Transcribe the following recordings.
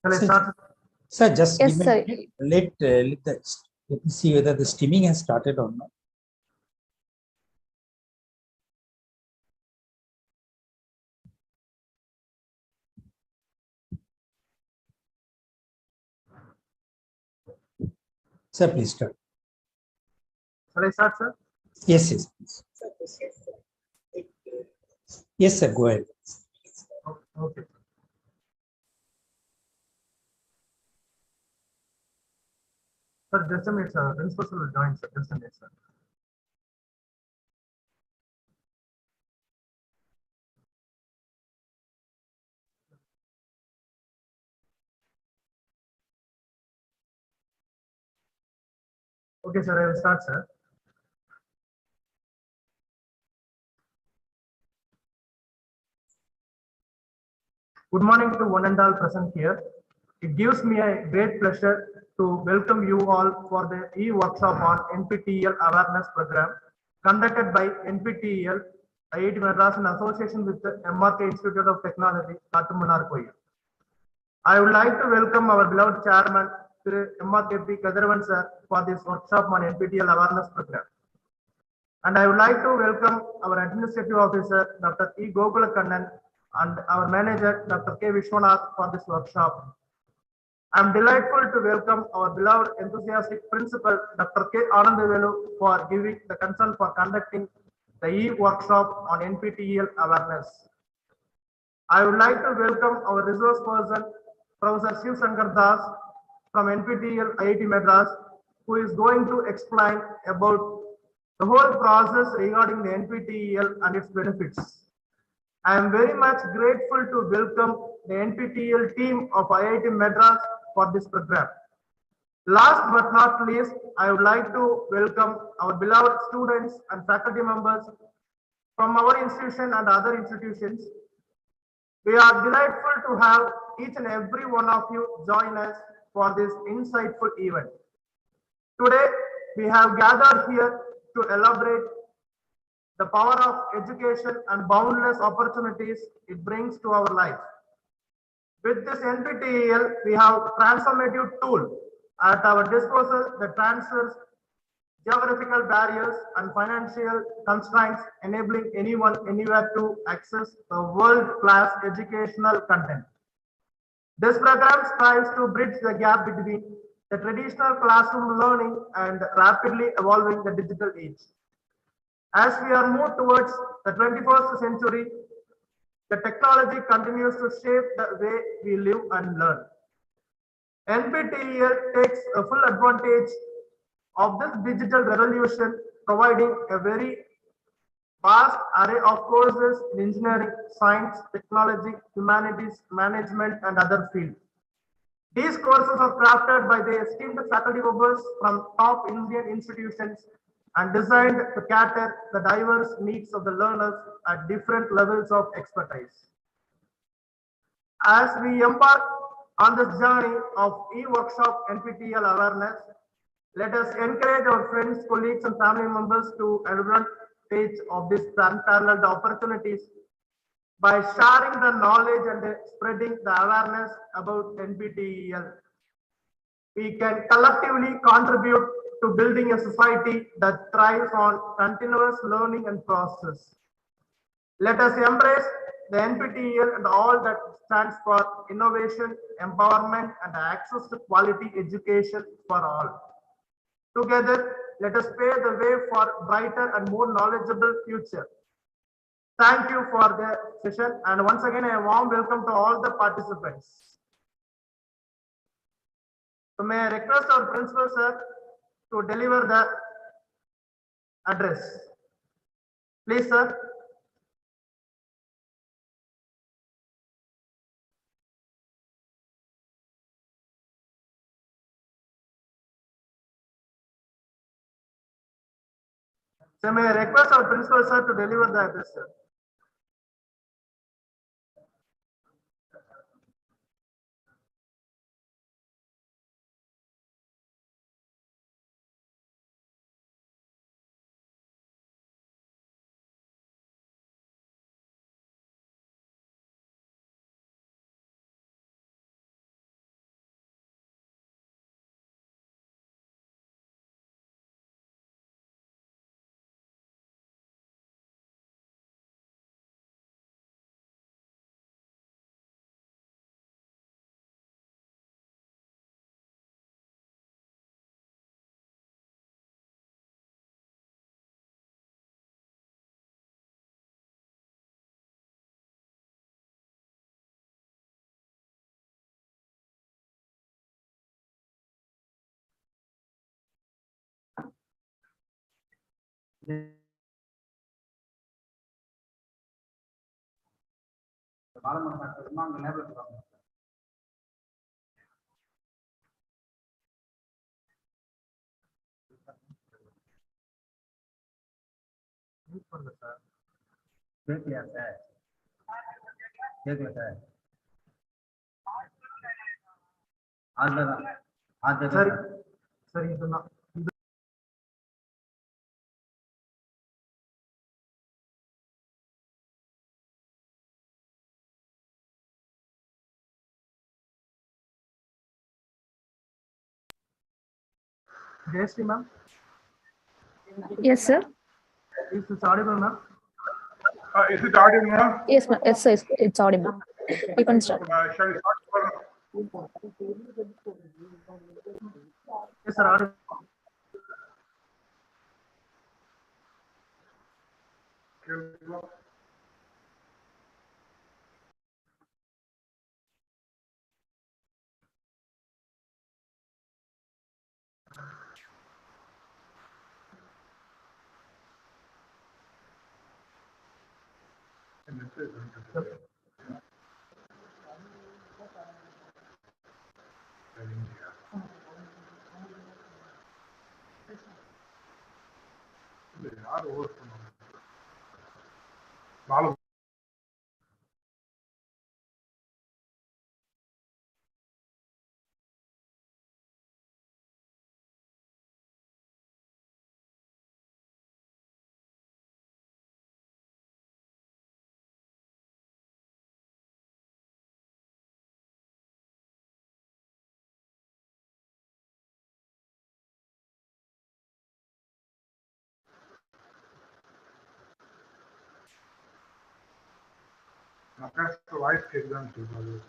Shall I Sir, start? sir, just Yes, give me sir. a minute. Let me see whether the streaming has started or not. Sir, please start. Shall I start, sir? Yes, yes, please. Yes, sir, go ahead. Okay. Sir, just a minute, sir. Principal sir will join, sir. Just a minute, sir. Okay, sir. I will start, sir. Good morning to one and all present here. It gives me a great pleasure to welcome you all for the e-workshop on NPTEL Awareness Program conducted by NPTEL IIT Madras in association with the MRK Institute of Technology, kattumannarkoil. I would like to welcome our beloved chairman, MRKP Kadaravan sir, for this workshop on NPTEL Awareness Program. And I would like to welcome our administrative officer, Dr. E. Gokulakannan, and our manager, Dr. K. Vishwanath, for this workshop. I am delightful to welcome our beloved enthusiastic principal, Dr. K. Anandavelu, for giving the consent for conducting the e-workshop on NPTEL awareness. I would like to welcome our resource person, Professor Shiv Shankar Das from NPTEL IIT Madras, who is going to explain about the whole process regarding the NPTEL and its benefits. I am very much grateful to welcome the NPTEL team of IIT Madras for this program. Last but not least, I would like to welcome our beloved students and faculty members from our institution and other institutions. We are delightful to have each and every one of you join us for this insightful event. Today, we have gathered here to elaborate the power of education and boundless opportunities it brings to our life. With this NPTEL, we have transformative tool at our disposal that transfers geographical barriers and financial constraints, enabling anyone anywhere to access the world-class educational content. This program strives to bridge the gap between the traditional classroom learning and rapidly evolving the digital age. As we are moved towards the 21st century, the technology continues to shape the way we live and learn. NPTEL takes a full advantage of this digital revolution, providing a very vast array of courses in engineering, science, technology, humanities, management, and other fields. These courses are crafted by the esteemed faculty members from top Indian institutions and designed to cater the diverse needs of the learners at different levels of expertise. As we embark on this journey of e-workshop NPTEL awareness, let us encourage our friends, colleagues, and family members to advantage of these unparalleled opportunities by sharing the knowledge and spreading the awareness about NPTEL. We can collectively contribute to building a society that thrives on continuous learning and process. Let us embrace the NPTEL and all that stands for innovation, empowerment, and access to quality education for all. Together, let us pave the way for a brighter and more knowledgeable future. Thank you for the session, and once again, a warm welcome to all the participants. So may I request our principal sir to deliver the address. Please, sir. So may I request our principal sir to deliver the address, sir. கேட்கலையா sir? கேட்கல sir. சரி சரி இதுதான். Jayashree ma'am, Yes, sir. is this audible ma'am? Is it audible now? Yes, ma'am. Yes, sir. It's audible. You can start. Shall we start? Yes sir, audible. Voice கேக்குதான்னு சொல்லுங்க.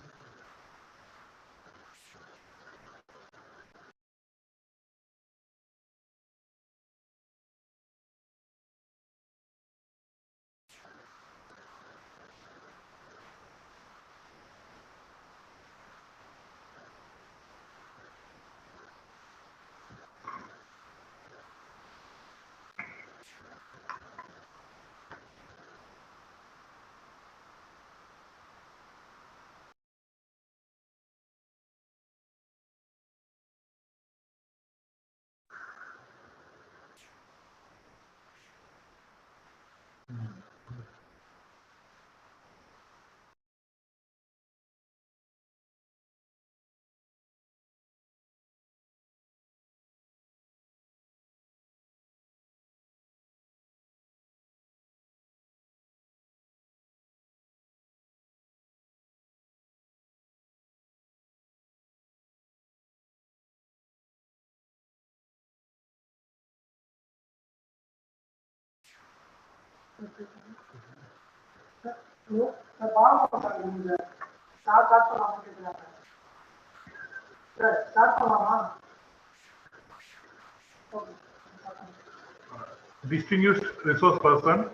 Distinguished resource person,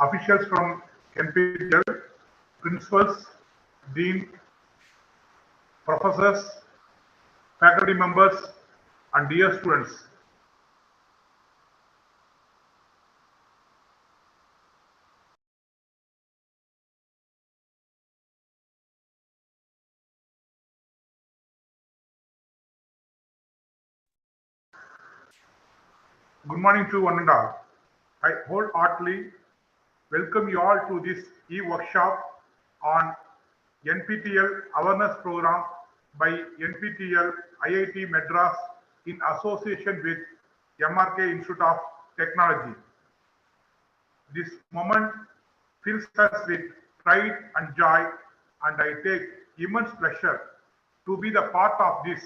officials from NPTEL, principals, dean, professors, faculty members, and dear students. Good morning to one and all. I wholeheartedly welcome you all to this e-workshop on NPTEL Awareness Program by NPTEL IIT Madras in association with MRK Institute of Technology. This moment fills us with pride and joy, and I take immense pleasure to be the part of this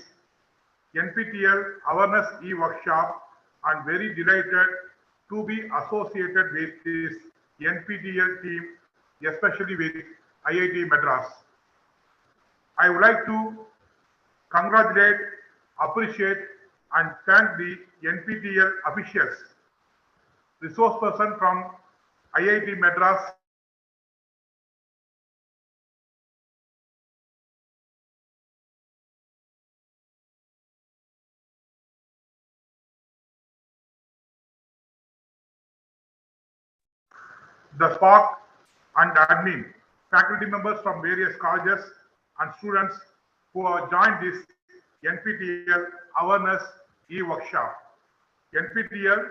NPTEL Awareness e-workshop and very delighted to be associated with this NPTEL team, especially with IIT Madras. I would like to congratulate, appreciate, and thank the NPTEL officials, resource person from IIT Madras, the SPOC and admin, faculty members from various colleges and students who have joined this NPTEL Awareness e-workshop. NPTEL,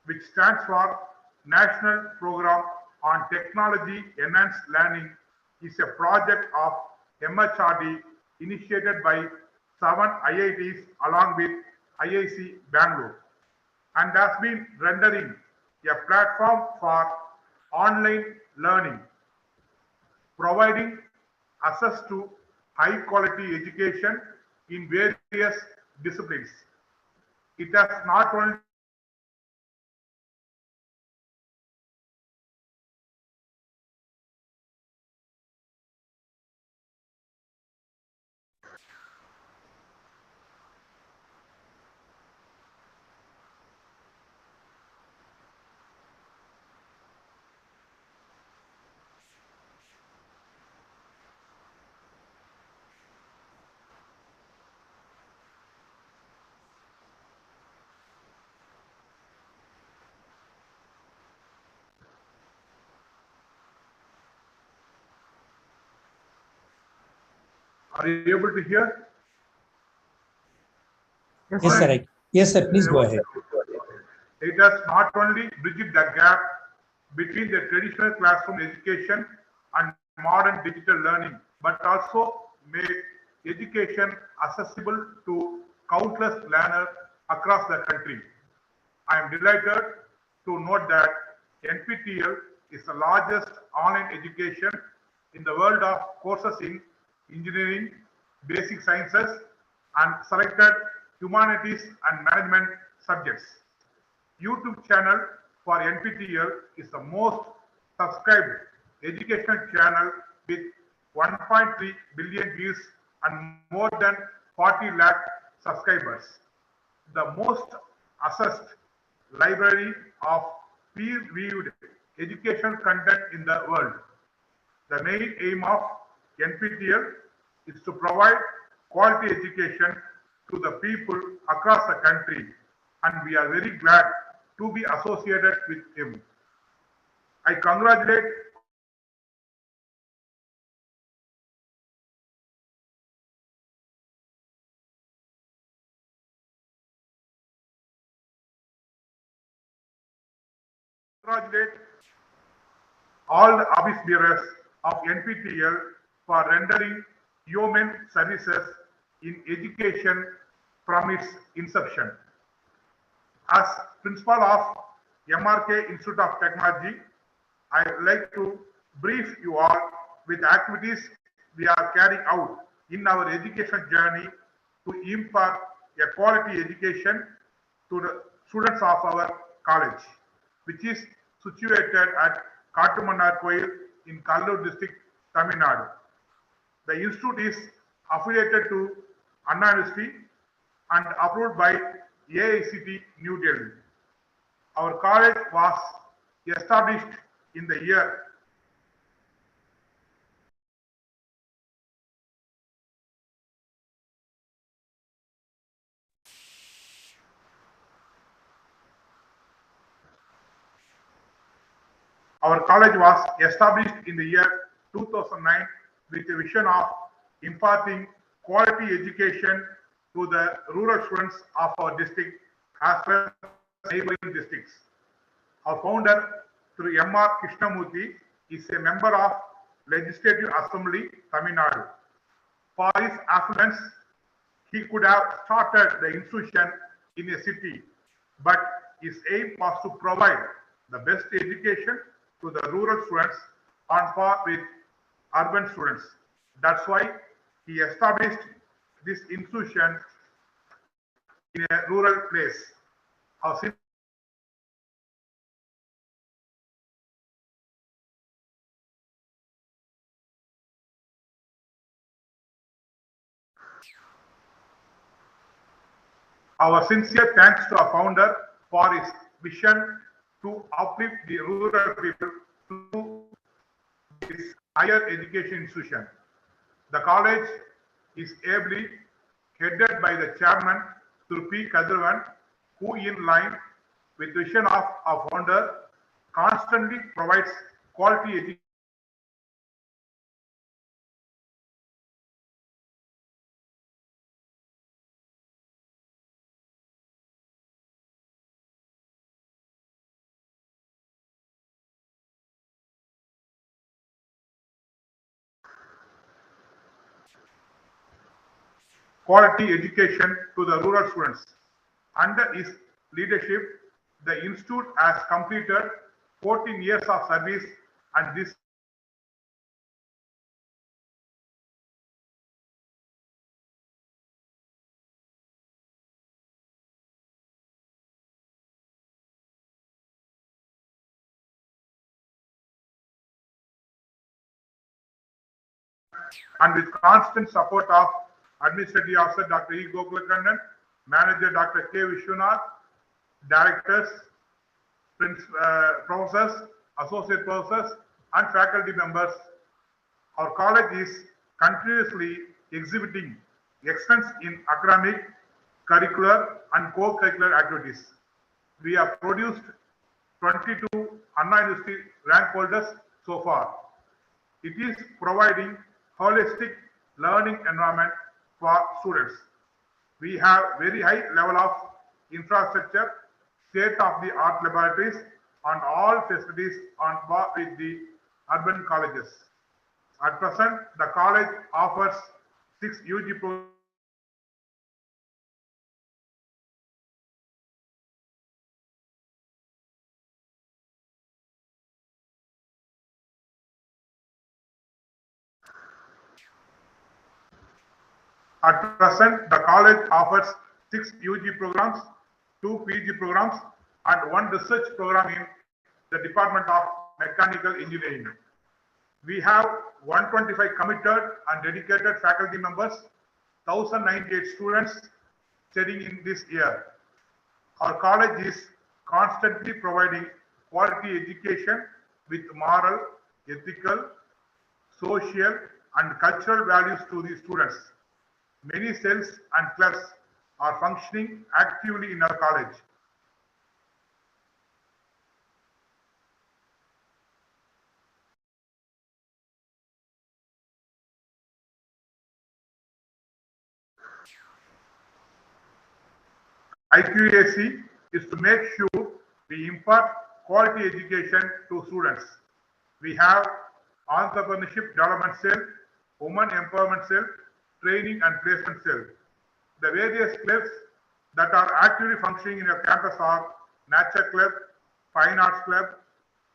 which stands for National Program on Technology Enhanced Learning, is a project of MHRD initiated by 7 IITs along with IIC Bangalore, and has been rendering a platform for online learning, providing access to high quality education in various disciplines. It has not only are you able to hear? Yes, sir. Yes, sir. Please go ahead. It has not only bridged the gap between the traditional classroom education and modern digital learning, but also made education accessible to countless learners across the country. I am delighted to note that NPTEL is the largest online education in the world of courses in engineering, basic sciences, and selected humanities and management subjects. YouTube channel for NPTEL is the most subscribed educational channel with 1.3 billion views and more than 40 lakh subscribers. The most accessed library of peer-reviewed educational content in the world. The main aim of NPTEL is to provide quality education to the people across the country, and we are very glad to be associated with him. I congratulate all the office bearers of NPTEL for rendering yeoman services in education from its inception. As principal of MRK Institute of Technology, I would like to brief you all with activities we are carrying out in our education journey to impart a quality education to the students of our college, which is situated at Kattumannarkoil in Kallur district, Tamil Nadu. The institute is affiliated to Anna University and approved by AICT New Delhi. Our college was established in the year Our college was established in the year 2009 with a vision of imparting quality education to the rural students of our district as well as neighboring districts. Our founder, through M.R. Krishnamurthy, is a member of Legislative Assembly, Tamil Nadu. For his affluence, he could have started the institution in a city, but his aim was to provide the best education to the rural students on par with urban students. That's why he established this institution in a rural place. Our sincere thanks to our founder for his vision to uplift the rural people through this higher education institution. The college is ably headed by the chairman, Sir P. Kadirvan, who in line with the vision of our founder constantly provides quality education to the rural students. Under his leadership, the institute has completed 14 years of service, and this and with constant support of Administrative Officer Dr. E. Gokulakandan, Manager Dr. K. Vishwanath, Directors, Professors, Associate Professors, and faculty members, our college is continuously exhibiting excellence in academic, curricular, and co-curricular activities. We have produced 22 Anna University rank holders so far. It is providing holistic learning environment for students. We have very high level of infrastructure, state-of-the-art laboratories, and all facilities on par with the urban colleges. At present, the college offers 6 UG programs. At present, the college offers 6 UG programs, 2 PG programs, and 1 research program in the Department of Mechanical Engineering. We have 125 committed and dedicated faculty members, 1,098 students studying in this year. Our college is constantly providing quality education with moral, ethical, social, and cultural values to the students. Many cells and clubs are functioning actively in our college. IQAC is to make sure we impart quality education to students. We have entrepreneurship development cell, women empowerment cell, training and placement cell. The various clubs that are actively functioning in your campus are Nature Club, Fine Arts Club,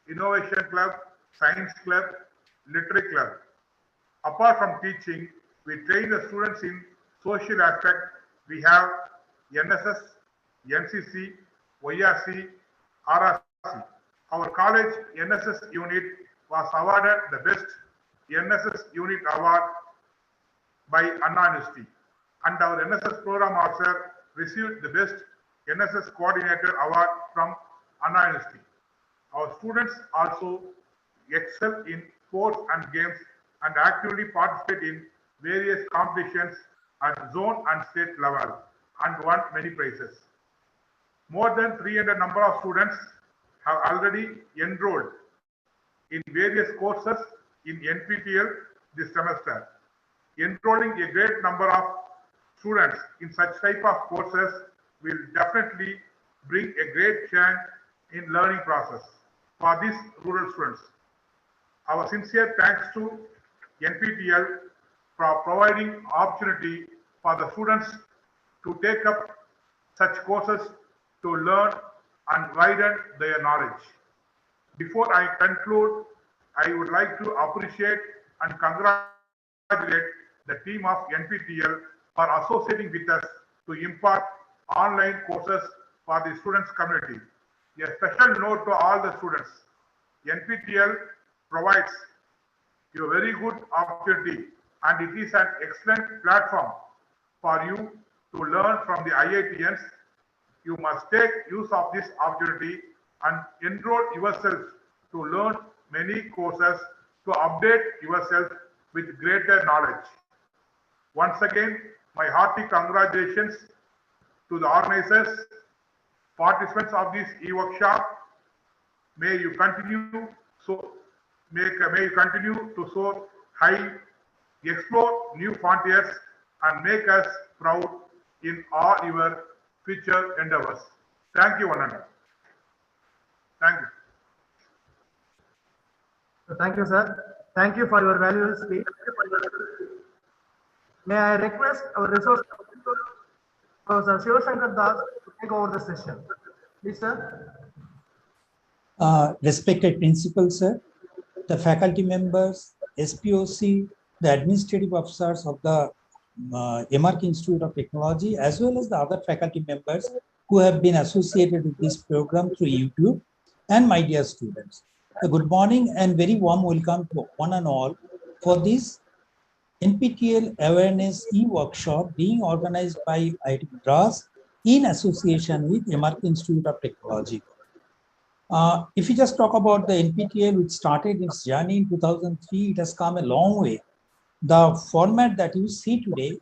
Innovation Club, Science Club, Literary Club. Apart from teaching, we train the students in social aspect. We have NSS, NCC, YRC, RRC. Our college NSS unit was awarded the best NSS unit award by Anna University, and our NSS program officer received the best NSS coordinator award from Anna University. Our students also excel in sports and games and actively participate in various competitions at zone and state level and won many prizes. More than 300 number of students have already enrolled in various courses in NPTEL this semester. Enrolling a great number of students in such type of courses will definitely bring a great change in learning process for these rural students. Our sincere thanks to NPTEL for providing opportunity for the students to take up such courses to learn and widen their knowledge. Before I conclude, I would like to appreciate and congratulate the team of NPTEL for associating with us to impart online courses for the students community. A special note to all the students. NPTEL provides a very good opportunity, and it is an excellent platform for you to learn from the IITians. You must take use of this opportunity and enroll yourself to learn many courses to update yourself with greater knowledge. Once again, my hearty congratulations to the organizers, participants of this e-workshop. May you continue may you continue to soar high, explore new frontiers, and make us proud in all your future endeavors. Thank you, one and all. Thank you. So thank you, sir. Thank you for your valuable speech. May I request our resource Professor Shivashankar Das to take over the session. Please, sir. Respected principal, sir, the faculty members, SPOC, the administrative officers of the MRK Institute of Technology, as well as the other faculty members who have been associated with this program through YouTube, and my dear students. A good morning and very warm welcome to one and all for this NPTEL Awareness e-workshop being organized by IIT Madras in association with MRK Institute of Technology. If you just talk about the NPTEL, which started its journey in 2003, it has come a long way. The format that you see today,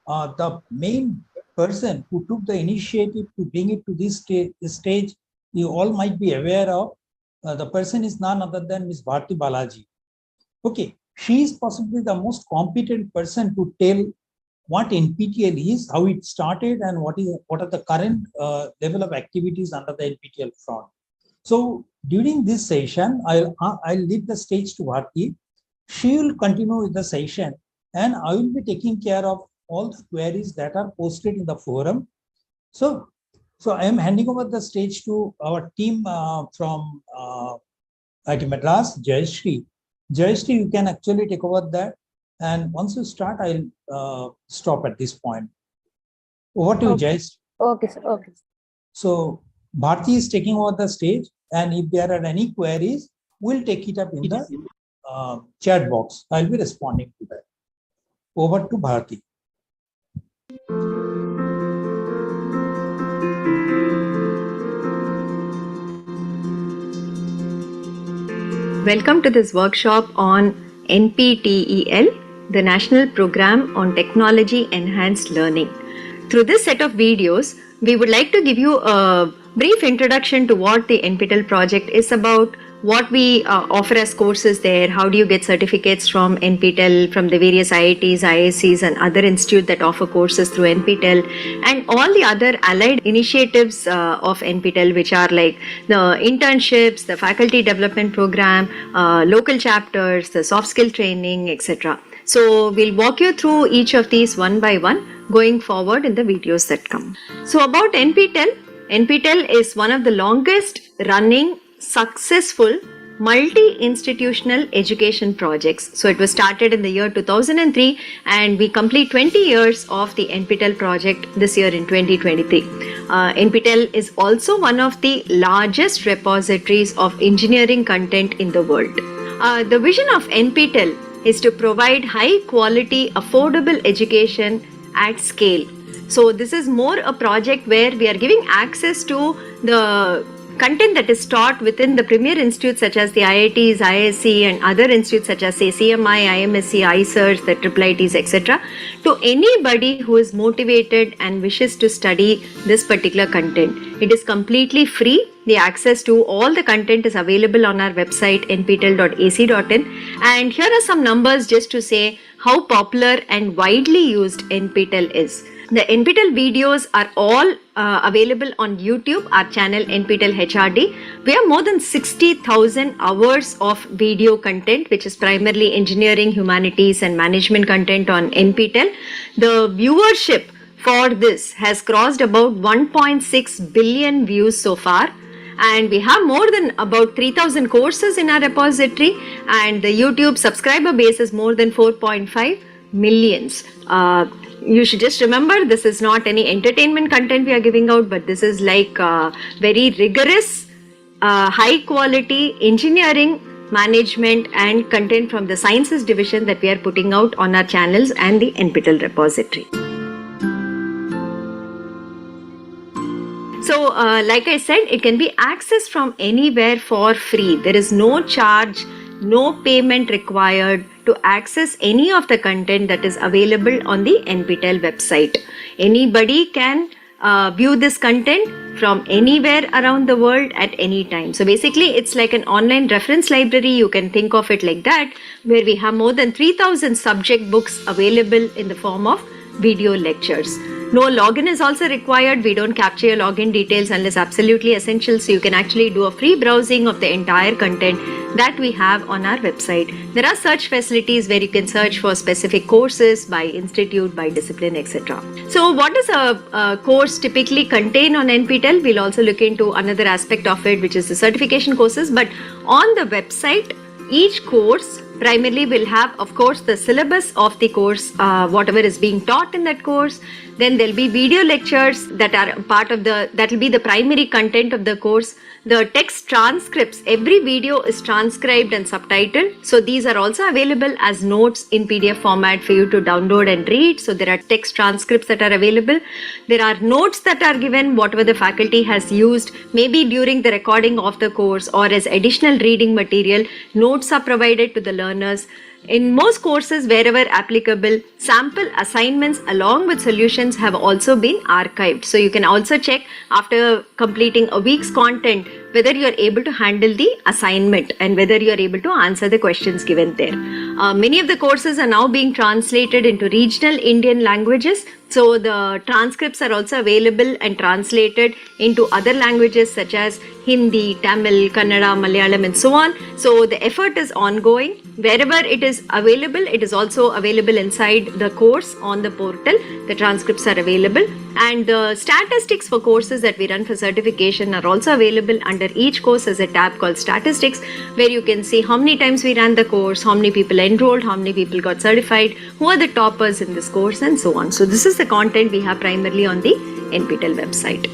the main person who took the initiative to bring it to this stage, you all might be aware of. The person is none other than Ms. Bharti Balaji. Okay, she is possibly the most competent person to tell what NPTEL is, how it started, and what are the current level of activities under the NPTEL front. So during this session, I'll leave the stage to Bharti. She will continue with the session, and I will be taking care of all the queries that are posted in the forum. So I am handing over the stage to our team from IIT Madras, Jayashree. Jayashree, you can actually take over that. And once you start, I'll stop at this point. Over to you, Jayashree. Okay, sir. Okay. So Bharti is taking over the stage, and if there are any queries, we'll take it up in the chat box. I'll be responding to that. Over to Bharti. Welcome to this workshop on NPTEL, the National Program on Technology Enhanced Learning. Through this set of videos, we would like to give you a brief introduction to what the NPTEL project is about, what we offer as courses there, how do you get certificates from NPTEL, from the various IITs, IIScs and other institutes that offer courses through NPTEL, and all the other allied initiatives of NPTEL, which are like the internships, the faculty development program, local chapters, the soft skill training, etc. So we'll walk you through each of these one by one going forward in the videos that come. So about NPTEL, NPTEL is one of the longest running successful multi-institutional education projects. So it was started in the year 2003 and we complete 20 years of the NPTEL project this year in 2023. NPTEL is also one of the largest repositories of engineering content in the world. The vision of NPTEL is to provide high quality, affordable education at scale. So this is more a project where we are giving access to the content that is taught within the premier institutes such as the IITs, IISc and other institutes such as say CMI, IMSc, ICERS, the IIITs, etc. to anybody who is motivated and wishes to study this particular content. It is completely free. The access to all the content is available on our website nptel.ac.in, and here are some numbers just to say how popular and widely used NPTEL is. The NPTEL videos are all available on YouTube, our channel NPTEL HRD. We have more than 60,000 hours of video content, which is primarily engineering, humanities and management content on NPTEL. The viewership for this has crossed about 1.6 billion views so far. And we have more than about 3,000 courses in our repository, and the YouTube subscriber base is more than 4.5 millions. You should just remember, this is not any entertainment content we are giving out, but this is like very rigorous, high quality engineering, management and content from the sciences division that we are putting out on our channels and the NPTEL repository. So like I said, it can be accessed from anywhere for free. There is no charge, no payment required to access any of the content that is available on the NPTEL website. Anybody can view this content from anywhere around the world at any time. So basically it's like an online reference library. You can think of it like that, where we have more than 3,000 subject books available in the form of video lectures. No login is also required. We don't capture your login details unless absolutely essential. So you can actually do a free browsing of the entire content that we have on our website. There are search facilities where you can search for specific courses by institute, by discipline, etc. So what does a course typically contain on NPTEL? We'll also look into another aspect of it, which is the certification courses. But on the website, each course primarily will have, of course, the syllabus of the course, whatever is being taught in that course. Then there'll be video lectures that are part of that will be the primary content of the course. The text transcripts, every video is transcribed and subtitled. So these are also available as notes in PDF format for you to download and read. So there are text transcripts that are available. There are notes that are given, whatever the faculty has used, maybe during the recording of the course or as additional reading material. Notes are provided to the learners. In most courses, wherever applicable, sample assignments along with solutions have also been archived. So you can also check after completing a week's content whether you are able to handle the assignment and whether you are able to answer the questions given there. Many of the courses are now being translated into regional Indian languages. So the transcripts are also available and translated into other languages such as Hindi, Tamil, Kannada, Malayalam and so on. So the effort is ongoing. Wherever it is available, it is also available inside the course on the portal. The transcripts are available, and the statistics for courses that we run for certification are also available under each course as a tab called statistics, where you can see how many times we ran the course, how many people enrolled, how many people got certified, who are the toppers in this course and so on. So this is the content we have primarily on the NPTEL website.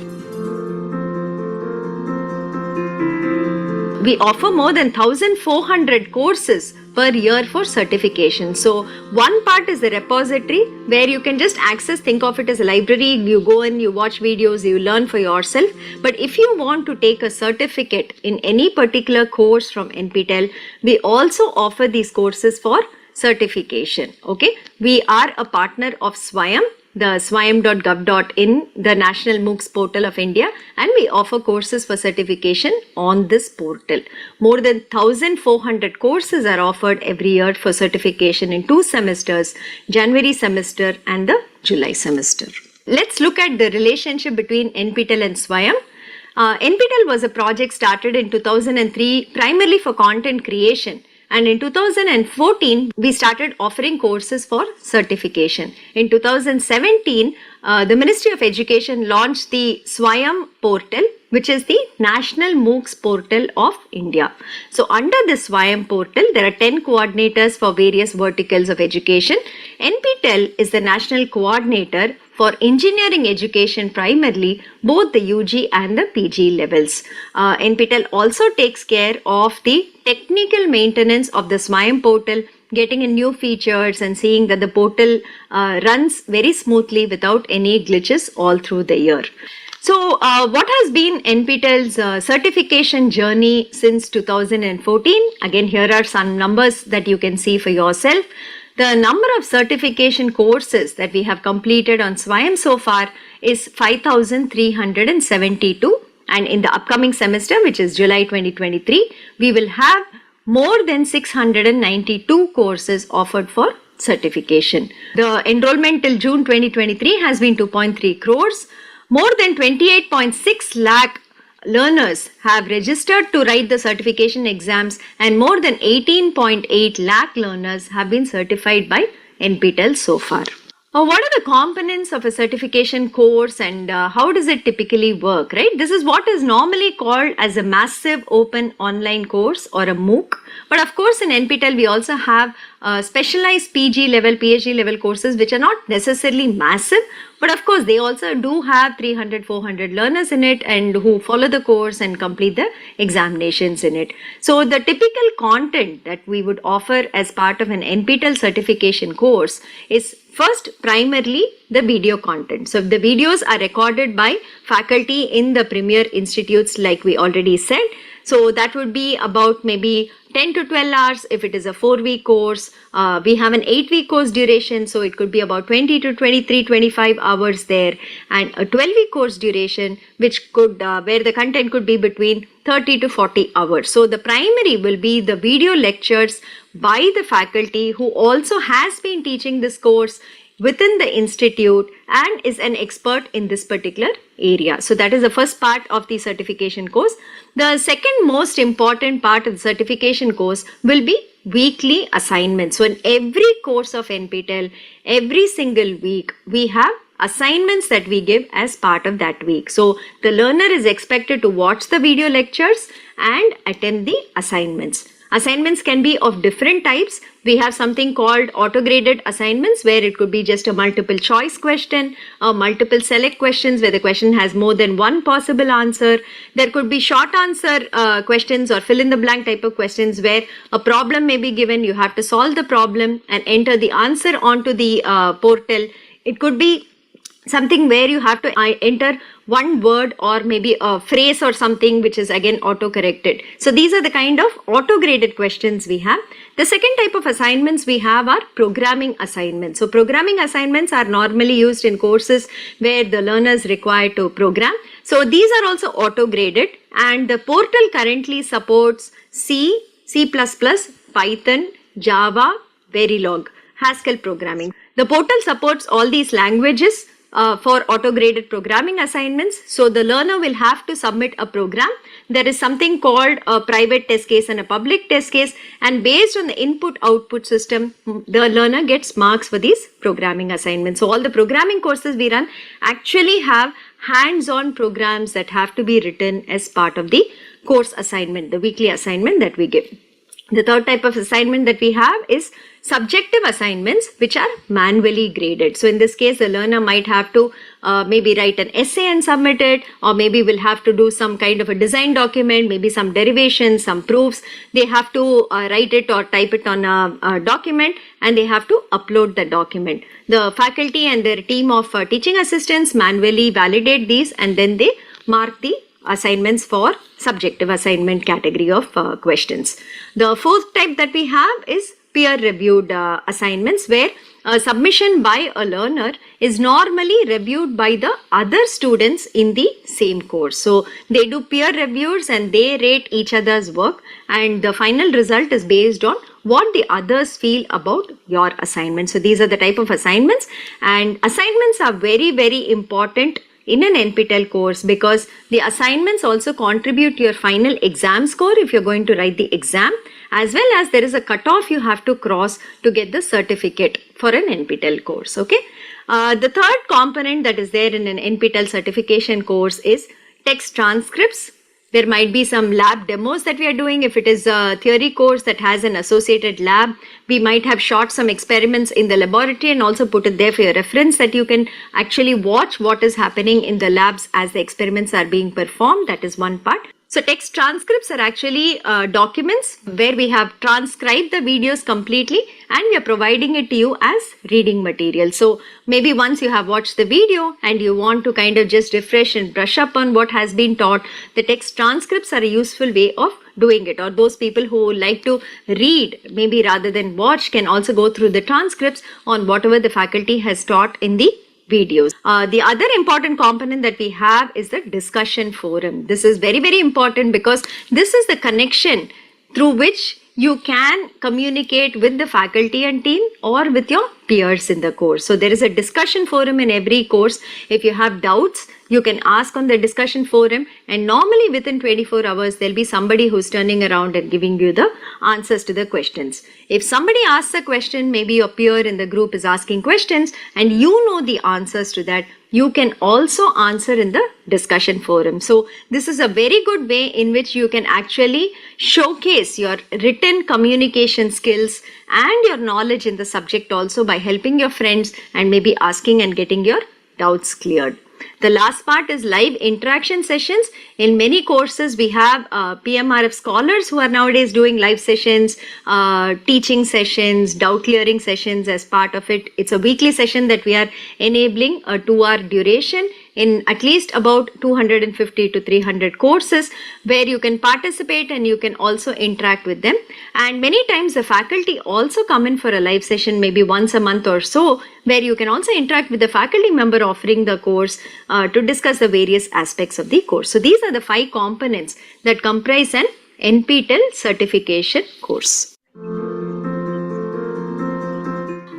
We offer more than 1,400 courses per year for certification. So one part is the repository where you can just access, think of it as a library. You go in, you watch videos, you learn for yourself. But if you want to take a certificate in any particular course from NPTEL, we also offer these courses for certification. Okay, we are a partner of SWAYAM, the swayam.gov.in, the National MOOCs portal of India, and we offer courses for certification on this portal. More than 1,400 courses are offered every year for certification in 2 semesters, January semester and the July semester. Let's look at the relationship between NPTEL and SWAYAM. NPTEL was a project started in 2003 primarily for content creation. And in 2014, we started offering courses for certification. In 2017, the Ministry of Education launched the SWAYAM portal, which is the National MOOCs portal of India. So under the SWAYAM portal, there are 10 coordinators for various verticals of education. NPTEL is the national coordinator for engineering education primarily, both the UG and the PG levels. NPTEL also takes care of the technical maintenance of the SWAYAM portal, getting in new features and seeing that the portal runs very smoothly without any glitches all through the year. So what has been NPTEL's certification journey since 2014? Again, here are some numbers that you can see for yourself. The number of certification courses that we have completed on SWAYAM so far is 5,372, and in the upcoming semester, which is July 2023, we will have more than 692 courses offered for certification. The enrollment till June 2023 has been 2.3 crores. More than 28.6 lakh learners have registered to write the certification exams, and more than 18.8 lakh learners have been certified by NPTEL so far. What are the components of a certification course and how does it typically work, right? This is what is normally called as a massive open online course or a MOOC. But of course in NPTEL we also have specialized PG level, PhD level courses which are not necessarily massive, but of course they also do have 300-400 learners in it and who follow the course and complete the examinations in it. So the typical content that we would offer as part of an NPTEL certification course is first primarily the video content. So if the videos are recorded by faculty in the premier institutes like we already said, so that would be about maybe 10 to 12 hours. If it is a 4-week course, we have an 8-week course duration, so it could be about 20 to 23, 25 hours there, and a 12-week course duration, which could where the content could be between 30 to 40 hours. So the primary will be the video lectures by the faculty who also has been teaching this course within the institute and is an expert in this particular area. So that is the first part of the certification course. The second most important part of the certification course will be weekly assignments. So in every course of NPTEL, every single week, we have assignments that we give as part of that week. So the learner is expected to watch the video lectures and attend the assignments. Assignments can be of different types. We have something called auto-graded assignments, where it could be just a multiple choice question, or multiple select questions where the question has more than one possible answer. There could be short answer questions or fill in the blank type of questions where a problem may be given, you have to solve the problem and enter the answer onto the portal. It could be something where you have to enter one word or maybe a phrase or something which is again auto-corrected. So these are the kind of auto-graded questions we have. The second type of assignments we have are programming assignments. So programming assignments are normally used in courses where the learner is required to program. So these are also auto-graded, and the portal currently supports C, C++, Python, Java, Verilog, Haskell programming. The portal supports all these languages for auto-graded programming assignments. So the learner will have to submit a program. There is something called a private test case and a public test case, and based on the input-output system, the learner gets marks for these programming assignments. So all the programming courses we run actually have hands-on programs that have to be written as part of the course assignment, the weekly assignment that we give. The third type of assignment that we have is subjective assignments, which are manually graded. So in this case, the learner might have to maybe write an essay and submit it, or maybe will have to do some kind of a design document, maybe some derivations, some proofs. They have to write it or type it on a document, and they have to upload the document. The faculty and their team of teaching assistants manually validate these, and then they mark the assignments for subjective assignment category of questions. The fourth type that we have is peer-reviewed assignments, where a submission by a learner is normally reviewed by the other students in the same course. So they do peer reviews and they rate each other's work, and the final result is based on what the others feel about your assignment. So these are the type of assignments, and assignments are very, very important in an NPTEL course, because the assignments also contribute to your final exam score if you're going to write the exam, as well as there is a cutoff you have to cross to get the certificate for an NPTEL course. Okay. The third component that is there in an NPTEL certification course is text transcripts. There might be some lab demos that we are doing. If it is a theory course that has an associated lab, we might have shot some experiments in the laboratory and also put it there for your reference, that you can actually watch what is happening in the labs as the experiments are being performed. That is one part. So text transcripts are actually documents where we have transcribed the videos completely and we are providing it to you as reading material. So maybe once you have watched the video and you want to kind of just refresh and brush up on what has been taught, the text transcripts are a useful way of doing it. Or those people who like to read maybe rather than watch can also go through the transcripts on whatever the faculty has taught in the videos. The other important component that we have is the discussion forum. This is very, very important because this is the connection through which you can communicate with the faculty and team or with your peers in the course. So there is a discussion forum in every course. If you have doubts, you can ask on the discussion forum, and normally within 24 hours, there'll be somebody who's turning around and giving you the answers to the questions. If somebody asks a question, maybe your peer in the group is asking questions and you know the answers to that, you can also answer in the discussion forum. So this is a very good way in which you can actually showcase your written communication skills and your knowledge in the subject also by helping your friends and maybe asking and getting your doubts cleared. The last part is live interaction sessions. In many courses, we have PMRF scholars who are nowadays doing live sessions, teaching sessions, doubt clearing sessions as part of it. It's a weekly session that we are enabling, a 2-hour duration, in at least about 250 to 300 courses where you can participate and you can also interact with them. And many times the faculty also come in for a live session maybe once a month or so, where you can also interact with the faculty member offering the course to discuss the various aspects of the course. So these are the 5 components that comprise an NPTEL certification course.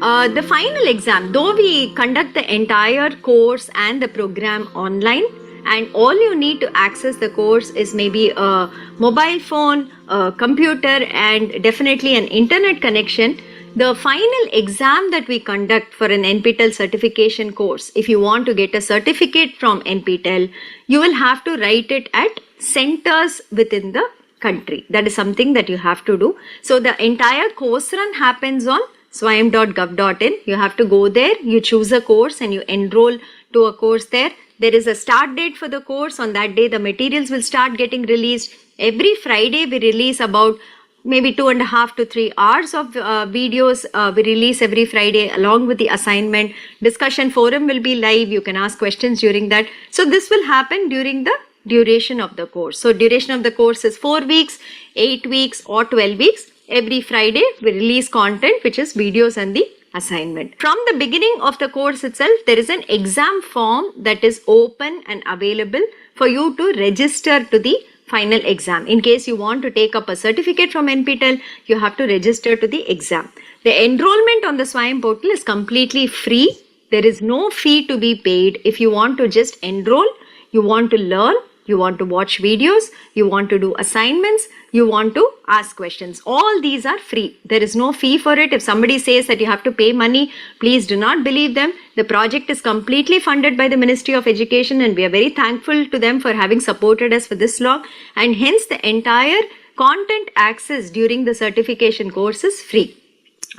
The final exam, though we conduct the entire course and the program online, and all you need to access the course is maybe a mobile phone, a computer, and definitely an internet connection. The final exam that we conduct for an NPTEL certification course, if you want to get a certificate from NPTEL, you will have to write it at centers within the country. That is something that you have to do. So the entire course run happens on swayam.gov.in. You have to go there, you choose a course and you enroll to a course there. There is a start date for the course. On that day, the materials will start getting released. Every Friday, we release about maybe 2.5 to 3 hours of videos. We release every Friday along with the assignment. Discussion forum will be live. You can ask questions during that. So this will happen during the duration of the course. So duration of the course is 4 weeks, 8 weeks or 12 weeks. Every Friday, we release content which is videos and the assignment. From the beginning of the course itself, there is an exam form that is open and available for you to register to the final exam. In case you want to take up a certificate from NPTEL, you have to register to the exam. The enrollment on the Swayam portal is completely free. There is no fee to be paid. If you want to just enroll, you want to learn, you want to watch videos, you want to do assignments, you want to ask questions. All these are free. There is no fee for it. If somebody says that you have to pay money, please do not believe them. The project is completely funded by the Ministry of Education and we are very thankful to them for having supported us for this long, and hence the entire content access during the certification course is free.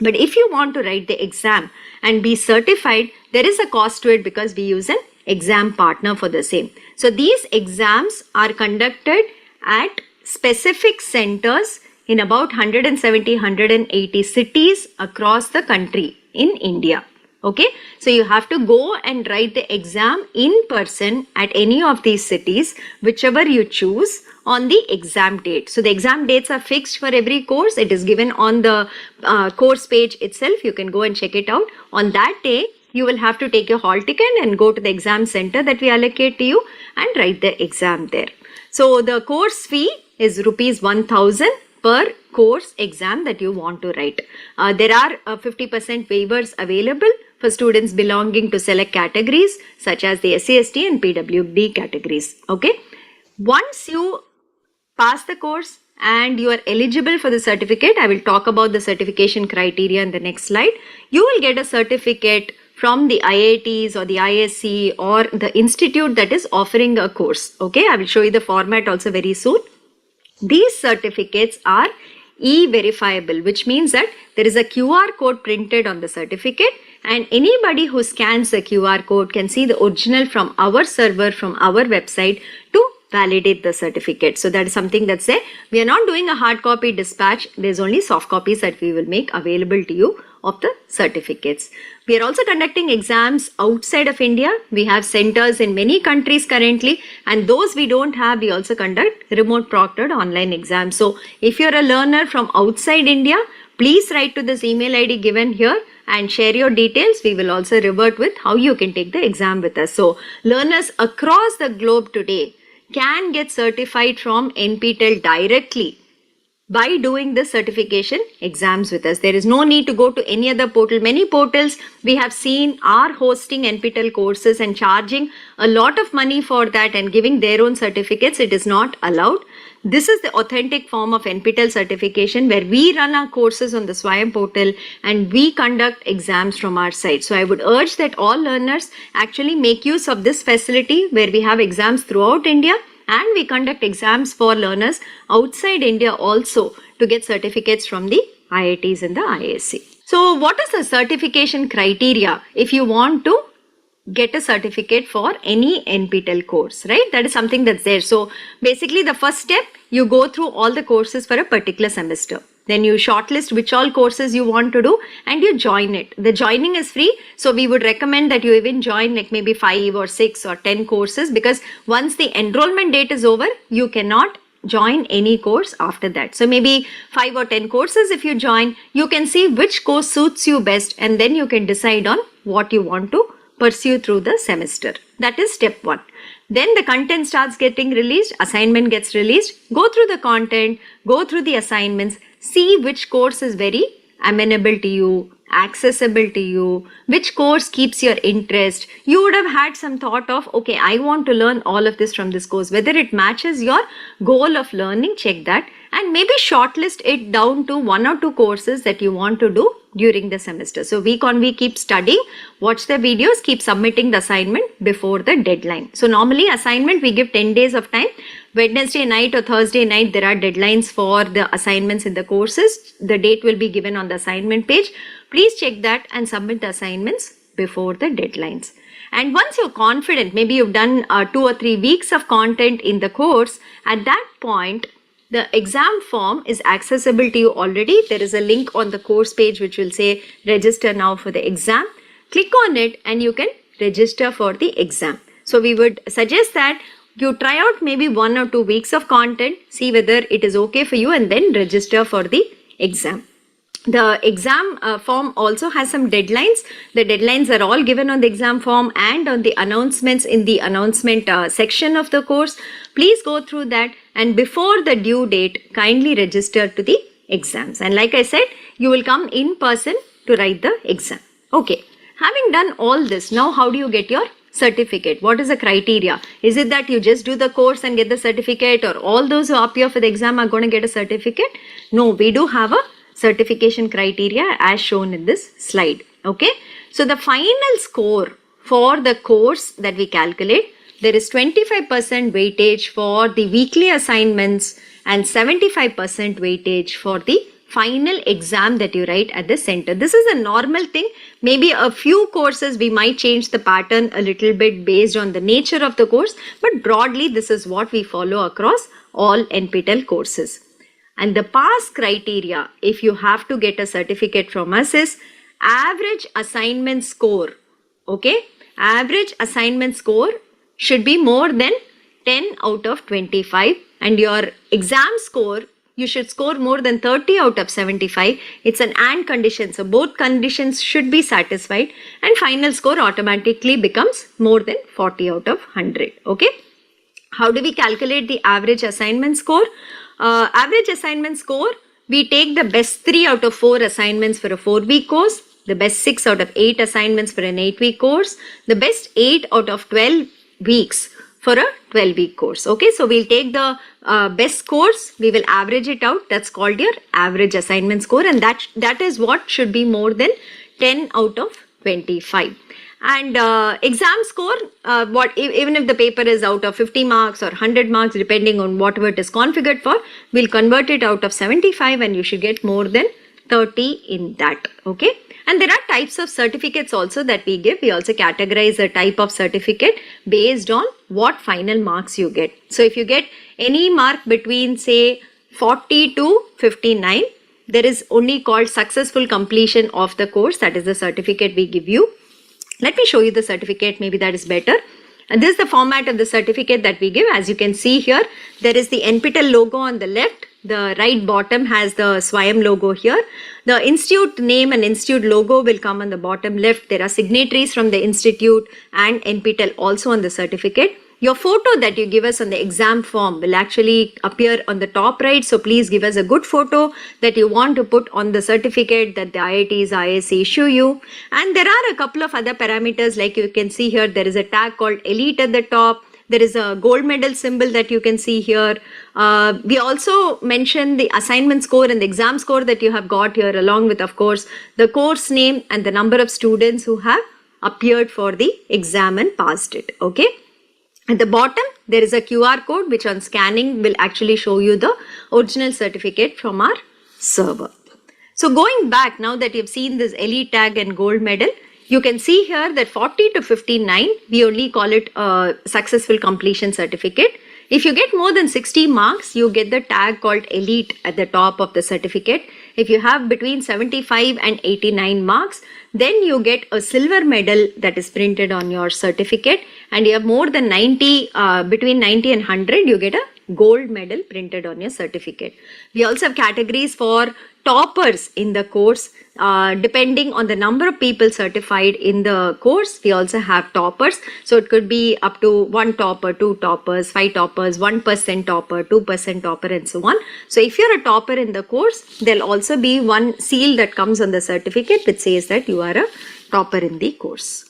But if you want to write the exam and be certified, there is a cost to it because we use an exam partner for the same. So these exams are conducted at specific centers in about 170-180 cities across the country in India. Okay, so you have to go and write the exam in person at any of these cities, whichever you choose, on the exam date. So the exam dates are fixed for every course. It is given on the course page itself. You can go and check it out. On that day, you will have to take your hall ticket and go to the exam center that we allocate to you and write the exam there. So the course fee is rupees 1000 per course exam that you want to write. There are 50% waivers available for students belonging to select categories such as the SC/ST and PWD categories. Okay. Once you pass the course and you are eligible for the certificate, I will talk about the certification criteria in the next slide. You will get a certificate from the IITs or the ISC or the institute that is offering a course. Okay, I will show you the format also very soon. These certificates are e-verifiable, which means that there is a QR code printed on the certificate and anybody who scans the QR code can see the original from our server, from our website to validate the certificate. So that is something that's there. We are not doing a hard copy dispatch. There's only soft copies that we will make available to you of the certificates. We are also conducting exams outside of India. We have centers in many countries currently, and those we don't have, we also conduct remote proctored online exams. So if you're a learner from outside India, please write to this email ID given here and share your details. We will also revert with how you can take the exam with us. So learners across the globe today can get certified from NPTEL directly by doing the certification exams with us. There is no need to go to any other portal. Many portals we have seen are hosting NPTEL courses and charging a lot of money for that and giving their own certificates. It is not allowed. This is the authentic form of NPTEL certification where we run our courses on the Swayam portal and we conduct exams from our side. So I would urge that all learners actually make use of this facility where we have exams throughout India and we conduct exams for learners outside India also to get certificates from the IITs and the ISC. So what is the certification criteria if you want to get a certificate for any NPTEL course, right? That is something that's there. So basically the first step, you go through all the courses for a particular semester. Then you shortlist which all courses you want to do and you join it. The joining is free. So we would recommend that you even join like maybe 5 or 6 or 10 courses, because once the enrollment date is over, you cannot join any course after that. So maybe 5 or 10 courses if you join, you can see which course suits you best, and then you can decide on what you want to pursue through the semester. That is step 1. Then the content starts getting released, assignment gets released. Go through the content, go through the assignments, see which course is very amenable to you, accessible to you, which course keeps your interest. You would have had some thought of, okay, I want to learn all of this from this course. Whether it matches your goal of learning, check that, and maybe shortlist it down to 1 or 2 courses that you want to do during the semester. So week on week, keep studying, watch the videos, keep submitting the assignment before the deadline. So normally assignment, we give 10 days of time. Wednesday night or Thursday night, there are deadlines for the assignments in the courses. The date will be given on the assignment page. Please check that and submit the assignments before the deadlines. And once you're confident, maybe you've done 2 or 3 weeks of content in the course, at that point, the exam form is accessible to you already. There is a link on the course page which will say register now for the exam. Click on it and you can register for the exam. So we would suggest that you try out maybe 1 or 2 weeks of content, see whether it is okay for you, and then register for the exam. The exam form also has some deadlines. The deadlines are all given on the exam form and on the announcements in the announcement section of the course. Please go through that, and before the due date, kindly register to the exams. And like I said, you will come in person to write the exam. Okay, having done all this, now how do you get your certificate? What is the criteria? Is it that you just do the course and get the certificate, or all those who appear for the exam are going to get a certificate? No, we do have a certification criteria as shown in this slide. Okay, so the final score for the course that we calculate, there is 25% weightage for the weekly assignments and 75% weightage for the final exam that you write at the center. This is a normal thing. Maybe a few courses we might change the pattern a little bit based on the nature of the course, but broadly this is what we follow across all NPTEL courses. And the pass criteria, if you have to get a certificate from us, is average assignment score. Okay, average assignment score should be more than 10 out of 25, and your exam score, you should score more than 30 out of 75. It's an and condition, so both conditions should be satisfied, and final score automatically becomes more than 40 out of 100. Okay, how do we calculate the average assignment score? Average assignment score, we take the best 3 out of 4 assignments for a 4-week course, the best 6 out of 8 assignments for an 8-week course, the best 8 out of 12 weeks for a 12-week course. Okay, so we'll take the best scores, we will average it out. That's called your average assignment score, and that is what should be more than 10 out of 25. And exam score, even if the paper is out of 50 marks or 100 marks, depending on whatever it is configured for, we'll convert it out of 75, and you should get more than 30 in that. Okay, and there are types of certificates also that we give. We also categorize the type of certificate based on what final marks you get. So if you get any mark between say 40 to 59, there is only called successful completion of the course. That is the certificate we give you. Let me show you the certificate, maybe that is better. And this is the format of the certificate that we give. As you can see here, there is the NPTEL logo on the left. The right bottom has the SWAYAM logo here. The institute name and institute logo will come on the bottom left. There are signatories from the institute and NPTEL also on the certificate. Your photo that you give us on the exam form will actually appear on the top right. So please give us a good photo that you want to put on the certificate that the IITs, IISc issue you. And there are a couple of other parameters, like you can see here, there is a tag called elite at the top. There is a gold medal symbol that you can see here. We also mention the assignment score and the exam score that you have got here, along with, of course, the course name and the number of students who have appeared for the exam and passed it. Okay. At the bottom, there is a QR code which on scanning will actually show you the original certificate from our server. So going back, now that you've seen this elite tag and gold medal, you can see here that 40 to 59, we only call it a successful completion certificate. If you get more than 60 marks, you get the tag called elite at the top of the certificate. If you have between 75 and 89 marks, then you get a silver medal that is printed on your certificate, and you have more than 90, between 90 and 100, you get a gold medal printed on your certificate. We also have categories for toppers in the course. Depending on the number of people certified in the course, we also have toppers. So it could be up to 1 topper, 2 toppers, 5 toppers, 1% topper, 2% topper, and so on. So if you're a topper in the course, there'll also be one seal that comes on the certificate which says that you are a topper in the course.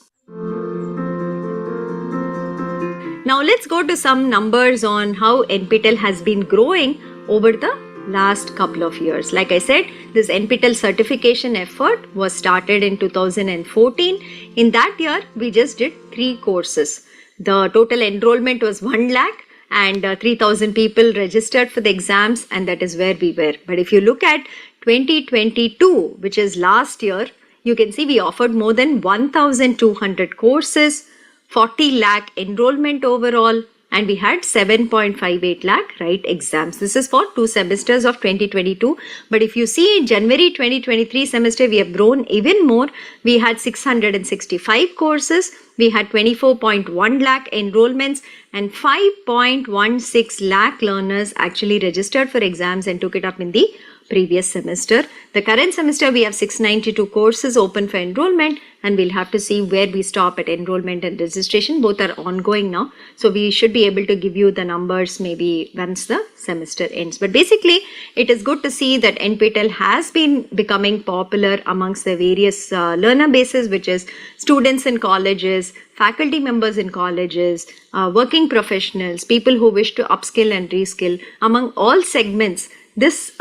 Now let's go to some numbers on how NPTEL has been growing over the last couple of years. Like I said, this NPTEL certification effort was started in 2014. In that year, we just did 3 courses. The total enrollment was 1 lakh and 3,000 people registered for the exams, and that is where we were. But if you look at 2022, which is last year, you can see we offered more than 1,200 courses, 40 lakh enrollment overall, and we had 7.58 lakh write exams. This is for 2 semesters of 2022. But if you see in January 2023 semester, we have grown even more. We had 665 courses. We had 24.1 lakh enrollments and 5.16 lakh learners actually registered for exams and took it up in the previous semester. The current semester we have 692 courses open for enrollment, and we'll have to see where we stop at enrollment and registration. Both are ongoing now, so we should be able to give you the numbers maybe once the semester ends. But basically it is good to see that NPTEL has been becoming popular amongst the various learner bases, which is students in colleges, faculty members in colleges, working professionals, people who wish to upskill and reskill. Among all segments, these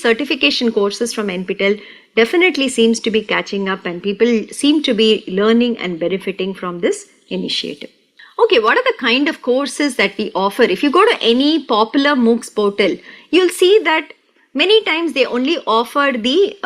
certification courses from NPTEL definitely seems to be catching up, and people seem to be learning and benefiting from this initiative. Okay, what are the kind of courses that we offer? If you go to any popular MOOCs portal, you'll see that many times they only offer the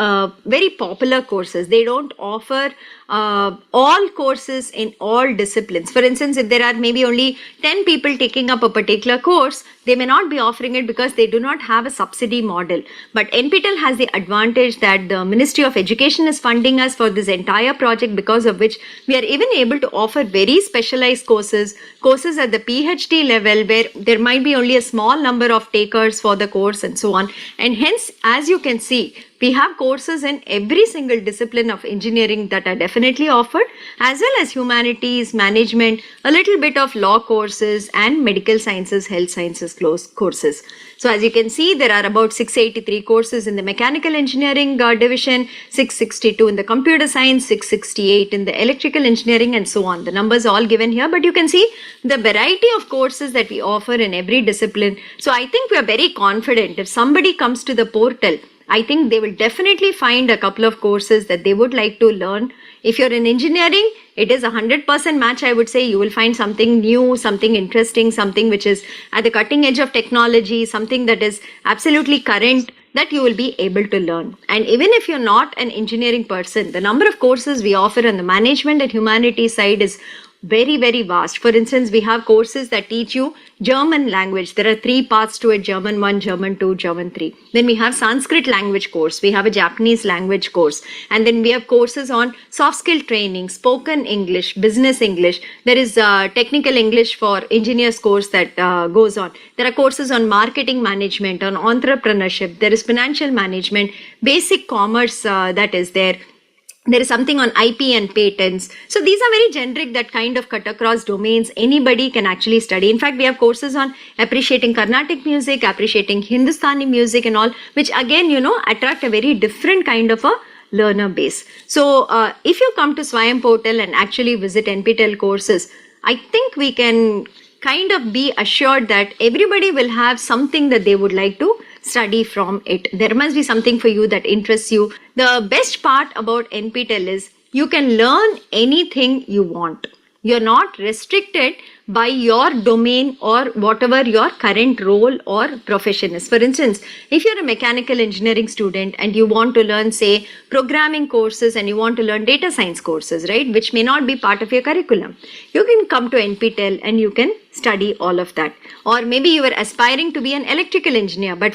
very popular courses. They don't offer all courses in all disciplines. For instance, if there are maybe only 10 people taking up a particular course, they may not be offering it because they do not have a subsidy model. But NPTEL has the advantage that the Ministry of Education is funding us for this entire project, because of which we are even able to offer very specialized courses at the PhD level where there might be only a small number of takers for the course and so on. And hence, as you can see, we have courses in every single discipline of engineering that are definitely offered, as well as humanities, management, a little bit of law courses, and medical sciences, health sciences courses. So as you can see, there are about 683 courses in the mechanical engineering division, 662 in the computer science, 668 in the electrical engineering, and so on. The numbers are all given here, but you can see the variety of courses that we offer in every discipline. So I think we are very confident if somebody comes to the portal, I think they will definitely find a couple of courses that they would like to learn. If you're in engineering, it is 100% match. I would say you will find something new, something interesting, something which is at the cutting edge of technology, something that is absolutely current, that you will be able to learn. And even if you're not an engineering person, the number of courses we offer on the management and humanities side is very, very vast. For instance, we have courses that teach you German language. There are 3 parts to it: German 1, German 2, German 3. Then we have Sanskrit language course. We have a Japanese language course. And then we have courses on soft skill training, spoken English, business English. There is technical English for engineers course that goes on. There are courses on marketing management, on entrepreneurship. There is financial management, basic commerce that is there. There is something on IP and patents. So these are very generic that kind of cut across domains. Anybody can actually study. In fact, we have courses on appreciating Carnatic music, appreciating Hindustani music and all, which again, attract a very different kind of a learner base. So if you come to Swayam portal and actually visit NPTEL courses, I think we can kind of be assured that everybody will have something that they would like to study from it. There must be something for you that interests you. The best part about NPTEL is you can learn anything you want. You're not restricted by your domain or whatever your current role or profession is. For instance, if you're a mechanical engineering student and you want to learn, say, programming courses and you want to learn data science courses, right, which may not be part of your curriculum, you can come to NPTEL and you can study all of that. Or maybe you were aspiring to be an electrical engineer, but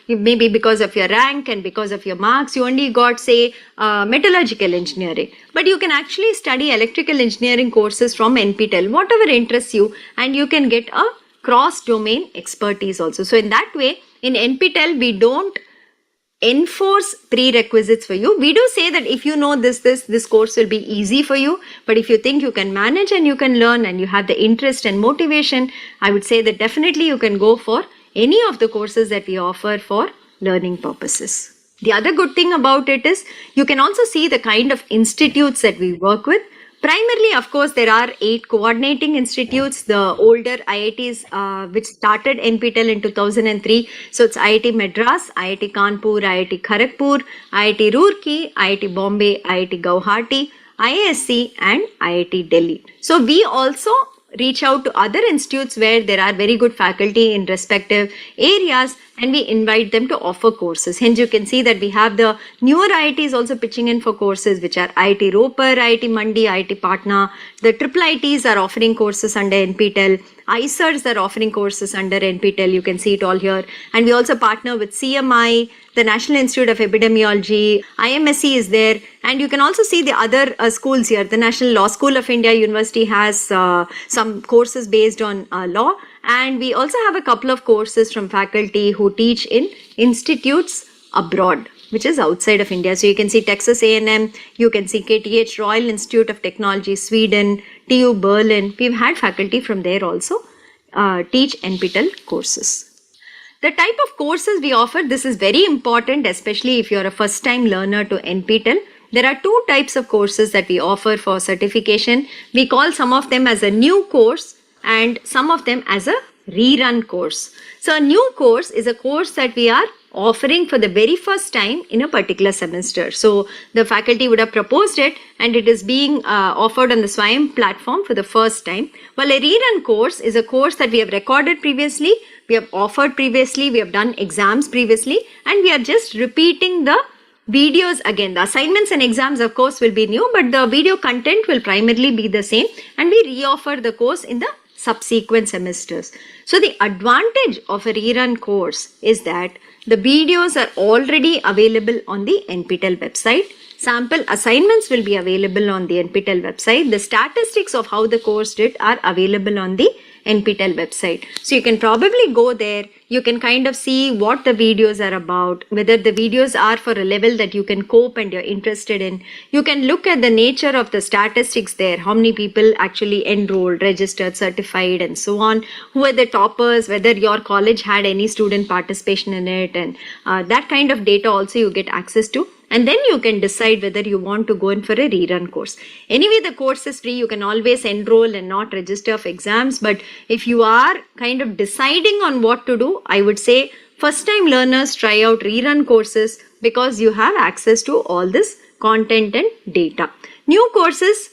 maybe because of your rank and because of your marks, you only got, say, metallurgical engineering. But you can actually study electrical engineering courses from NPTEL, whatever interests you, and you can get a cross-domain expertise also. So in that way, in NPTEL, we don't enforce prerequisites for you. We do say that if you know this course will be easy for you, but if you think you can manage and you can learn and you have the interest and motivation, I would say that definitely you can go for any of the courses that we offer for learning purposes. The other good thing about it is you can also see the kind of institutes that we work with. Primarily, of course, there are 8 coordinating institutes, the older IITs which started NPTEL in 2003. So it's IIT Madras, IIT Kanpur, IIT Kharagpur, IIT Roorkee, IIT Bombay, IIT Guwahati, IISc and IIT Delhi. So we also reach out to other institutes where there are very good faculty in respective areas and we invite them to offer courses. Hence, you can see that we have the newer IITs also pitching in for courses, which are IIT Ropar, IIT Mandi, IIT Patna. The IIITs are offering courses under NPTEL. ICERs are offering courses under NPTEL. You can see it all here. And we also partner with CMI, the National Institute of Epidemiology, IMSC is there. And you can also see the other schools here. The National Law School of India University has some courses based on law. And we also have a couple of courses from faculty who teach in institutes abroad, which is outside of India. So you can see Texas A&M, you can see KTH, Royal Institute of Technology, Sweden, TU Berlin. We've had faculty from there also teach NPTEL courses. The type of courses we offer, this is very important, especially if you're a first-time learner to NPTEL. There are 2 types of courses that we offer for certification. We call some of them as a new course and some of them as a rerun course. So a new course is a course that we are offering for the very first time in a particular semester. So the faculty would have proposed it and it is being offered on the SWAYAM platform for the first time. While a rerun course is a course that we have recorded previously, we have offered previously, we have done exams previously, and we are just repeating the videos again. The assignments and exams of course will be new, but the video content will primarily be the same and we re-offer the course in the subsequent semesters. So the advantage of a rerun course is that the videos are already available on the NPTEL website. Sample assignments will be available on the NPTEL website. The statistics of how the course did are available on the NPTEL website. So you can probably go there, you can kind of see what the videos are about, whether the videos are for a level that you can cope and you're interested in. You can look at the nature of the statistics there, how many people actually enrolled, registered, certified and so on, who are the toppers, whether your college had any student participation in it, and that kind of data also you get access to. And then you can decide whether you want to go in for a rerun course. Anyway, the course is free. You can always enroll and not register for exams. But if you are kind of deciding on what to do, I would say first-time learners try out rerun courses because you have access to all this content and data. New courses,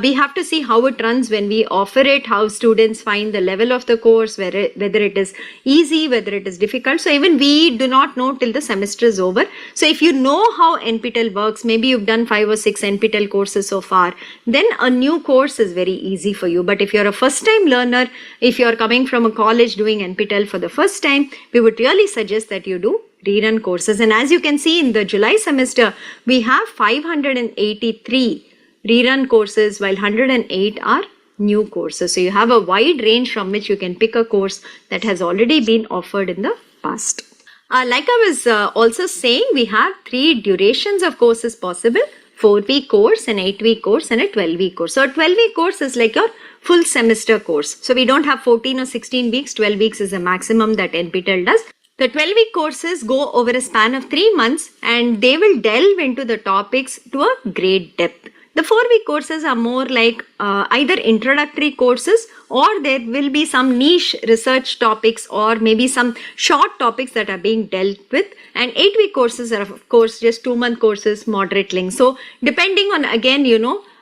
we have to see how it runs when we offer it, how students find the level of the course, whether it is easy, whether it is difficult. So even we do not know till the semester is over. So if you know how NPTEL works, maybe you've done 5 or 6 NPTEL courses so far, then a new course is very easy for you. But if you're a first-time learner, if you're coming from a college doing NPTEL for the first time, we would really suggest that you do rerun courses. And as you can see in the July semester, we have 583 rerun courses, while 108 are new courses. So you have a wide range from which you can pick a course that has already been offered in the past. Like I was also saying, we have 3 durations of courses possible: 4-week course, an 8-week course and a 12-week course. So a 12-week course is like your full semester course. So we don't have 14 or 16 weeks, 12 weeks is the maximum that NPTEL does. The 12-week courses go over a span of 3 months and they will delve into the topics to a great depth. The 4-week courses are more like either introductory courses, or there will be some niche research topics or maybe some short topics that are being dealt with. And 8-week courses are of course just 2-month courses, moderate length. So depending on, again,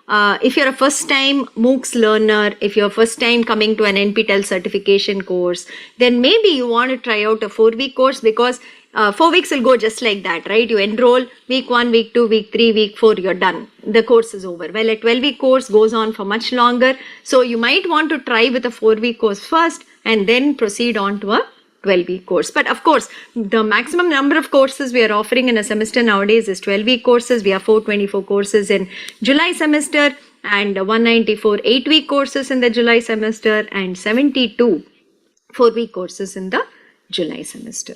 if you're a first time MOOCs learner, if you're first time coming to an NPTEL certification course, then maybe you want to try out a 4-week course, because 4 weeks will go just like that, right? You enroll week 1, week 2, week 3, week 4, you're done. The course is over. Well, a 12-week course goes on for much longer. So you might want to try with a 4-week course first and then proceed on to a 12-week course. But of course, the maximum number of courses we are offering in a semester nowadays is 12-week courses. We have 424 courses in July semester and 194 8-week courses in the July semester and 72 4-week courses in the July semester.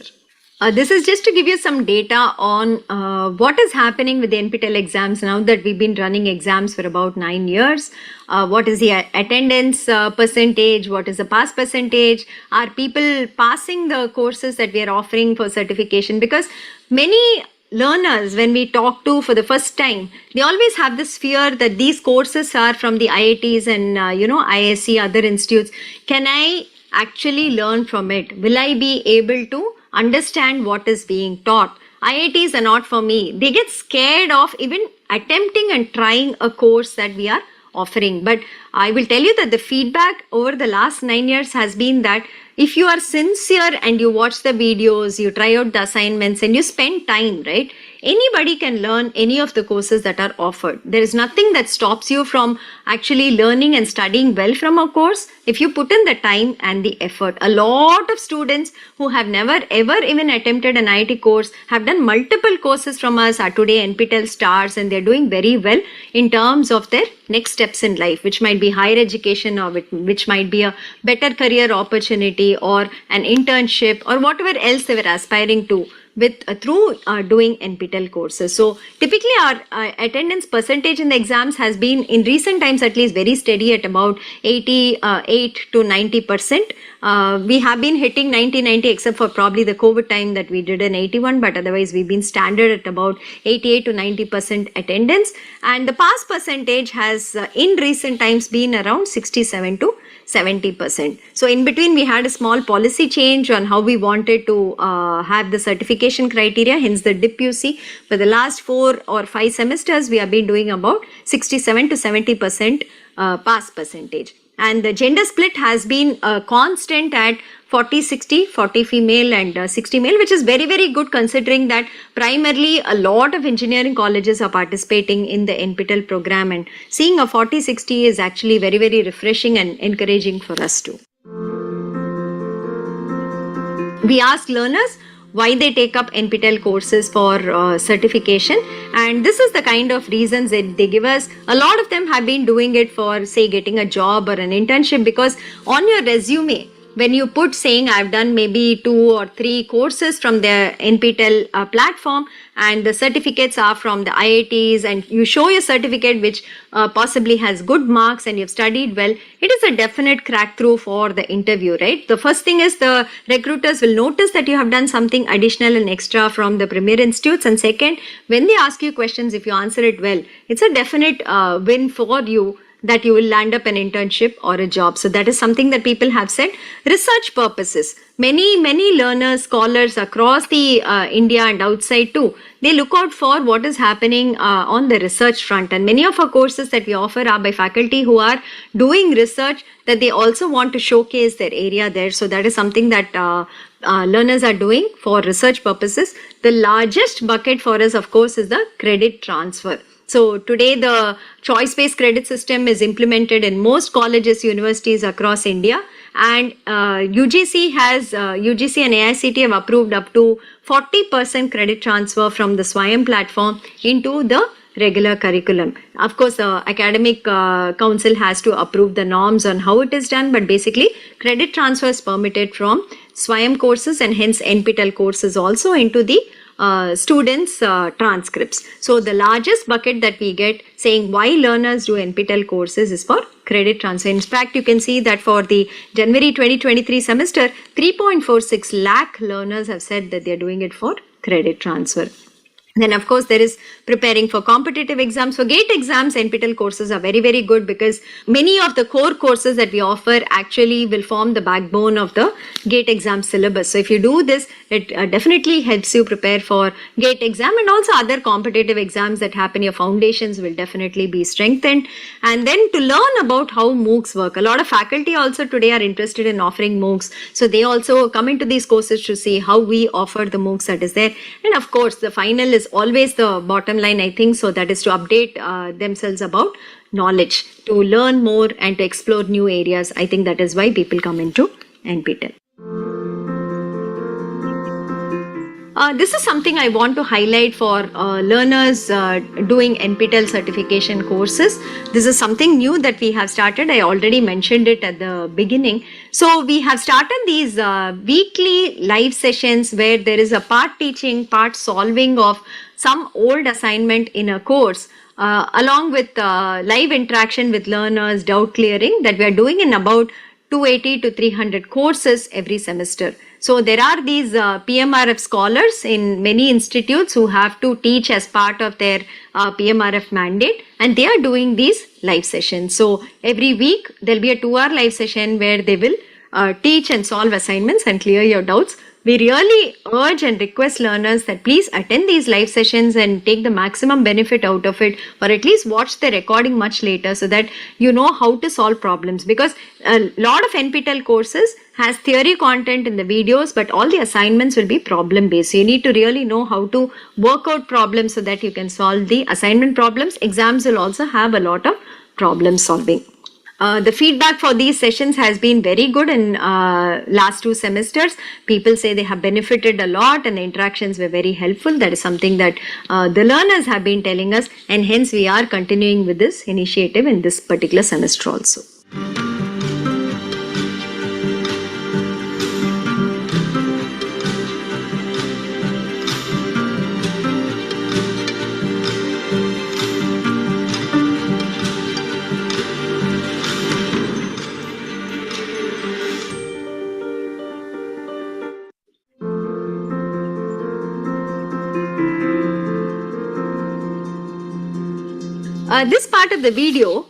This is just to give you some data on what is happening with the NPTEL exams now that we've been running exams for about 9 years. What is the attendance percentage? What is the pass percentage? Are people passing the courses that we are offering for certification? Because many learners, when we talk to for the first time, they always have this fear that these courses are from the IITs and ISC, other institutes. Can I actually learn from it? Will I be able to understand what is being taught? IITs are not for me. They get scared of even attempting and trying a course that we are offering. But I will tell you that the feedback over the last 9 years has been that if you are sincere and you watch the videos, you try out the assignments and you spend time, right? Anybody can learn any of the courses that are offered. There is nothing that stops you from actually learning and studying well from a course if you put in the time and the effort. A lot of students who have never ever even attempted an IIT course have done multiple courses from us, are today NPTEL stars, and they're doing very well in terms of their next steps in life, which might be higher education or which might be a better career opportunity or an internship or whatever else they were aspiring to through doing NPTEL courses. So typically our attendance percentage in the exams has been in recent times at least very steady at about 88 to 90%. We have been hitting 90 except for probably the COVID time that we did in 81, but otherwise we've been standard at about 88 to 90% attendance, and the pass percentage has in recent times been around 67 to 70%. So in between we had a small policy change on how we wanted to have the certification criteria, hence the dip you see. For the last 4 or 5 semesters we have been doing about 67 to 70% pass percentage. And the gender split has been constant at 40-60, 40 female and 60 male, which is very, very good considering that primarily a lot of engineering colleges are participating in the NPTEL program, and seeing a 40-60 is actually very, very refreshing and encouraging for us too. We ask learners why they take up NPTEL courses for certification, and this is the kind of reasons that they give us. A lot of them have been doing it for, say, getting a job or an internship, because on your resume, when you put saying I've done maybe 2 or 3 courses from the NPTEL platform and the certificates are from the IITs, and you show your certificate which possibly has good marks and you've studied well, it is a definite crack through for the interview, right? The first thing is the recruiters will notice that you have done something additional and extra from the premier institutes, and second, when they ask you questions, if you answer it well, it's a definite win for you that you will land up an internship or a job. So that is something that people have said. Research purposes. Many learners, scholars across the India and outside too, they look out for what is happening on the research front. And many of our courses that we offer are by faculty who are doing research that they also want to showcase their area there. So that is something that learners are doing for research purposes. The largest bucket for us, of course, is the credit transfer. So today the choice-based credit system is implemented in most colleges, universities across India, and UGC and AICT have approved up to 40% credit transfer from the SWAYAM platform into the regular curriculum. Of course, the academic council has to approve the norms on how it is done, but basically credit transfer is permitted from SWAYAM courses and hence NPTEL courses also into the students' transcripts. So the largest bucket that we get saying why learners do NPTEL courses is for credit transfer. In fact, you can see that for the January 2023 semester, 3.46 lakh learners have said that they are doing it for credit transfer. Then, of course, there is preparing for competitive exams. For GATE exams, NPTEL courses are very, very good because many of the core courses that we offer actually will form the backbone of the GATE exam syllabus. So, if you do this, it definitely helps you prepare for GATE exam and also other competitive exams that happen. Your foundations will definitely be strengthened. And then to learn about how MOOCs work. A lot of faculty also today are interested in offering MOOCs. So, they also come into these courses to see how we offer the MOOCs that is there. And of course, the final is always the bottom line, I think. So that is to update themselves about knowledge, to learn more and to explore new areas. I think that is why people come into NPTEL. This is something I want to highlight for learners doing NPTEL certification courses. This is something new that we have started. I already mentioned it at the beginning. So we have started these weekly live sessions where there is a part teaching, part solving of some old assignment in a course, along with live interaction with learners, doubt clearing, that we are doing in about 280 to 300 courses every semester. So there are these PMRF scholars in many institutes who have to teach as part of their PMRF mandate, and they are doing these live sessions. So every week there will be a 2-hour live session where they will teach and solve assignments and clear your doubts. We really urge and request learners that please attend these live sessions and take the maximum benefit out of it, or at least watch the recording much later so that you know how to solve problems, because a lot of NPTEL courses has theory content in the videos, but all the assignments will be problem based. So you need to really know how to work out problems so that you can solve the assignment problems. Exams will also have a lot of problem solving. The feedback for these sessions has been very good in last 2 semesters. People say they have benefited a lot and the interactions were very helpful. That is something that the learners have been telling us, and hence we are continuing with this initiative in this particular semester also. This part of the video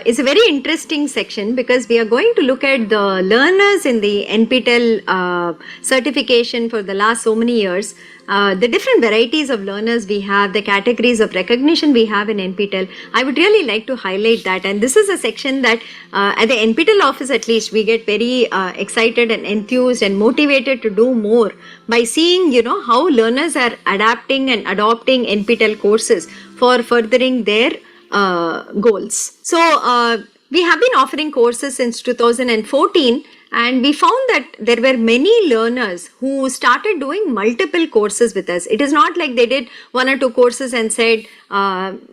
is a very interesting section because we are going to look at the learners in the NPTEL certification for the last so many years, the different varieties of learners we have, the categories of recognition we have in NPTEL. I would really like to highlight that, and this is a section that at the NPTEL office at least we get very excited and enthused and motivated to do more by seeing, you know, how learners are adapting and adopting NPTEL courses for furthering their goals. So we have been offering courses since 2014, and we found that there were many learners who started doing multiple courses with us. It is not like they did 1 or 2 courses and said,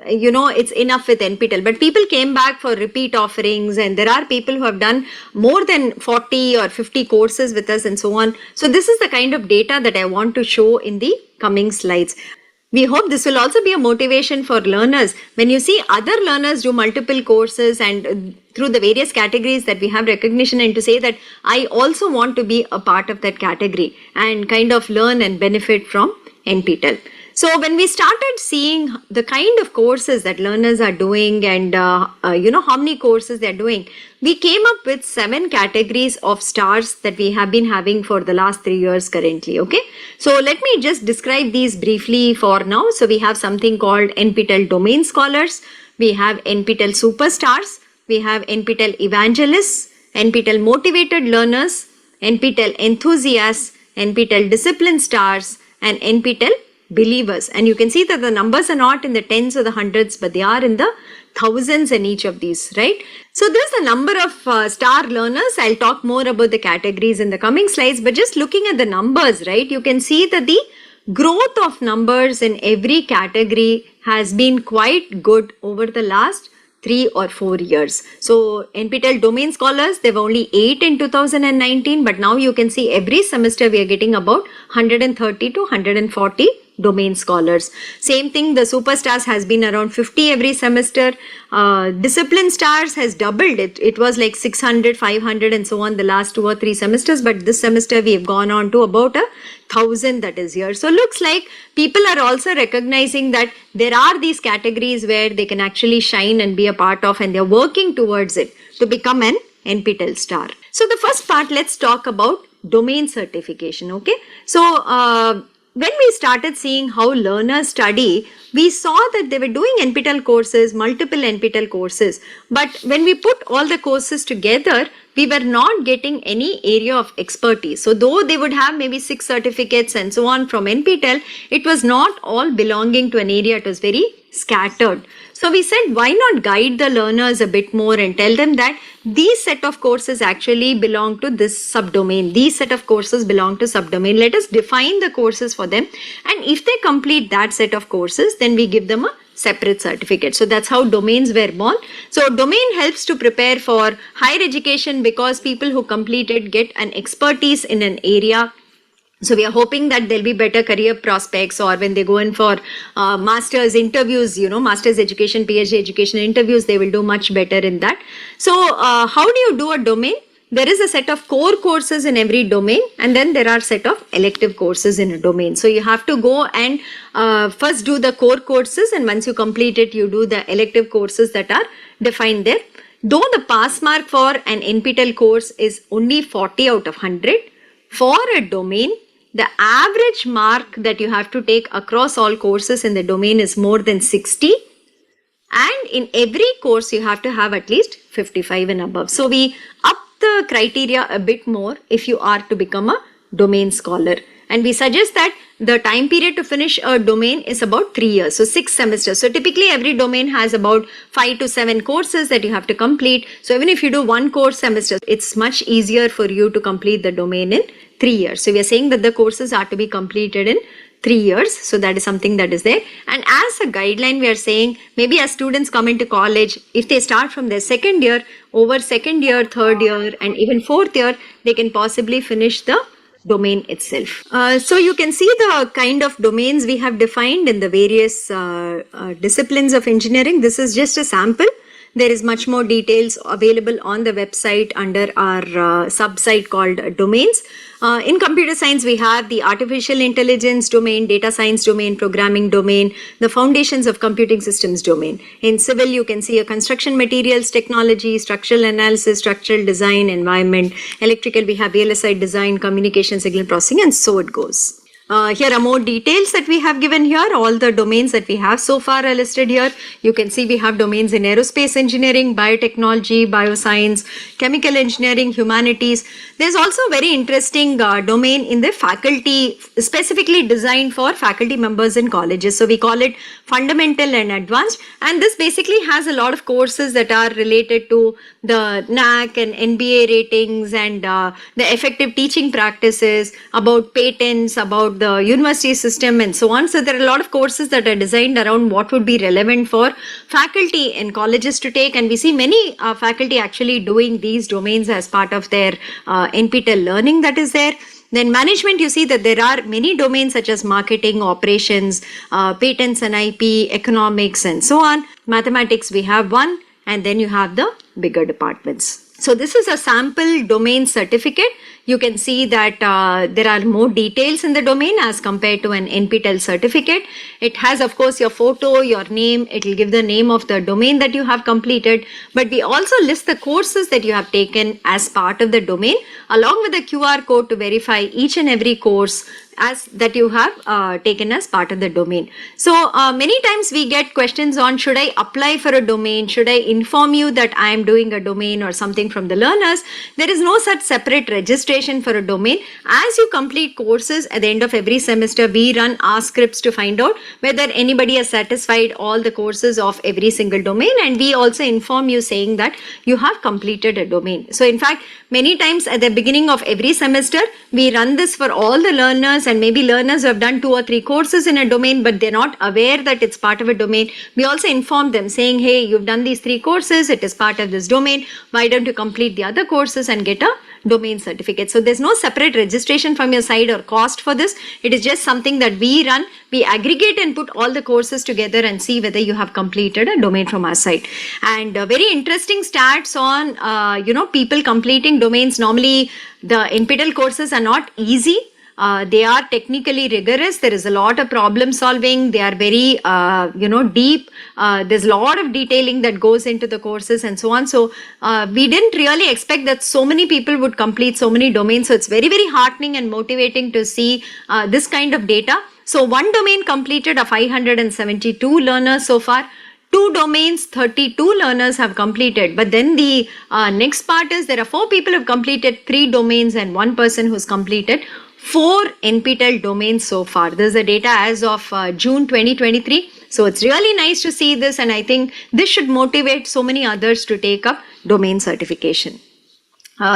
you know, it's enough with NPTEL, but people came back for repeat offerings, and there are people who have done more than 40 or 50 courses with us and so on. So this is the kind of data that I want to show in the coming slides. We hope this will also be a motivation for learners. When you see other learners do multiple courses and through the various categories that we have recognition, and to say that I also want to be a part of that category and kind of learn and benefit from NPTEL. So when we started seeing the kind of courses that learners are doing and you know, how many courses they're doing, we came up with 7 categories of stars that we have been having for the last 3 years currently. Okay, so let me just describe these briefly for now. So we have something called NPTEL Domain Scholars, we have NPTEL Superstars, we have NPTEL Evangelists, NPTEL Motivated Learners, NPTEL Enthusiasts, NPTEL Discipline Stars, and NPTEL Believers. And you can see that the numbers are not in the tens or the hundreds, but they are in the thousands in each of these, right? So there's a number of star learners. I'll talk more about the categories in the coming slides, but just looking at the numbers, right, you can see that the growth of numbers in every category has been quite good over the last 3 or 4 years. So NPTEL Domain Scholars, there were only 8 in 2019, but now you can see every semester we are getting about 130 to 140 domain scholars. Same thing, the superstars has been around 50 every semester. Discipline stars has doubled it. It was like 600, 500 and so on the last 2 or 3 semesters, but this semester we have gone on to about 1,000 that is here. So looks like people are also recognizing that there are these categories where they can actually shine and be a part of, and they're working towards it to become an NPTEL star. So the first part, let's talk about domain certification. Okay, so when we started seeing how learners study, we saw that they were doing NPTEL courses, multiple NPTEL courses, but when we put all the courses together, we were not getting any area of expertise. So though they would have maybe 6 certificates and so on from NPTEL, it was not all belonging to an area. It was very scattered. So we said, why not guide the learners a bit more and tell them that these set of courses actually belong to this subdomain. These set of courses belong to subdomain. Let us define the courses for them. And if they complete that set of courses, then we give them a separate certificate. So that's how domains were born. So domain helps to prepare for higher education because people who complete it get an expertise in an area. So we are hoping that there'll be better career prospects, or when they go in for master's interviews, master's education, PhD education interviews, they will do much better in that. So how do you do a domain? There is a set of core courses in every domain, and then there are set of elective courses in a domain. So you have to go and first do the core courses, and once you complete it, you do the elective courses that are defined there. Though the pass mark for an NPTEL course is only 40 out of 100, for a domain, the average mark that you have to take across all courses in the domain is more than 60. And in every course, you have to have at least 55 and above. So we up the criteria a bit more if you are to become a domain scholar. And we suggest that the time period to finish a domain is about 3 years, so 6 semesters. So typically every domain has about 5 to 7 courses that you have to complete. So even if you do 1 course semester, it's much easier for you to complete the domain in 3 years. So we are saying that the courses are to be completed in 3 years. So that is something that is there. And as a guideline, we are saying maybe as students come into college, if they start from their second year, over second year, third year, and even fourth year, they can possibly finish the domain itself. So you can see the kind of domains we have defined in the various disciplines of engineering. This is just a sample. There is much more details available on the website under our sub-site called domains. In computer science, we have the artificial intelligence domain, data science domain, programming domain, the foundations of computing systems domain. In civil, you can see a construction materials technology, structural analysis, structural design, environment. Electrical, we have VLSI design, communication, signal processing, and so it goes. Here are more details that we have given here. All the domains that we have so far are listed here. You can see we have domains in aerospace engineering, biotechnology, bioscience, chemical engineering, humanities. There's also a very interesting domain in the faculty, specifically designed for faculty members in colleges. So we call it fundamental and advanced. And this basically has a lot of courses that are related to the NAC and NBA ratings and the effective teaching practices, about patents, about the university system and so on. So there are a lot of courses that are designed around what would be relevant for faculty in colleges to take, and we see many faculty actually doing these domains as part of their NPTEL learning that is there. Then management, you see that there are many domains such as marketing, operations, patents and IP, economics and so on. Mathematics, we have one, and then you have the bigger departments. So this is a sample domain certificate. You can see that there are more details in the domain as compared to an NPTEL certificate. It has, of course, your photo, your name. It will give the name of the domain that you have completed. But we also list the courses that you have taken as part of the domain, along with the QR code to verify each and every course as that you have taken as part of the domain. So many times we get questions on, should I apply for a domain? Should I inform you that I am doing a domain or something from the learners? There is no such separate registration for a domain. As you complete courses at the end of every semester, we run our scripts to find out whether anybody has satisfied all the courses of every single domain, and we also inform you saying that you have completed a domain. So in fact, many times at the beginning of every semester, we run this for all the learners and maybe learners who have done 2 or 3 courses in a domain, but they're not aware that it's part of a domain. We also inform them saying, hey, you've done these 3 courses, it is part of this domain. Why don't you complete the other courses and get a domain certificate? So there's no separate registration from your side or cost for this. It is just something that we run. We aggregate and put all the courses together and see whether you have completed a domain from our side. And very interesting stats on, people completing domains. Normally, the NPTEL courses are not easy. They are technically rigorous. There is a lot of problem solving. They are very, deep. There's a lot of detailing that goes into the courses and so on. So we didn't really expect that so many people would complete so many domains. So it's very, very heartening and motivating to see this kind of data. So one domain completed are 572 learners so far. 2 domains, 32 learners have completed. But then the next part is there are 4 people who have completed 3 domains and 1 person who's completed 4 NPTEL domains so far. This is the data as of June 2023. So it's really nice to see this, and I think this should motivate so many others to take up domain certification.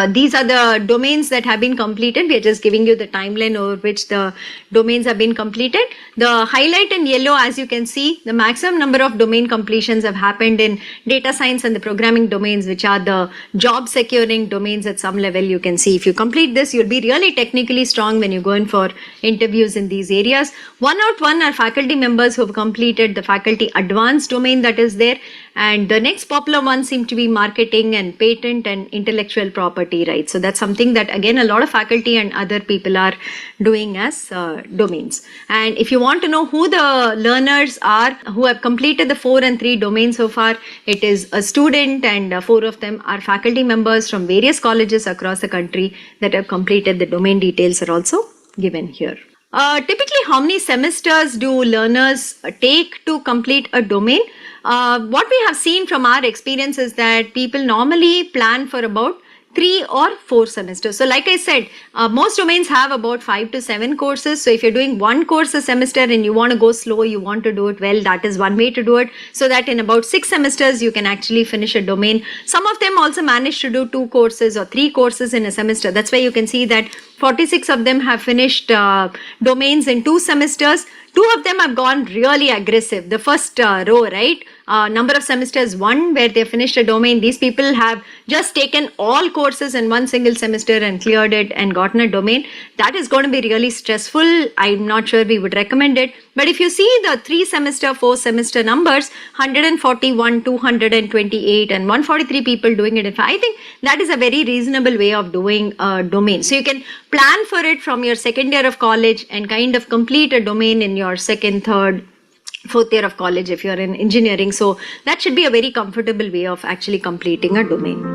These are the domains that have been completed. We are just giving you the timeline over which the domains have been completed. The highlight in yellow, as you can see, the maximum number of domain completions have happened in data science and the programming domains, which are the job securing domains at some level. You can see if you complete this, you'll be really technically strong when you go in for interviews in these areas. 1 out 1 are faculty members who have completed the faculty advanced domain that is there. And the next popular ones seem to be marketing and patent and intellectual property rights. So that's something that again a lot of faculty and other people are doing as domains. And if you want to know who the learners are who have completed the 4 and 3 domains so far, it is a student, and 4 of them are faculty members from various colleges across the country that have completed. The domain details are also given here. Typically, how many semesters do learners take to complete a domain? What we have seen from our experience is that people normally plan for about 3 or 4 semesters. So like I said, most domains have about 5 to 7 courses. So if you're doing 1 course a semester and you want to go slow, you want to do it well, that is one way to do it. So that in about 6 semesters, you can actually finish a domain. Some of them also manage to do 2 courses or 3 courses in a semester. That's why you can see that 46 of them have finished domains in 2 semesters. 2 of them have gone really aggressive. The first row, right? Number of semesters 1 where they finished a domain. These people have just taken all courses in 1 single semester and cleared it and gotten a domain. That is going to be really stressful. I'm not sure we would recommend it. But if you see the 3 semester, 4 semester numbers, 141, 228 and 143 people doing it. I think that is a very reasonable way of doing a domain. So you can plan for it from your second year of college and kind of complete a domain in your second, third, 4th year of college if you're in engineering. So that should be a very comfortable way of actually completing a domain.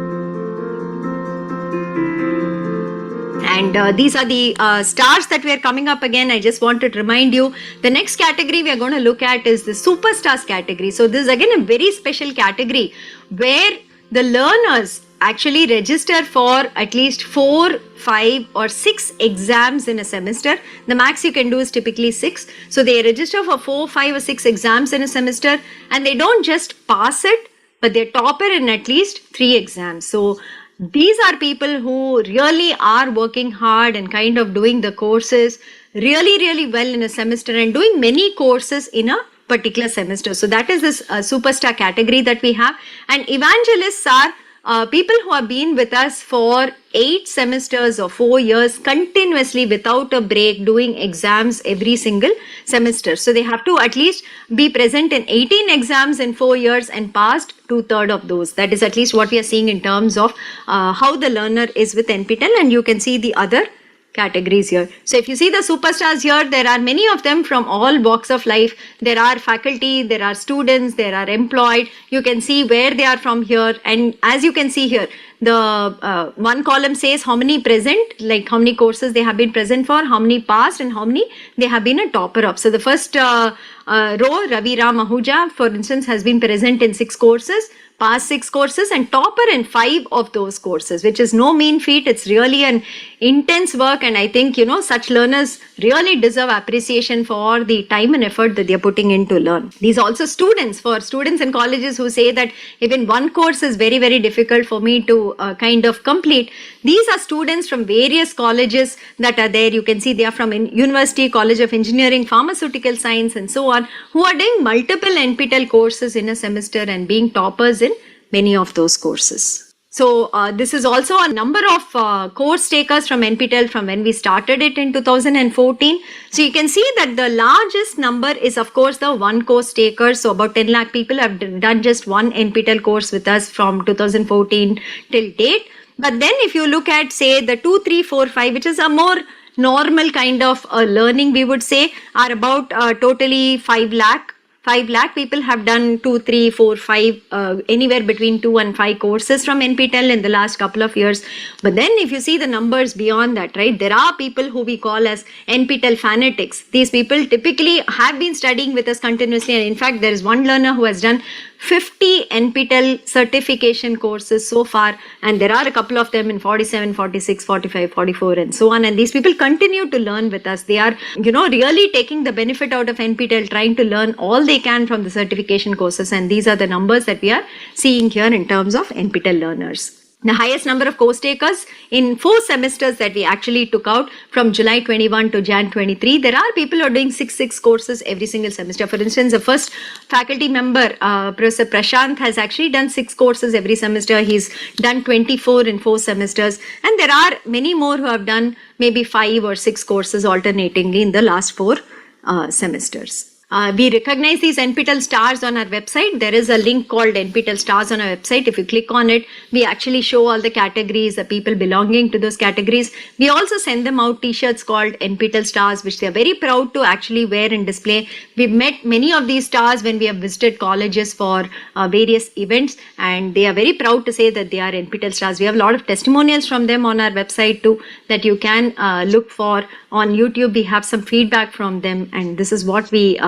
And these are the stars that we are coming up again. I just wanted to remind you, the next category we are going to look at is the superstars category. So this is again a very special category where the learners actually register for at least 4, 5 or 6 exams in a semester. The max you can do is typically 6. So they register for 4, 5 or 6 exams in a semester, and they don't just pass it, but they topper in at least 3 exams. So these are people who really are working hard and kind of doing the courses really, really well in a semester and doing many courses in a particular semester. So that is this superstar category that we have. And evangelists are people who have been with us for 8 semesters or 4 years continuously without a break, doing exams every single semester. So they have to at least be present in 18 exams in 4 years and passed 2/3 of those. That is at least what we are seeing in terms of how the learner is with NPTEL, and you can see the other categories here. So if you see the superstars here, there are many of them from all walks of life. There are faculty, there are students, there are employed. You can see where they are from here. And as you can see here, the one column says how many present, like how many courses they have been present for, how many passed, and how many they have been a topper of. So the first row, Ravi Ram Ahuja, for instance, has been present in 6 courses, pass 6 courses and topper in 5 of those courses, which is no mean feat. It's really an intense work, and I think, such learners really deserve appreciation for the time and effort that they're putting in to learn. These also students in colleges who say that even one course is very, very difficult for me to kind of complete. These are students from various colleges that are there. You can see they are from University, College of Engineering, Pharmaceutical Science, and so on, who are doing multiple NPTEL courses in a semester and being toppers in many of those courses. So this is also a number of course takers from NPTEL from when we started it in 2014. So you can see that the largest number is of course the one course takers. So about 10 lakh people have done just one NPTEL course with us from 2014 till date. But then if you look at say the 2, 3, 4, 5, which is a more normal kind of learning, we would say, are about totally 5 lakh. 5 lakh people have done 2, 3, 4, 5, anywhere between 2 and 5 courses from NPTEL in the last couple of years. But then if you see the numbers beyond that, right, there are people who we call as NPTEL fanatics. These people typically have been studying with us continuously, and in fact there is one learner who has done 50 NPTEL certification courses so far, and there are a couple of them in 47, 46, 45, 44 and so on, and these people continue to learn with us. They are, really taking the benefit out of NPTEL, trying to learn all they can from the certification courses, and these are the numbers that we are seeing here in terms of NPTEL learners. The highest number of course takers in 4 semesters that we actually took out from July 21 to Jan 23. There are people who are doing 6 courses every single semester. For instance, the first faculty member, Professor Prashant, has actually done 6 courses every semester. He's done 24 in 4 semesters. And there are many more who have done maybe 5 or 6 courses alternatingly in the last 4 semesters. We recognize these NPTEL stars on our website. There is a link called NPTEL stars on our website. If you click on it, we actually show all the categories, the people belonging to those categories. We also send them out t-shirts called NPTEL stars, which they are very proud to actually wear and display. We've met many of these stars when we have visited colleges for various events, and they are very proud to say that they are NPTEL stars. We have a lot of testimonials from them on our website too that you can look for. On YouTube, we have some feedback from them, and this is what we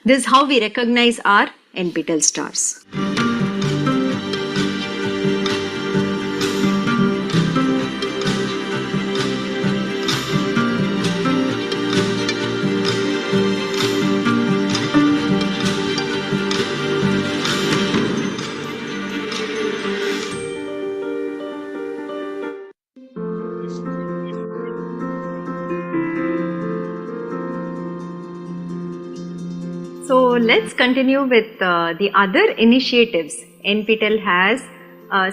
this is how we recognize our NPTEL stars. So let's continue with the other initiatives NPTEL has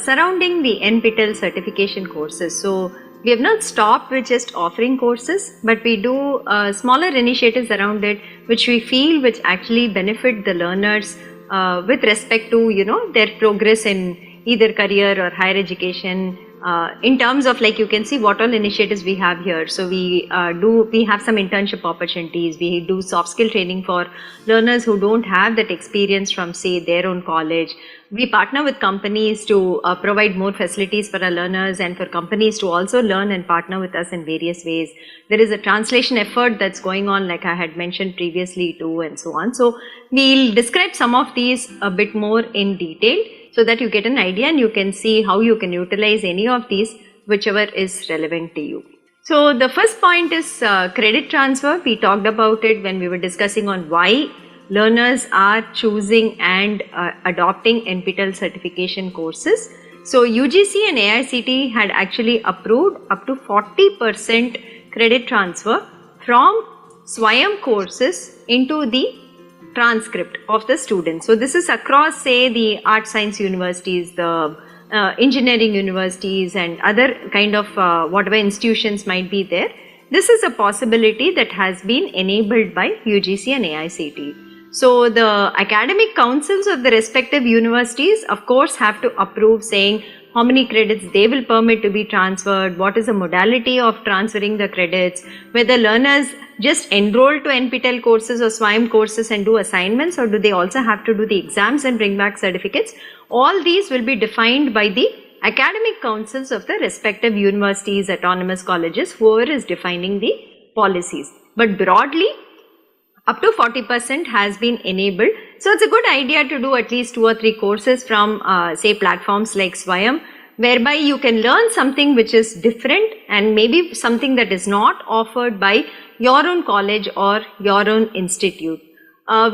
surrounding the NPTEL certification courses. So we have not stopped with just offering courses, but we do smaller initiatives around it, which we feel which actually benefit the learners with respect to their progress in either career or higher education. In terms of, like, you can see what all initiatives we have here. So we have some internship opportunities. We do soft skill training for learners who don't have that experience from, say, their own college. We partner with companies to provide more facilities for our learners, and for companies to also learn and partner with us in various ways. There is a translation effort that's going on, like I had mentioned previously too, and so on. So we'll describe some of these a bit more in detail, so that you get an idea and you can see how you can utilize any of these, whichever is relevant to you. So the first point is credit transfer. We talked about it when we were discussing on why learners are choosing and adopting NPTEL certification courses. So UGC and AICTE had actually approved up to 40% credit transfer from SWAYAM courses into the transcript of the student. So this is across, say, the art science universities, the engineering universities, and other kind of whatever institutions might be there. This is a possibility that has been enabled by UGC and AICTE. So the academic councils of the respective universities, of course, have to approve, saying how many credits they will permit to be transferred, what is the modality of transferring the credits, whether learners just enroll to NPTEL courses or SWAYAM courses and do assignments, or do they also have to do the exams and bring back certificates. All these will be defined by the academic councils of the respective universities, autonomous colleges, whoever is defining the policies. But broadly, up to 40% has been enabled, So it's a good idea to do at least 2 or 3 courses from say platforms like Swayam, whereby you can learn something which is different and maybe something that is not offered by your own college or your own institute.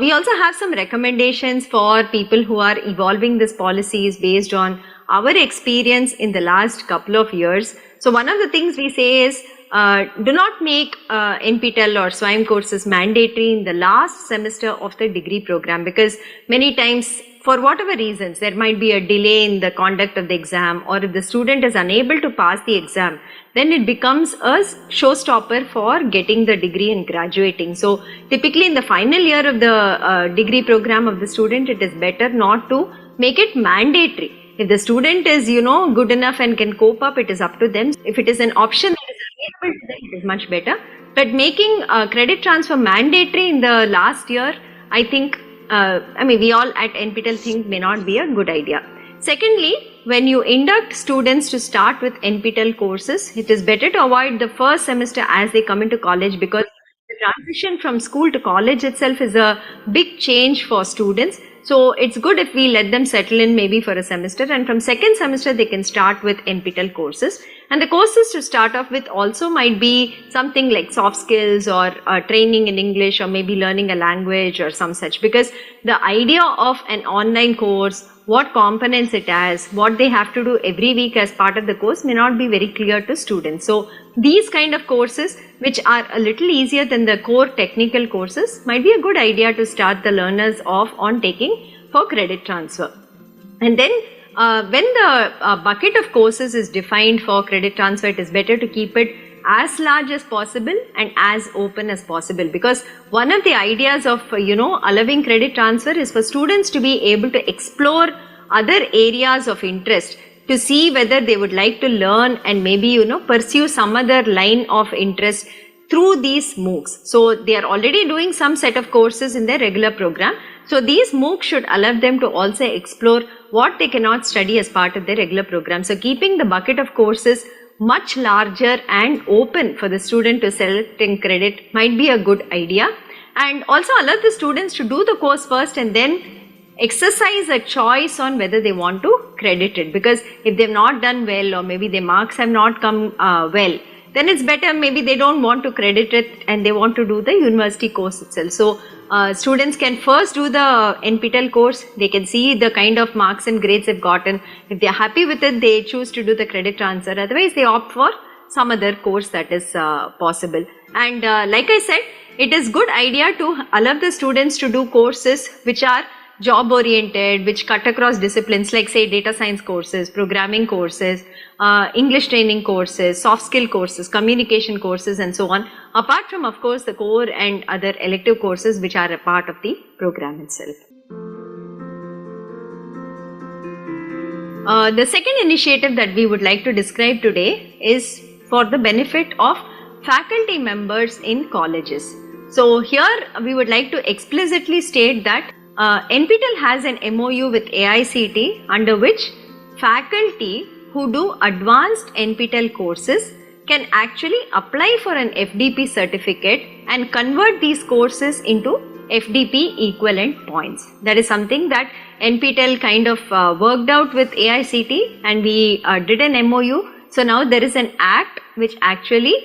We also have some recommendations for people who are evolving these policies based on our experience in the last couple of years. So one of the things we say is do not make NPTEL or Swayam courses mandatory in the last semester of the degree program, because many times for whatever reasons there might be a delay in the conduct of the exam, or if the student is unable to pass the exam, then it becomes a showstopper for getting the degree and graduating. So typically in the final year of the degree program of the student, it is better not to make it mandatory. If the student is, good enough and can cope up, it is up to them. If it is an option that is available to them, it is much better. But making credit transfer mandatory in the last year, I think, we all at NPTEL think may not be a good idea. Secondly, when you induct students to start with NPTEL courses, it is better to avoid the first semester as they come into college, because the transition from school to college itself is a big change for students. So it's good if we let them settle in maybe for a semester, and from second semester they can start with NPTEL courses. And the courses to start off with also might be something like soft skills or training in English, or maybe learning a language or some such, because the idea of an online course, what components it has, what they have to do every week as part of the course may not be very clear to students. So these kind of courses, which are a little easier than the core technical courses, might be a good idea to start the learners off on taking for credit transfer. And then when the bucket of courses is defined for credit transfer, it is better to keep it as large as possible and as open as possible, because one of the ideas of allowing credit transfer is for students to be able to explore other areas of interest, to see whether they would like to learn and maybe pursue some other line of interest through these MOOCs. So they are already doing some set of courses in their regular program. So these MOOCs should allow them to also explore what they cannot study as part of their regular program. So keeping the bucket of courses much larger and open for the student to select and credit might be a good idea, and also allow the students to do the course first and then exercise a choice on whether they want to credit it, because if they've not done well or maybe their marks have not come well, then it's better maybe they don't want to credit it and they want to do the university course itself. So students can first do the NPTEL course, they can see the kind of marks and grades they've gotten. If they're happy with it, they choose to do the credit transfer, otherwise they opt for some other course that is possible. And like I said, it is good idea to allow the students to do courses which are job oriented, which cut across disciplines, like say data science courses, programming courses, English training courses, soft skill courses, communication courses, and so on, apart from of course the core and other elective courses which are a part of the program itself. The second initiative that we would like to describe today is for the benefit of faculty members in colleges. So here we would like to explicitly state that NPTEL has an MOU with AICTE, under which faculty who do advanced NPTEL courses can actually apply for an FDP certificate and convert these courses into FDP equivalent points. That is something that NPTEL kind of worked out with AICTE, and we did an MOU. So now there is an act which actually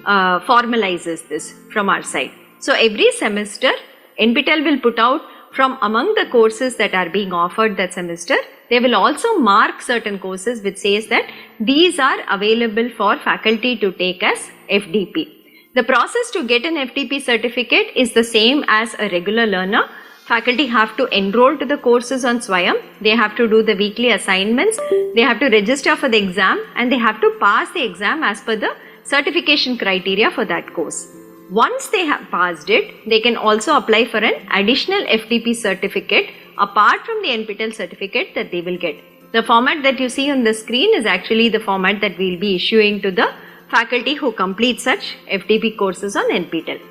formalizes this from our side. So every semester NPTEL will put out from among the courses that are being offered that semester, they will also mark certain courses which says that these are available for faculty to take as FDP. The process to get an FDP certificate is the same as a regular learner. Faculty have to enroll to the courses on Swayam, they have to do the weekly assignments, they have to register for the exam, and they have to pass the exam as per the certification criteria for that course. Once they have passed it, they can also apply for an additional FDP certificate apart from the NPTEL certificate that they will get. The format that you see on the screen is actually the format that we will be issuing to the faculty who complete such FDP courses on NPTEL.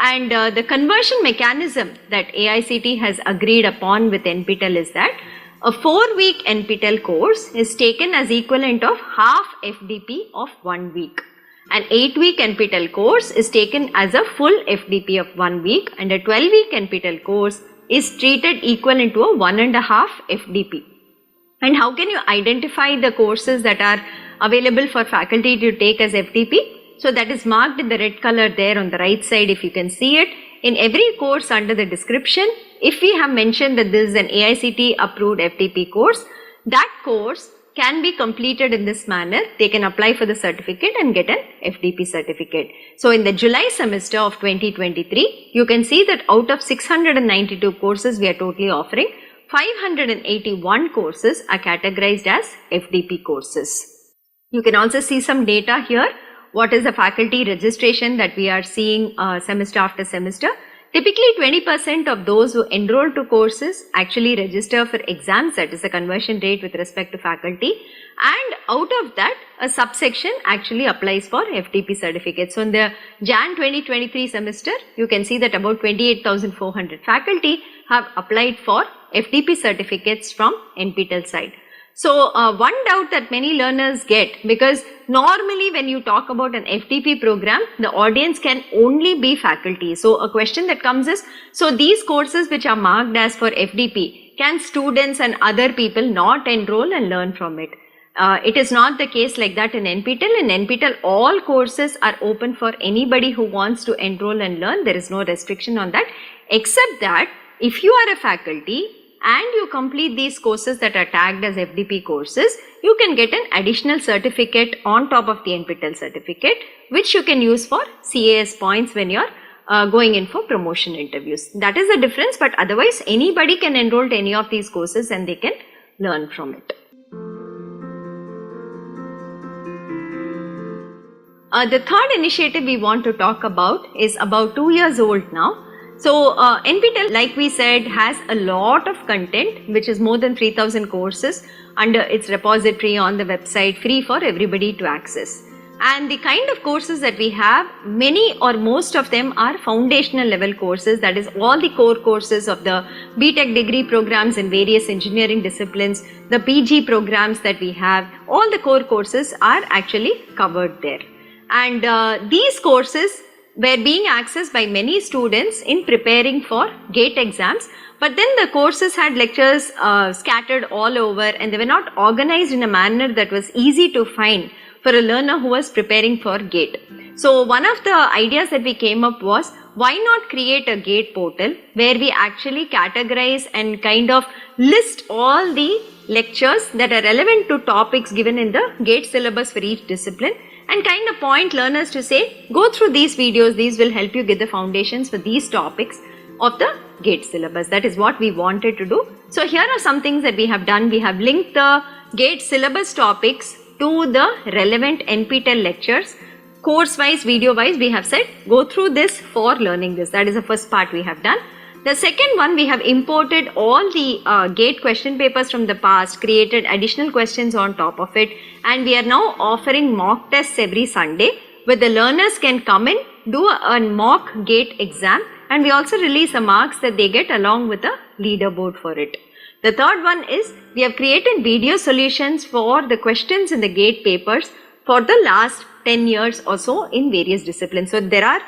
And the conversion mechanism that AICTE has agreed upon with NPTEL is that a 4-week NPTEL course is taken as equivalent of half FDP of 1 week. An 8-week NPTEL course is taken as a full FDP of 1 week, and a 12-week NPTEL course is treated equivalent to a 1.5 FDP. And how can you identify the courses that are available for faculty to take as FDP? So that is marked in the red color there on the right side, if you can see it. In every course under the description, if we have mentioned that this is an AICTE approved FDP course, that course can be completed in this manner. They can apply for the certificate and get an FDP certificate. So in the July semester of 2023, you can see that out of 692 courses we are totally offering, 581 courses are categorized as FDP courses. You can also see some data here. What is the faculty registration that we are seeing semester after semester? Typically 20% of those who enroll to courses actually register for exams, that is the conversion rate with respect to faculty, and out of that a subsection actually applies for FDP certificates. So in the Jan 2023 semester, you can see that about 28,400 faculty have applied for FDP certificates from NPTEL side. So one doubt that many learners get, because normally when you talk about an FDP program, the audience can only be faculty. So a question that comes is, so these courses which are marked as for FDP, can students and other people not enroll and learn from it? It is not the case like that in NPTEL. In NPTEL, all courses are open for anybody who wants to enroll and learn. There is no restriction on that, except that if you are a faculty and you complete these courses that are tagged as FDP courses, you can get an additional certificate on top of the NPTEL certificate, which you can use for CAS points when you are going in for promotion interviews. That is the difference, but otherwise anybody can enroll to any of these courses and they can learn from it. The third initiative we want to talk about is about 2 years old now. So NPTEL, like we said, has a lot of content, which is more than 3,000 courses under its repository on the website, free for everybody to access. And the kind of courses that we have, many or most of them are foundational level courses, that is all the core courses of the BTech degree programs in various engineering disciplines, the PG programs that we have, all the core courses are actually covered there. And these courses were being accessed by many students in preparing for GATE exams, but then the courses had lectures scattered all over and they were not organized in a manner that was easy to find for a learner who was preparing for GATE. So one of the ideas that we came up was, why not create a GATE portal where we actually categorize and kind of list all the lectures that are relevant to topics given in the GATE syllabus for each discipline, and kind of point learners to say, go through these videos, these will help you get the foundations for these topics of the GATE syllabus. That is what we wanted to do. So here are some things that we have done. We have linked the GATE syllabus topics to the relevant NPTEL lectures. Course wise, video wise, we have said, go through this for learning this. That is the first part we have done. The second one, we have imported all the GATE question papers from the past, created additional questions on top of it, and we are now offering mock tests every Sunday where the learners can come in, do a mock GATE exam, and we also release the marks that they get along with a leaderboard for it. The third one is, we have created video solutions for the questions in the GATE papers for the last 10 years or so in various disciplines. So there are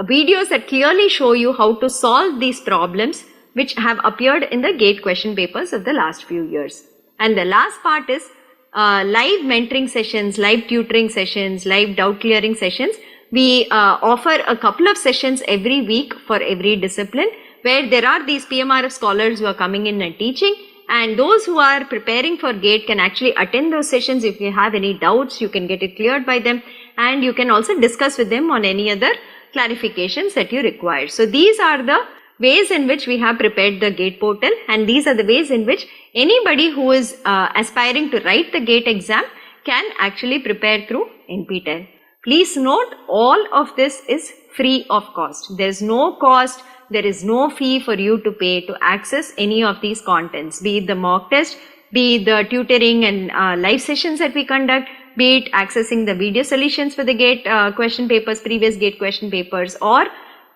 videos that clearly show you how to solve these problems which have appeared in the GATE question papers of the last few years. And the last part is live mentoring sessions, live tutoring sessions, live doubt clearing sessions. We offer a couple of sessions every week for every discipline where there are these PMRF scholars who are coming in and teaching, and those who are preparing for GATE can actually attend those sessions. If you have any doubts, you can get it cleared by them, and you can also discuss with them on any other clarifications that you require. So these are the ways in which we have prepared the GATE portal, and these are the ways in which anybody who is aspiring to write the GATE exam can actually prepare through NPTEL. Please note, all of this is free of cost. There is no cost, there is no fee for you to pay to access any of these contents, be it the mock test, be it the tutoring and live sessions that we conduct, be it accessing the video solutions for the GATE question papers, previous GATE question papers, or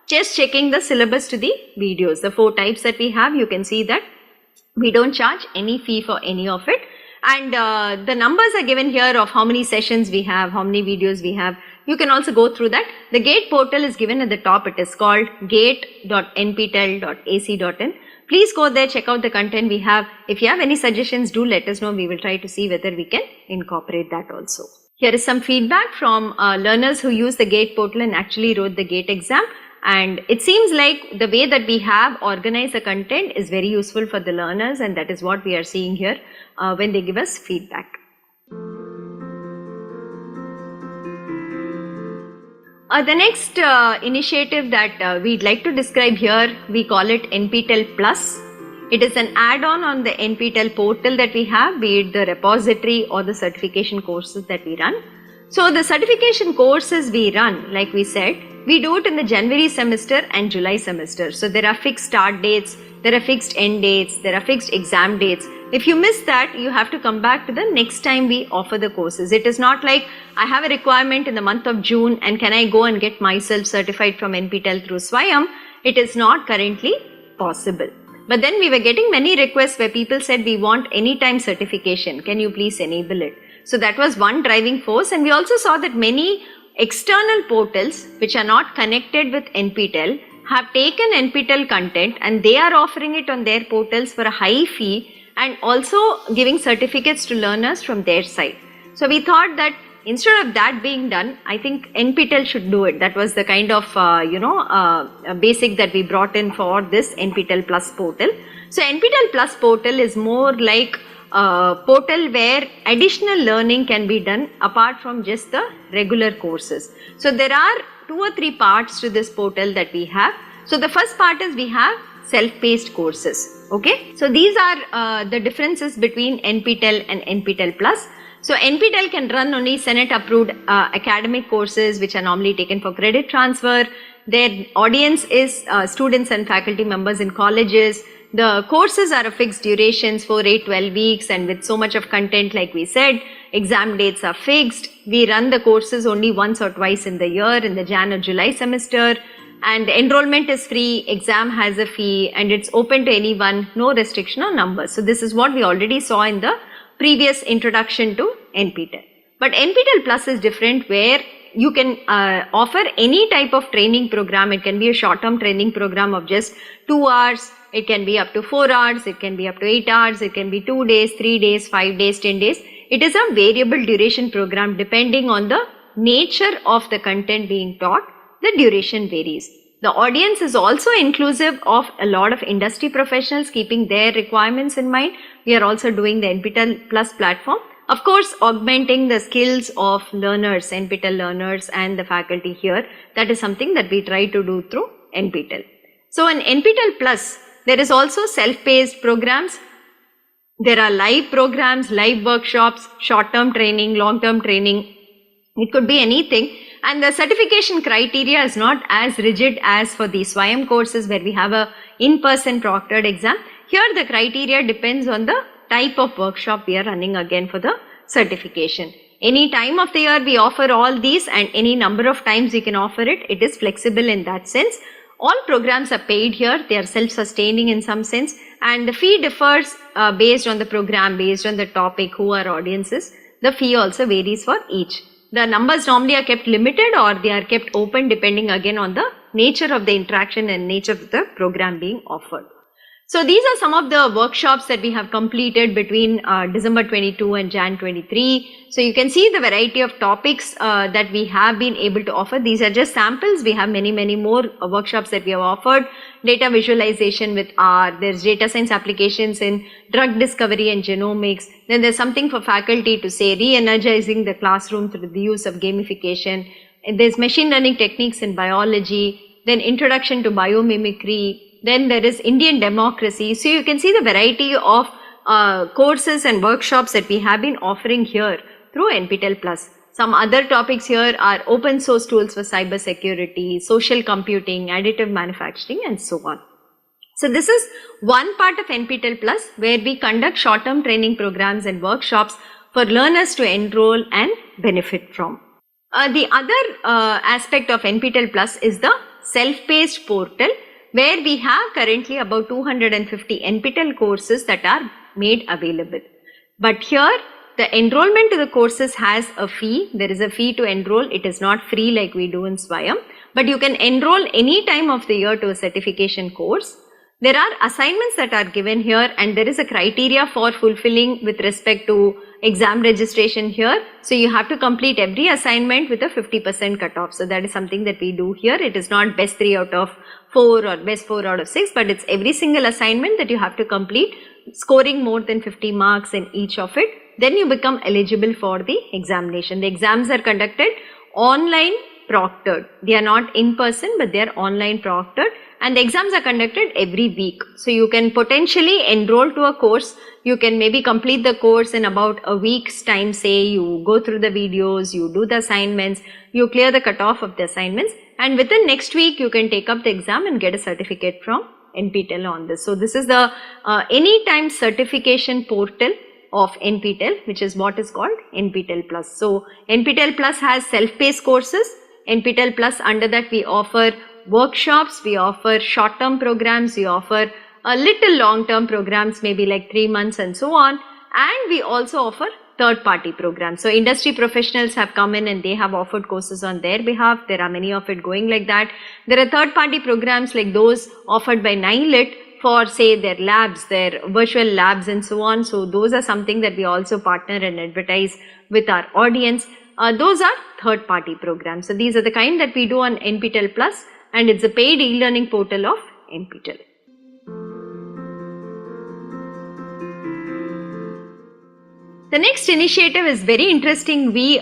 just checking the syllabus to the videos. The 4 types that we have, you can see that we don't charge any fee for any of it. And the numbers are given here of how many sessions we have, how many videos we have. You can also go through that. The GATE portal is given at the top. It is called gate.nptel.ac.in. Please go there, check out the content we have. If you have any suggestions, do let us know. We will try to see whether we can incorporate that also. Here is some feedback from learners who use the GATE portal and actually wrote the GATE exam. And it seems like the way that we have organized the content is very useful for the learners, and that is what we are seeing here when they give us feedback. The next initiative that we'd like to describe here, we call it NPTEL Plus. It is an add-on on the NPTEL portal that we have, be it the repository or the certification courses that we run. So the certification courses we run, like we said, we do it in the January semester and July semester. So there are fixed start dates, there are fixed end dates, there are fixed exam dates. If you miss that, you have to come back to the next time we offer the courses. It is not like I have a requirement in the month of June and can I go and get myself certified from NPTEL through SWAYAM. It is not currently possible. But then we were getting many requests where people said we want anytime certification. Can you please enable it? So that was one driving force, and we also saw that many external portals which are not connected with NPTEL have taken NPTEL content and they are offering it on their portals for a high fee and also giving certificates to learners from their side. So we thought that instead of that being done, I think NPTEL should do it. That was the kind of basic that we brought in for this NPTEL Plus portal. So NPTEL Plus portal is more like portal where additional learning can be done apart from just the regular courses. So there are 2 or 3 parts to this portal that we have. So the first part is we have self-paced courses. Okay, so these are the differences between NPTEL and NPTEL Plus. So NPTEL can run only Senate approved academic courses which are normally taken for credit transfer. Their audience is students and faculty members in colleges. The courses are of fixed durations, 4, 8, 12 weeks, and with so much of content, like we said, exam dates are fixed. We run the courses only once or twice in the year, in the Jan or July semester, and enrollment is free, exam has a fee, and it's open to anyone, no restriction on numbers. So this is what we already saw in the previous introduction to NPTEL. But NPTEL Plus is different, where you can offer any type of training program. It can be a short-term training program of just 2 hours. It can be up to 4 hours. It can be up to 8 hours. It can be 2 days, 3 days, 5 days, 10 days. It is a variable duration program depending on the nature of the content being taught. The duration varies. The audience is also inclusive of a lot of industry professionals, keeping their requirements in mind. We are also doing the NPTEL Plus platform. Of course, augmenting the skills of learners, NPTEL learners and the faculty here. That is something that we try to do through NPTEL. So in NPTEL Plus, there is also self-paced programs. There are live programs, live workshops, short-term training, long-term training. It could be anything. And the certification criteria is not as rigid as for the SWAYAM courses where we have a in-person proctored exam. Here the criteria depends on the type of workshop we are running again for the certification. Any time of the year we offer all these, and any number of times we can offer it. It is flexible in that sense. All programs are paid here. They are self-sustaining in some sense, and the fee differs based on the program, based on the topic, who our audience is. The fee also varies for each. The numbers normally are kept limited or they are kept open depending again on the nature of the interaction and nature of the program being offered. So these are some of the workshops that we have completed between December 22 and Jan 23. So you can see the variety of topics that we have been able to offer. These are just samples. We have many more workshops that we have offered. Data visualization with R. There's data science applications in drug discovery and genomics. Then there's something for faculty to say, re-energizing the classroom through the use of gamification. And there's machine learning techniques in biology. Then introduction to biomimicry. Then there is Indian democracy. So you can see the variety of courses and workshops that we have been offering here through NPTEL Plus. Some other topics here are open source tools for cyber security, social computing, additive manufacturing, and so on. So this is one part of NPTEL Plus where we conduct short-term training programs and workshops for learners to enroll and benefit from. The other aspect of NPTEL Plus is the self-paced portal, where we have currently about 250 NPTEL courses that are made available. But here the enrollment to the courses has a fee. There is a fee to enroll. It is not free like we do in SWAYAM, but you can enroll any time of the year to a certification course. There are assignments that are given here, and there is a criteria for fulfilling with respect to exam registration here. So you have to complete every assignment with a 50% cutoff. So that is something that we do here. It is not best 3 out of 4 or best 4 out of 6, but it's every single assignment that you have to complete, scoring more than 50 marks in each of it. Then you become eligible for the examination. The exams are conducted online proctored. They are not in person, but they are online proctored, and the exams are conducted every week. So you can potentially enroll to a course. You can maybe complete the course in about a week's time. Say you go through the videos, you do the assignments, you clear the cutoff of the assignments, and within next week you can take up the exam and get a certificate from NPTEL on this. So this is the anytime certification portal of NPTEL, which is what is called NPTEL Plus. So NPTEL Plus has self-paced courses. NPTEL Plus, under that we offer workshops, we offer short-term programs, we offer a little long-term programs, maybe like 3 months and so on, and we also offer third-party programs. So industry professionals have come in and they have offered courses on their behalf. There are many of it going like that. There are third-party programs like those offered by 9LIT for, say, their labs, their virtual labs and so on. So those are something that we also partner and advertise with our audience. Those are third-party programs. So these are the kind that we do on NPTEL Plus, and it's a paid e-learning portal of NPTEL. The next initiative is very interesting, we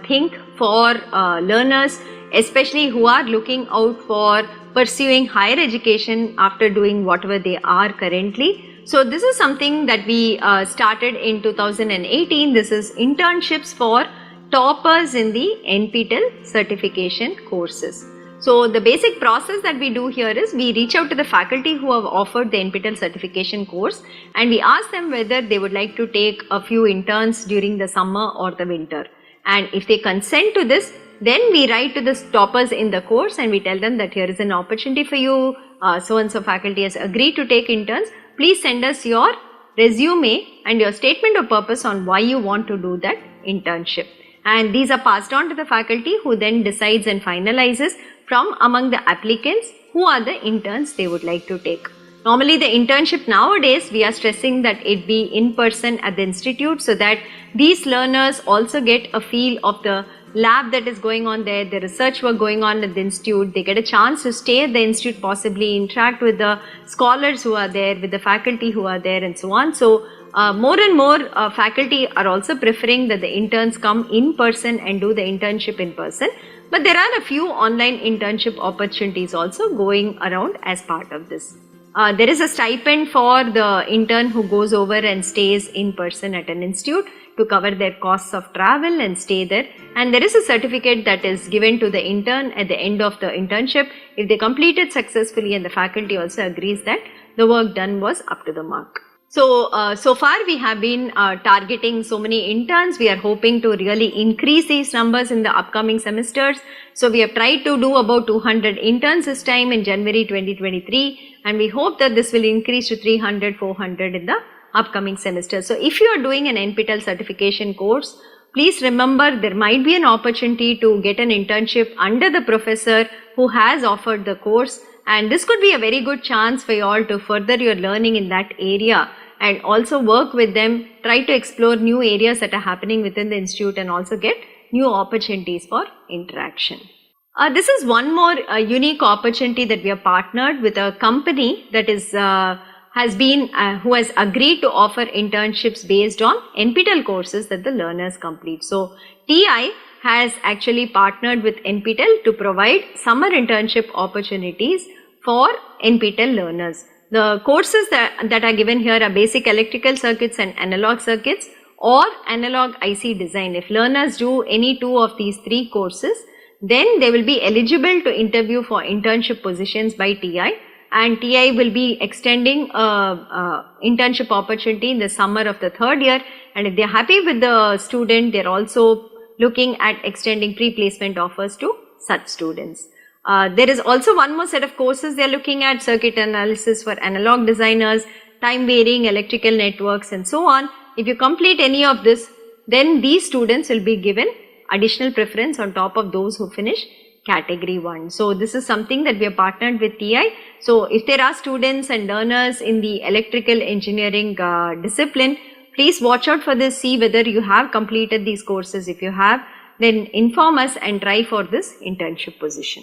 think, for learners, especially who are looking out for pursuing higher education after doing whatever they are currently. So this is something that we started in 2018. This is internships for toppers in the NPTEL certification courses. So the basic process that we do here is we reach out to the faculty who have offered the NPTEL certification course, and we ask them whether they would like to take a few interns during the summer or the winter. And if they consent to this, then we write to the toppers in the course and we tell them that here is an opportunity for you, so and so faculty has agreed to take interns. Please send us your resume and your statement of purpose on why you want to do that internship. And these are passed on to the faculty, who then decides and finalizes from among the applicants who are the interns they would like to take. Normally the internship nowadays, we are stressing that it be in person at the institute, so that these learners also get a feel of the lab that is going on there, the research work going on at the institute. They get a chance to stay at the institute, possibly interact with the scholars who are there, with the faculty who are there and so on. So more and more faculty are also preferring that the interns come in person and do the internship in person. But there are a few online internship opportunities also going around as part of this. There is a stipend for the intern who goes over and stays in person at an institute to cover their costs of travel and stay there. And there is a certificate that is given to the intern at the end of the internship if they complete it successfully and the faculty also agrees that the work done was up to the mark. So, so far we have been targeting so many interns. We are hoping to really increase these numbers in the upcoming semesters. So we have tried to do about 200 interns this time in January 2023, and we hope that this will increase to 300, 400 in the upcoming semester. So if you are doing an NPTEL certification course, please remember there might be an opportunity to get an internship under the professor who has offered the course, and this could be a very good chance for you all to further your learning in that area and also work with them, try to explore new areas that are happening within the institute and also get new opportunities for interaction. This is one more unique opportunity that we have partnered with a company that is who has agreed to offer internships based on NPTEL courses that the learners complete. So TI has actually partnered with NPTEL to provide summer internship opportunities for NPTEL learners. The courses that are given here are basic electrical circuits and analog circuits or analog IC design. If learners do any two of these three courses, then they will be eligible to interview for internship positions by TI, and TI will be extending internship opportunity in the summer of the third year, and if they are happy with the student, they are also looking at extending pre-placement offers to such students. There is also one more set of courses they are looking at: circuit analysis for analog designers, time varying electrical networks and so on. If you complete any of this, then these students will be given additional preference on top of those who finish category 1. So this is something that we have partnered with TI. So if there are students and learners in the electrical engineering discipline, please watch out for this, see whether you have completed these courses. If you have, then inform us and try for this internship position.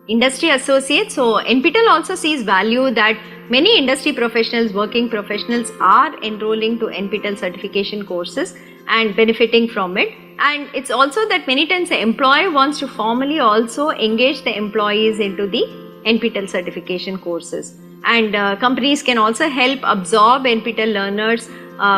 Industry associates. So NPTEL also sees value that many industry professionals, working professionals are enrolling to NPTEL certification courses and benefiting from it. And it's also that many times the employer wants to formally also engage the employees into the NPTEL certification courses. And companies can also help absorb NPTEL learners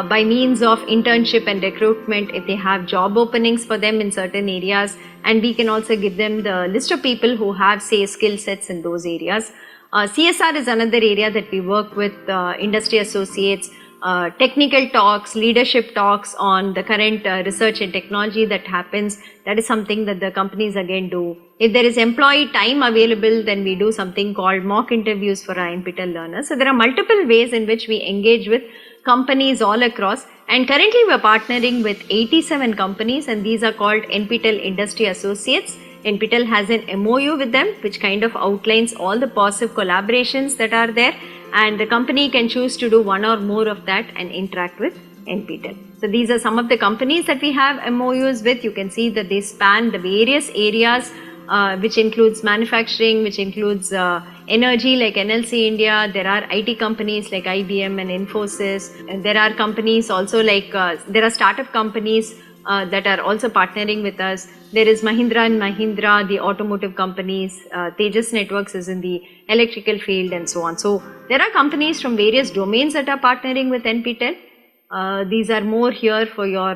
by means of internship and recruitment if they have job openings for them in certain areas, and we can also give them the list of people who have, say, skill sets in those areas. CSR is another area that we work with industry associates, technical talks, leadership talks on the current research and technology that happens. That is something that the companies again do. If there is employee time available, then we do something called mock interviews for our NPTEL learners. So there are multiple ways in which we engage with companies all across, and currently we are partnering with 87 companies, and these are called NPTEL Industry Associates. NPTEL has an MOU with them which kind of outlines all the positive collaborations that are there, and the company can choose to do one or more of that and interact with NPTEL. So these are some of the companies that we have MOUs with. You can see that they span the various areas which includes manufacturing, which includes energy like NLC India. There are IT companies like IBM and Infosys. And there are companies also like, there are startup companies that are also partnering with us. There is Mahindra and Mahindra, the automotive companies. Tejas Networks is in the electrical field and so on. So there are companies from various domains that are partnering with NPTEL. These are more here for your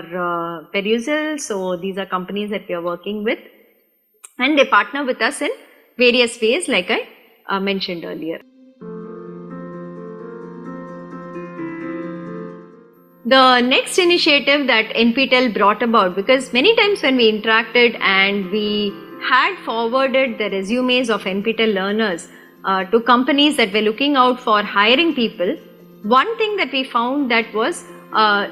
perusal. So these are companies that we are working with, and they partner with us in various ways like I mentioned earlier. The next initiative that NPTEL brought about, because many times when we interacted and we had forwarded the resumes of NPTEL learners to companies that were looking out for hiring people, one thing that we found that was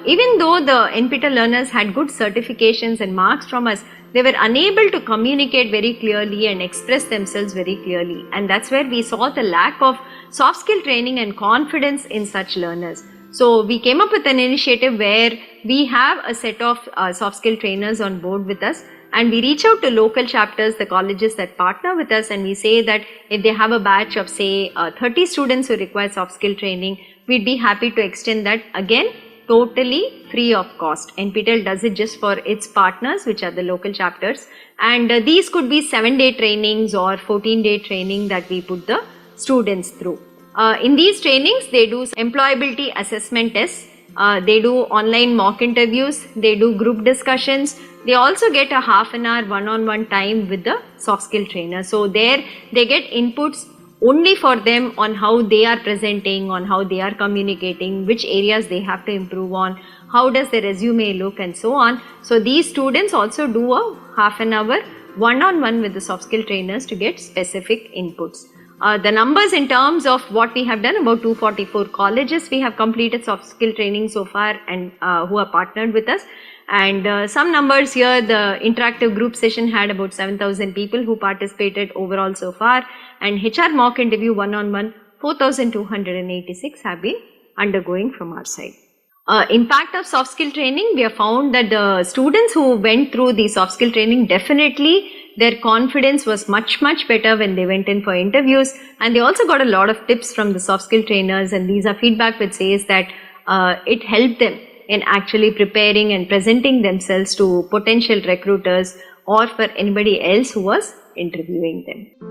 even though the NPTEL learners had good certifications and marks from us, they were unable to communicate very clearly and express themselves very clearly, and that's where we saw the lack of soft skill training and confidence in such learners. So we came up with an initiative where we have a set of soft skill trainers on board with us, and we reach out to local chapters, the colleges that partner with us, and we say that if they have a batch of say 30 students who require soft skill training, we'd be happy to extend that again totally free of cost. NPTEL does it just for its partners, which are the local chapters, and these could be 7-day trainings or 14-day training that we put the students through. In these trainings, they do employability assessment tests, they do online mock interviews, they do group discussions, they also get a half-an-hour one-on-one time with the soft skill trainer. So there they get inputs only for them on how they are presenting, on how they are communicating, which areas they have to improve on, how does their resume look and so on. So these students also do a half-an-hour one-on-one with the soft skill trainers to get specific inputs. The numbers in terms of what we have done, about 244 colleges we have completed soft skill training so far, and who are partnered with us. And some numbers here, the interactive group session had about 7,000 people who participated overall so far, and HR mock interview one-on-one 4,286 have been undergoing from our side. Impact of soft skill training, we have found that the students who went through the soft skill training, definitely their confidence was much better when they went in for interviews, and they also got a lot of tips from the soft skill trainers, and these are feedback which says that it helped them in actually preparing and presenting themselves to potential recruiters or for anybody else who was interviewing them.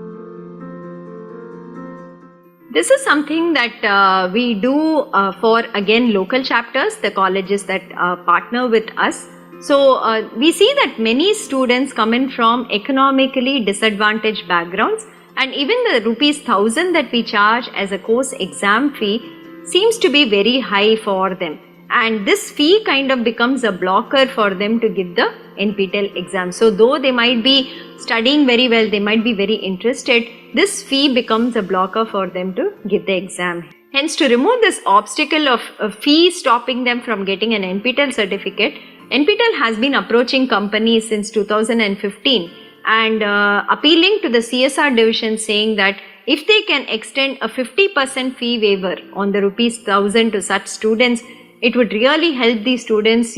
This is something that we do for again local chapters, the colleges that partner with us. So we see that many students come in from economically disadvantaged backgrounds, and even the ₹1,000 that we charge as a course exam fee seems to be very high for them. And this fee kind of becomes a blocker for them to give the NPTEL exam. So though they might be studying very well, they might be very interested, this fee becomes a blocker for them to give the exam. Hence, to remove this obstacle of a fee stopping them from getting an NPTEL certificate, NPTEL has been approaching companies since 2015 and appealing to the CSR division, saying that if they can extend a 50% fee waiver on the rupees 1,000 to such students, it would really help these students,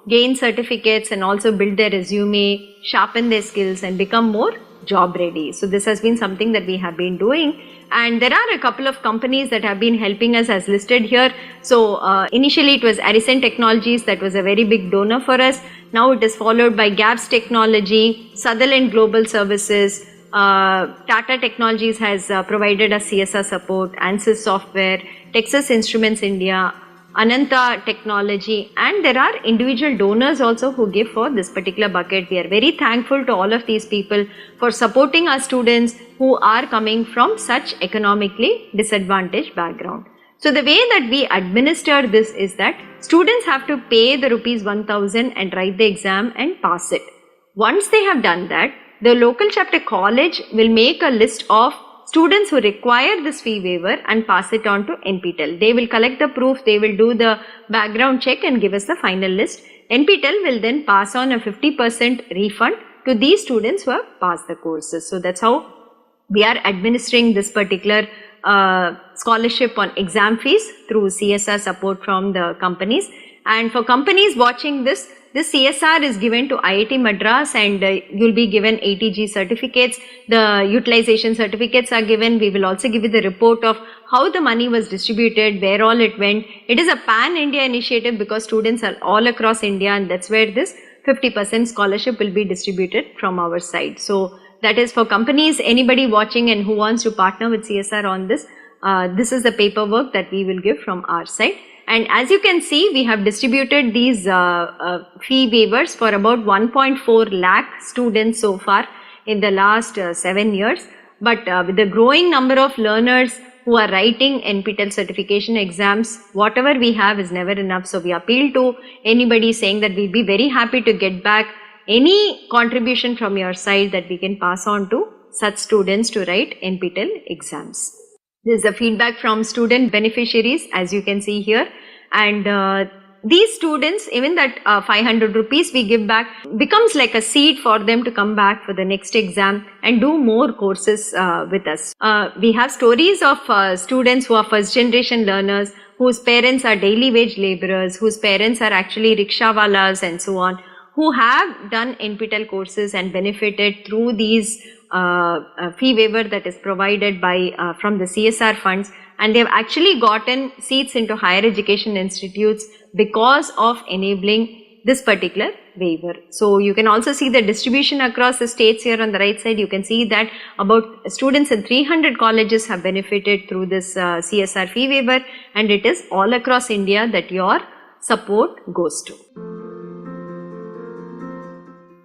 gain certificates and also build their resume, sharpen their skills and become more job ready. So this has been something that we have been doing, and there are a couple of companies that have been helping us as listed here. So initially it was Arisen Technologies that was a very big donor for us. Now it is followed by Gaps Technology, Sutherland Global Services, Tata Technologies has provided us CSR support, ANSYS Software, Texas Instruments India, Ananta Technology, and there are individual donors also who give for this particular bucket. We are very thankful to all of these people for supporting our students who are coming from such economically disadvantaged background. So the way that we administer this is that students have to pay the rupees 1,000 and write the exam and pass it. Once they have done that, the local chapter college will make a list of students who require this fee waiver and pass it on to NPTEL. They will collect the proof, they will do the background check and give us the final list. NPTEL will then pass on a 50% refund to these students who have passed the courses. So that's how we are administering this particular scholarship on exam fees through CSR support from the companies. And for companies watching this CSR is given to IIT Madras, and you'll be given ATG certificates. The utilization certificates are given. We will also give you the report of how the money was distributed, where all it went. It is a pan-India initiative because students are all across India, and that's where this 50% scholarship will be distributed from our side. So that is for companies, anybody watching and who wants to partner with CSR on this, this is the paperwork that we will give from our side. And as you can see, we have distributed these fee waivers for about 1.4 lakh students so far in the last 7 years. But with the growing number of learners who are writing NPTEL certification exams, whatever we have is never enough. So we appeal to anybody saying that we'll be very happy to get back any contribution from your side that we can pass on to such students to write NPTEL exams. This is the feedback from student beneficiaries, as you can see here. And these students, even that 500 rupees we give back becomes like a seed for them to come back for the next exam and do more courses with us. We have stories of students who are first generation learners, whose parents are daily wage laborers, whose parents are actually rickshawalas and so on, who have done NPTEL courses and benefited through these fee waiver that is provided by from the CSR funds, and they have actually gotten seats into higher education institutes because of enabling this particular waiver. So you can also see the distribution across the states here on the right side. You can see that about students in 300 colleges have benefited through this CSR fee waiver, and it is all across India that your support goes to.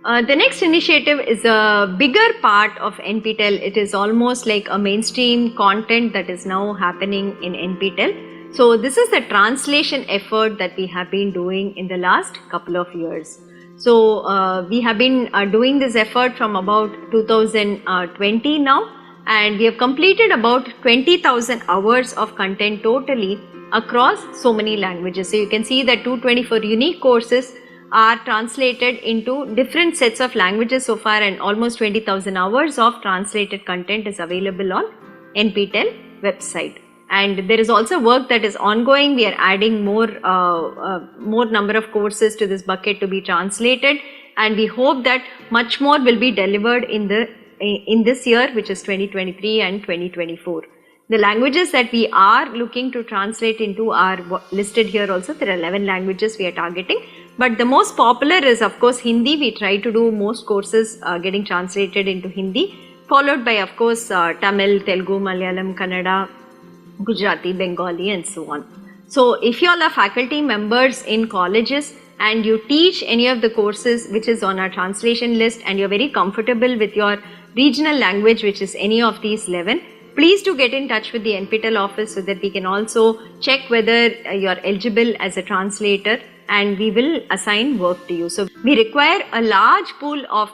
The next initiative is a bigger part of NPTEL. It is almost like a mainstream content that is now happening in NPTEL. So this is the translation effort that we have been doing in the last couple of years. So we have been doing this effort from about 2020 now, and we have completed about 20,000 hours of content totally across so many languages. So you can see that 224 unique courses are translated into different sets of languages so far, and almost 20,000 hours of translated content is available on NPTEL website. And there is also work that is ongoing. We are adding more number of courses to this bucket to be translated, and we hope that much more will be delivered in this year, which is 2023 and 2024. The languages that we are looking to translate into are listed here also. There are 11 languages we are targeting. But the most popular is of course Hindi. We try to do most courses getting translated into Hindi, followed by of course Tamil, Telugu, Malayalam, Kannada, Gujarati, Bengali and so on. So if you all are faculty members in colleges and you teach any of the courses which is on our translation list, and you're very comfortable with your regional language, which is any of these 11, please do get in touch with the NPTEL office so that we can also check whether you're eligible as a translator, and we will assign work to you. So we require a large pool of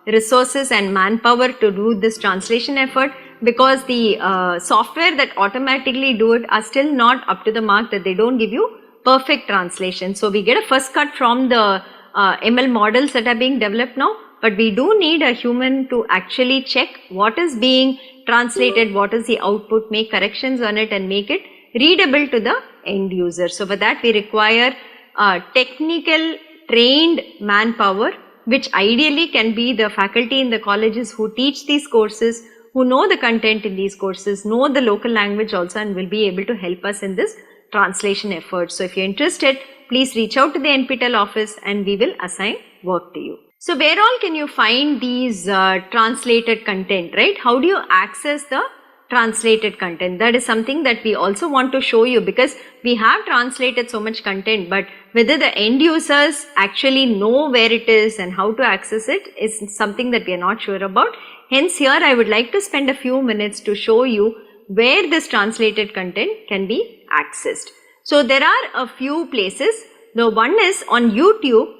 resources and manpower to do this translation effort, because the software that automatically do it are still not up to the mark, that they don't give you perfect translation. So we get a first cut from the ML models that are being developed now, but we do need a human to actually check what is being translated, what is the output, make corrections on it and make it readable to the end user. So for that we require technical trained manpower, which ideally can be the faculty in the colleges who teach these courses, who know the content in these courses, know the local language also, and will be able to help us in this translation effort. So if you're interested, please reach out to the NPTEL office and we will assign work to you. So where all can you find these translated content, right? How do you access the translated content? That is something that we also want to show you, because we have translated so much content, but whether the end users actually know where it is and how to access it is something that we are not sure about. Hence here I would like to spend a few minutes to show you where this translated content can be accessed. So there are a few places. The one is on YouTube.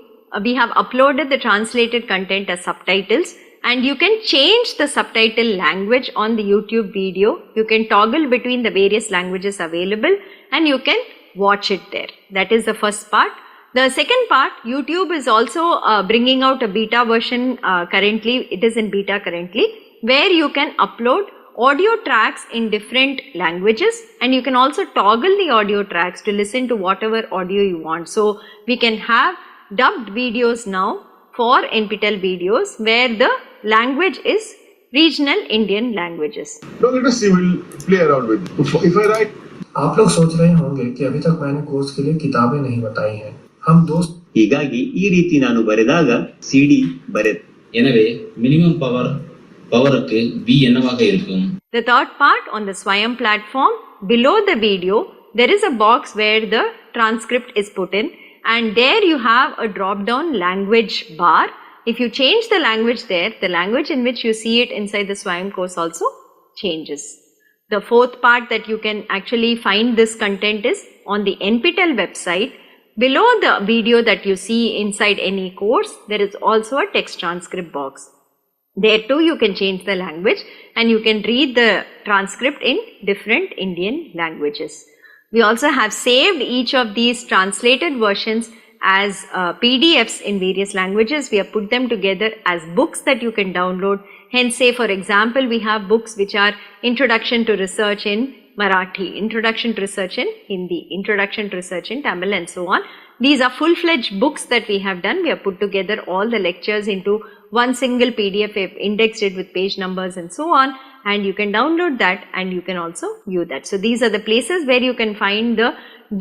We have uploaded the translated content as subtitles, and you can change the subtitle language on the YouTube video. You can toggle between the various languages available and you can watch it there. That is the first part. The second part, YouTube is also bringing out a beta version currently. It is in beta currently, where you can upload audio tracks in different languages, and you can also toggle the audio tracks to listen to whatever audio you want. So we can have dubbed videos now for NPTEL videos where the language is regional Indian languages. Don't let us see, we'll play around with it. If I write, आप लोग सोच रहे होंगे कि अभी तक मैंने course के लिए किताबें नहीं बताई हैं. हम दोस्त ಹೀಗಾಗಿ ಈ ರೀತಿ ನಾನು ಬರೆದಾಗ ಸಿಡಿ ಬರೆದು எனவே மினிமம் பவருக்கு V என்னவாக இருக்கும். The third part, on the Swayam platform, below the video there is a box where the transcript is put in, and there you have a drop down language bar. If you change the language there, the language in which you see it inside the Swayam course also changes. The fourth part that you can actually find this content is on the NPTEL website. Below the video that you see inside any course, there is also a text transcript box. There too you can change the language and you can read the transcript in different Indian languages. We also have saved each of these translated versions as PDFs in various languages. We have put them together as books that you can download. Hence, say for example, we have books which are Introduction to Research in Marathi, Introduction to Research in Hindi, Introduction to Research in Tamil, and so on. These are full-fledged books that we have done. We have put together all the lectures into one single PDF, indexed it with page numbers and so on, and you can download that and you can also view that. So these are the places where you can find the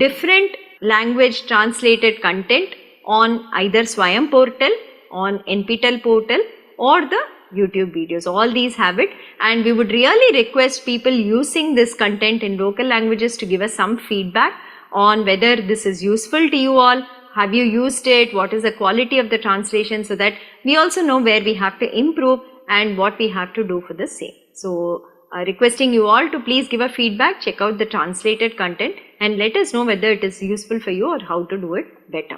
different language translated content on either Swayam portal, on NPTEL portal, or the YouTube videos. All these have it, and we would really request people using this content in local languages to give us some feedback on whether this is useful to you all. Have you used it? What is the quality of the translation, so that we also know where we have to improve and what we have to do for the same. So requesting you all to please give a feedback, check out the translated content and let us know whether it is useful for you or how to do it better.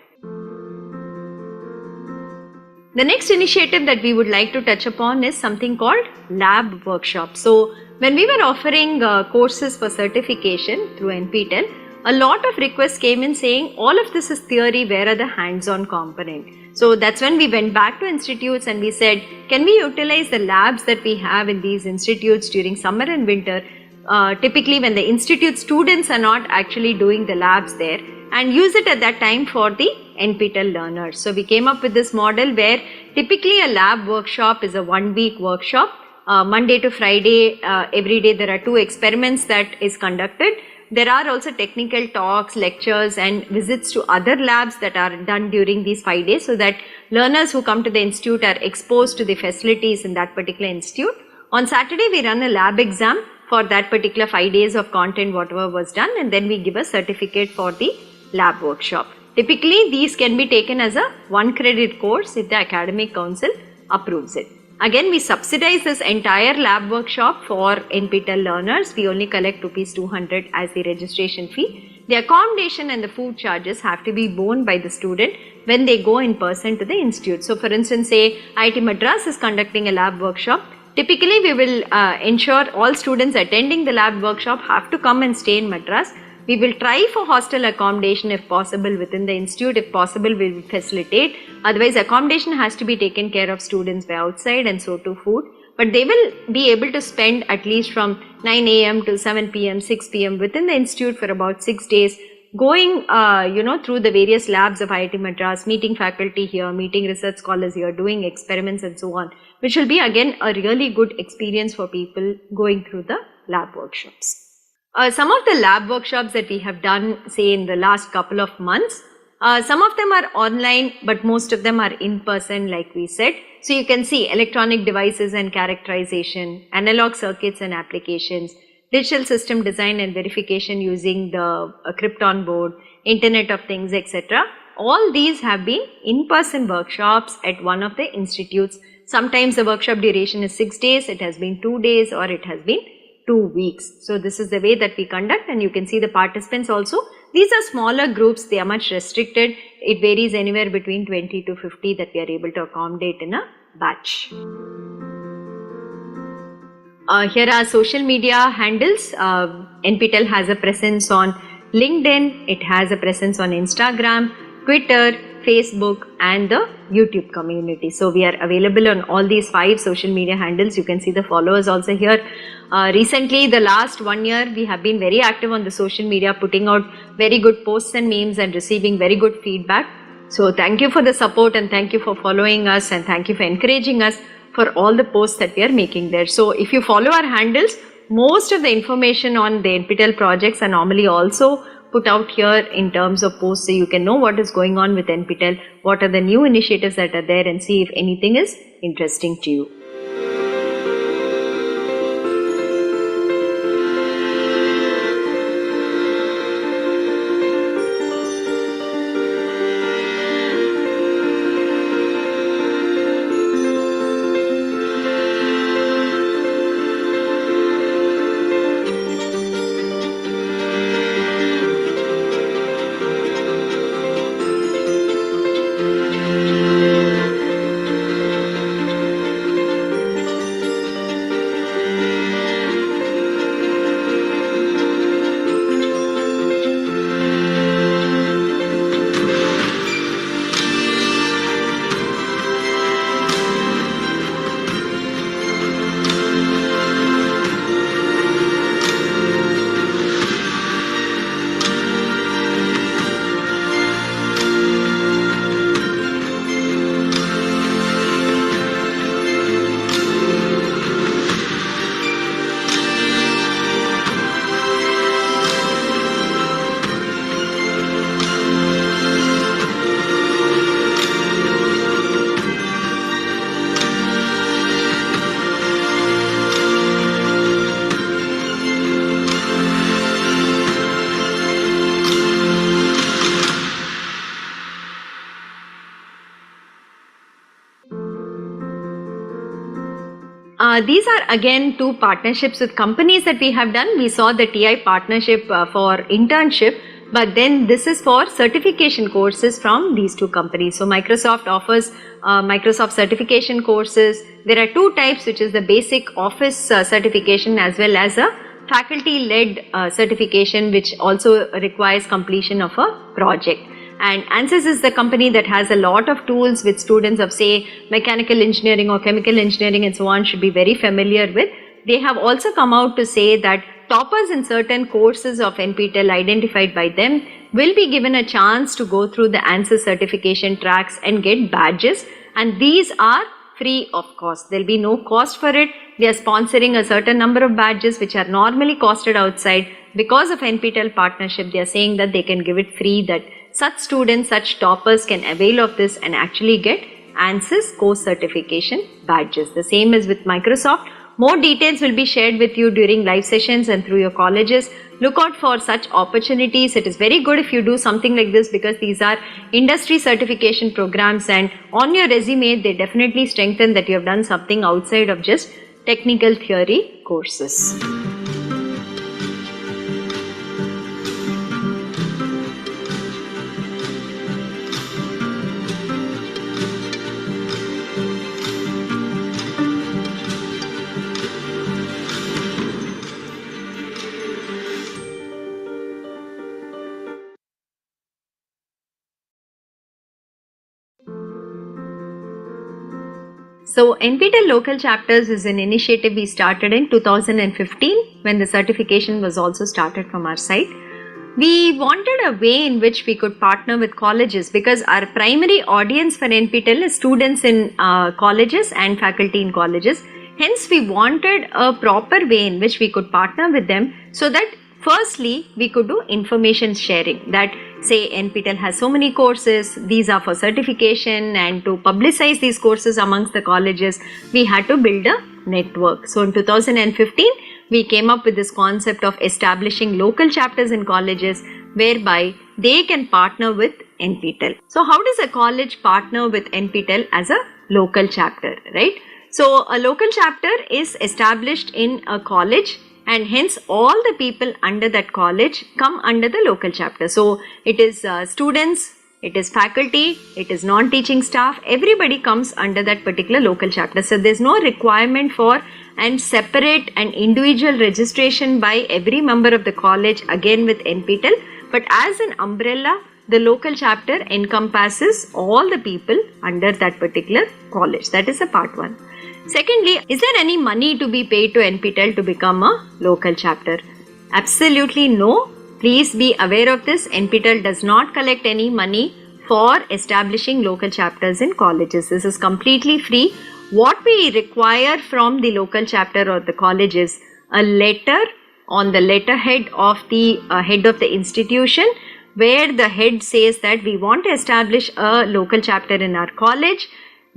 The next initiative that we would like to touch upon is something called lab workshop. So when we were offering courses for certification through NPTEL, a lot of requests came in saying all of this is theory, where are the hands-on component? So that's when we went back to institutes and we said, can we utilize the labs that we have in these institutes during summer and winter, typically when the institute students are not actually doing the labs there, and use it at that time for the NPTEL learners. So we came up with this model where typically a lab workshop is a 1-week workshop. Monday to Friday, every day there are 2 experiments that is conducted. There are also technical talks, lectures and visits to other labs that are done during these 5 days, so that learners who come to the institute are exposed to the facilities in that particular institute. On Saturday we run a lab exam for that particular 5 days of content, whatever was done, and then we give a certificate for the lab workshop. Typically these can be taken as a 1 credit course if the academic council approves it. Again, we subsidize this entire lab workshop for NPTEL learners. We only collect ₹200 as the registration fee. The accommodation and the food charges have to be borne by the student when they go in person to the institute. So for instance, say IIT Madras is conducting a lab workshop. Typically we will ensure all students attending the lab workshop have to come and stay in Madras. We will try for hostel accommodation if possible within the institute. If possible, we will facilitate. Otherwise, accommodation has to be taken care of students by outside, and so to food. But they will be able to spend at least from 9 a.m. to 7 p.m., 6 p.m. within the institute for about 6 days, going through the various labs of IIT Madras, meeting faculty here, meeting research scholars here, doing experiments and so on, which will be again a really good experience for people going through the lab workshops. Some of the lab workshops that we have done, say in the last couple of months, some of them are online, but most of them are in person, like we said. So you can see electronic devices and characterization, analog circuits and applications, digital system design and verification using the Krypton board, Internet of Things, etc. All these have been in-person workshops at one of the institutes. Sometimes the workshop duration is 6 days, it has been 2 days, or it has been 2 weeks. So this is the way that we conduct, and you can see the participants also. These are smaller groups, they are much restricted. It varies anywhere between 20 to 50 that we are able to accommodate in a batch. Here are social media handles. NPTEL has a presence on LinkedIn, it has a presence on Instagram, Twitter, Facebook and the YouTube community. So we are available on all these 5 social media handles. You can see the followers also here. Recently, the last 1 year, we have been very active on the social media, putting out very good posts and memes and receiving very good feedback. So thank you for the support, and thank you for following us, and thank you for encouraging us for all the posts that we are making there. So if you follow our handles, most of the information on the NPTEL projects are normally also put out here in terms of posts, so you can know what is going on with NPTEL, what are the new initiatives that are there, and see if anything is interesting to you. These are again 2 partnerships with companies that we have done. We saw the TI partnership for internship, but then this is for certification courses from these 2 companies. So Microsoft offers Microsoft certification courses. There are 2 types, which is the basic office certification as well as a faculty-led certification, which also requires completion of a project. And ANSYS is the company that has a lot of tools which students of, say, mechanical engineering or chemical engineering and so on should be very familiar with. They have also come out to say that toppers in certain courses of NPTEL identified by them will be given a chance to go through the ANSYS certification tracks and get badges, and these are free of cost. There will be no cost for it. They are sponsoring a certain number of badges which are normally costed outside. Because of NPTEL partnership, they are saying that they can give it free, that such students, such toppers can avail of this and actually get ANSYS course certification badges. The same is with Microsoft. More details will be shared with you during live sessions and through your colleges. Look out for such opportunities. It is very good if you do something like this, because these are industry certification programs, and on your resume they definitely strengthen that you have done something outside of just technical theory courses. So NPTEL local chapters is an initiative we started in 2015 when the certification was also started from our side. We wanted a way in which we could partner with colleges because our primary audience for NPTEL is students in colleges and faculty in colleges. Hence, we wanted a proper way in which we could partner with them so that firstly, we could do information sharing that say NPTEL has so many courses, these are for certification, and to publicize these courses amongst the colleges, we had to build a network. So in 2015, we came up with this concept of establishing local chapters in colleges whereby they can partner with NPTEL. So how does a college partner with NPTEL as a local chapter, right? So a local chapter is established in a college and hence all the people under that college come under the local chapter. So it is students, it is faculty, it is non-teaching staff, everybody comes under that particular local chapter. So there's no requirement for and separate and individual registration by every member of the college again with NPTEL, but as an umbrella, the local chapter encompasses all the people under that particular college. That is a part one. Secondly, is there any money to be paid to NPTEL to become a local chapter? Absolutely no. Please be aware of this. NPTEL does not collect any money for establishing local chapters in colleges. This is completely free. What we require from the local chapter or the college is a letter on the letterhead of the head of the institution where the head says that we want to establish a local chapter in our college.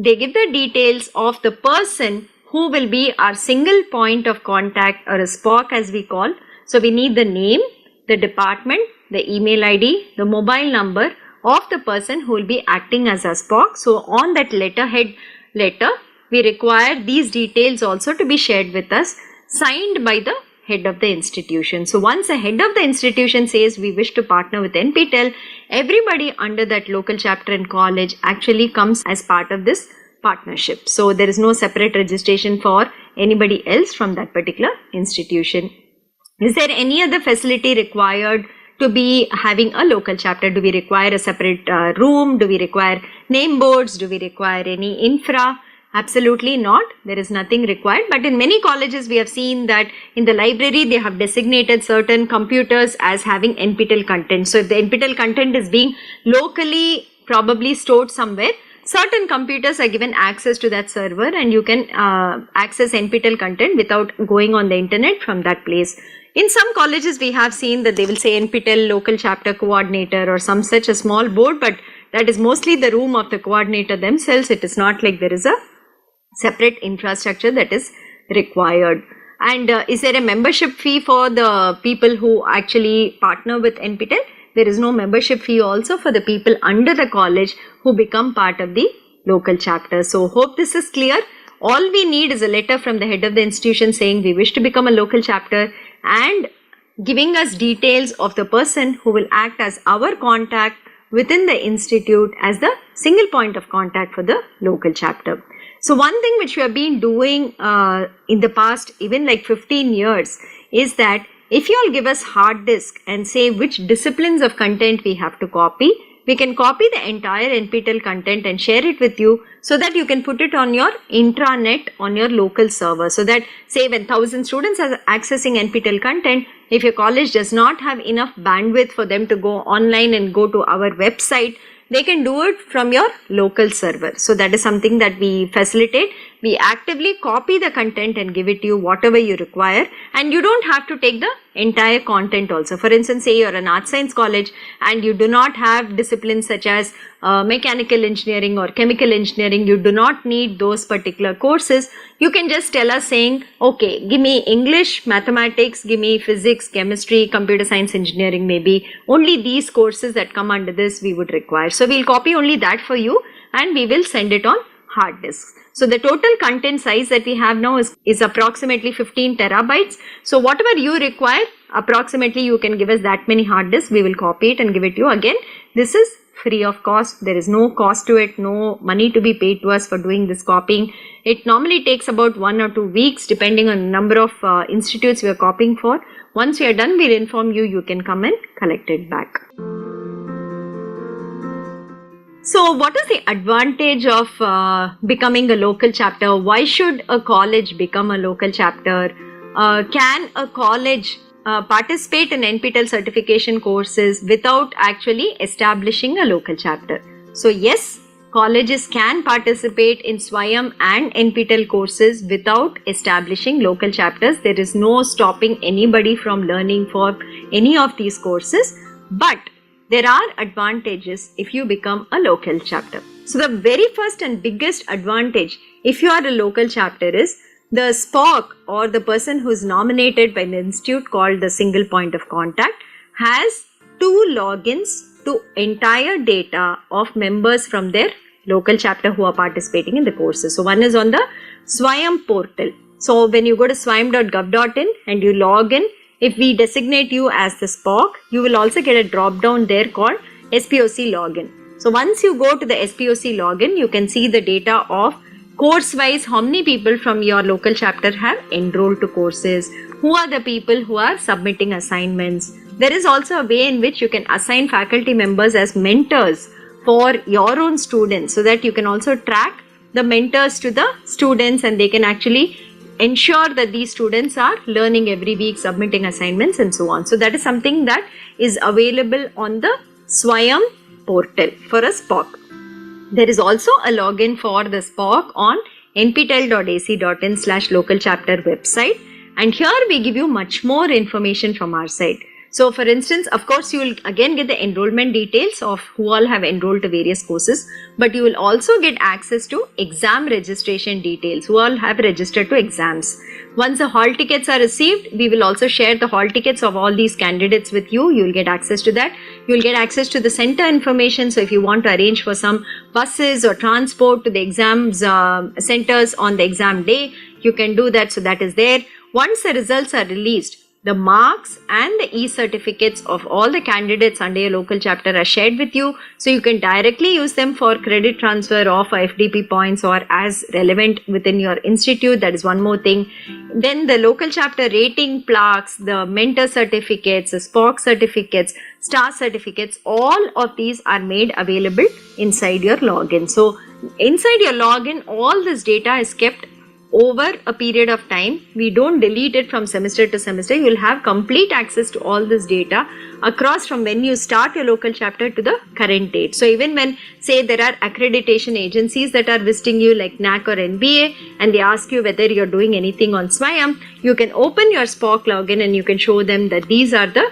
They give the details of the person who will be our single point of contact or a SPOC as we call. So we need the name, the department, the email ID, the mobile number of the person who will be acting as a SPOC. So on that letterhead letter, we require these details also to be shared with us, signed by the head of the institution. So once the head of the institution says we wish to partner with NPTEL, everybody under that local chapter in college actually comes as part of this partnership. So there is no separate registration for anybody else from that particular institution. Is there any other facility required to be having a local chapter? Do we require a separate room? Do we require name boards? Do we require any infra? Absolutely not. There is nothing required. But in many colleges, we have seen that in the library, they have designated certain computers as having NPTEL content. So if the NPTEL content is being locally probably stored somewhere, certain computers are given access to that server and you can access NPTEL content without going on the internet from that place. In some colleges, we have seen that they will say NPTEL local chapter coordinator or some such a small board, but that is mostly the room of the coordinator themselves. It is not like there is a separate infrastructure that is required. And is there a membership fee for the people who actually partner with NPTEL? There is no membership fee also for the people under the college who become part of the local chapter. So hope this is clear. All we need is a letter from the head of the institution saying we wish to become a local chapter and giving us details of the person who will act as our contact within the institute as the single point of contact for the local chapter. So one thing which we have been doing in the past even like 15 years is that if you all give us hard disk and say which disciplines of content we have to copy, we can copy the entire NPTEL content and share it with you so that you can put it on your intranet on your local server. So that say when 1000 students are accessing NPTEL content, if your college does not have enough bandwidth for them to go online and go to our website, they can do it from your local server. So that is something that we facilitate. We actively copy the content and give it to you whatever you require, and you don't have to take the entire content also. For instance, say you're an art science college and you do not have disciplines such as mechanical engineering or chemical engineering, you do not need those particular courses. You can just tell us saying, okay, give me English, mathematics, give me physics, chemistry, computer science, engineering, maybe only these courses that come under this we would require. So we'll copy only that for you and we will send it on hard disks. So the total content size that we have now is approximately 15 terabytes. So whatever you require, approximately you can give us that many hard disks. We will copy it and give it to you. Again, this is free of cost. There is no cost to it, no money to be paid to us for doing this copying. It normally takes about 1 or 2 weeks depending on the number of institutes we are copying for. Once we are done, we'll inform you, you can come and collect it back. So what is the advantage of becoming a local chapter? Why should a college become a local chapter? Can a college participate in NPTEL certification courses without actually establishing a local chapter? So yes, colleges can participate in SWAYAM and NPTEL courses without establishing local chapters. There is no stopping anybody from learning for any of these courses, but there are advantages if you become a local chapter. So the very first and biggest advantage if you are a local chapter is the SPOC, or the person who is nominated by the institute called the single point of contact, has 2 logins to entire data of members from their local chapter who are participating in the courses. So one is on the SWAYAM portal. So when you go to swayam.gov.in and you log in, if we designate you as the SPOC, you will also get a drop down there called SPOC login. So once you go to the SPOC login, you can see the data of course wise how many people from your local chapter have enrolled to courses, who are the people who are submitting assignments. There is also a way in which you can assign faculty members as mentors for your own students, so that you can also track the mentors to the students and they can actually ensure that these students are learning every week, submitting assignments and so on. So that is something that is available on the SWAYAM portal for a SPOC. There is also a login for the SPOC on nptel.ac.in/local chapter website, and here we give you much more information from our side. So for instance, of course, you will again get the enrollment details of who all have enrolled to various courses, but you will also get access to exam registration details, who all have registered to exams. Once the hall tickets are received, we will also share the hall tickets of all these candidates with you. You will get access to that. You will get access to the center information. So if you want to arrange for some buses or transport to the exams centers on the exam day, you can do that. So that is there. Once the results are released, the marks and the e-certificates of all the candidates under your local chapter are shared with you. So you can directly use them for credit transfer or for FDP points or as relevant within your institute. That is one more thing. Then the local chapter rating plaques, the mentor certificates, the SPOC certificates, star certificates, all of these are made available inside your login. So inside your login, all this data is kept over a period of time. We don't delete it from semester to semester. You will have complete access to all this data across from when you start your local chapter to the current date. So even when, say, there are accreditation agencies that are visiting you like NAC or NBA and they ask you whether you're doing anything on SWAYAM, you can open your SPOC login and you can show them that these are the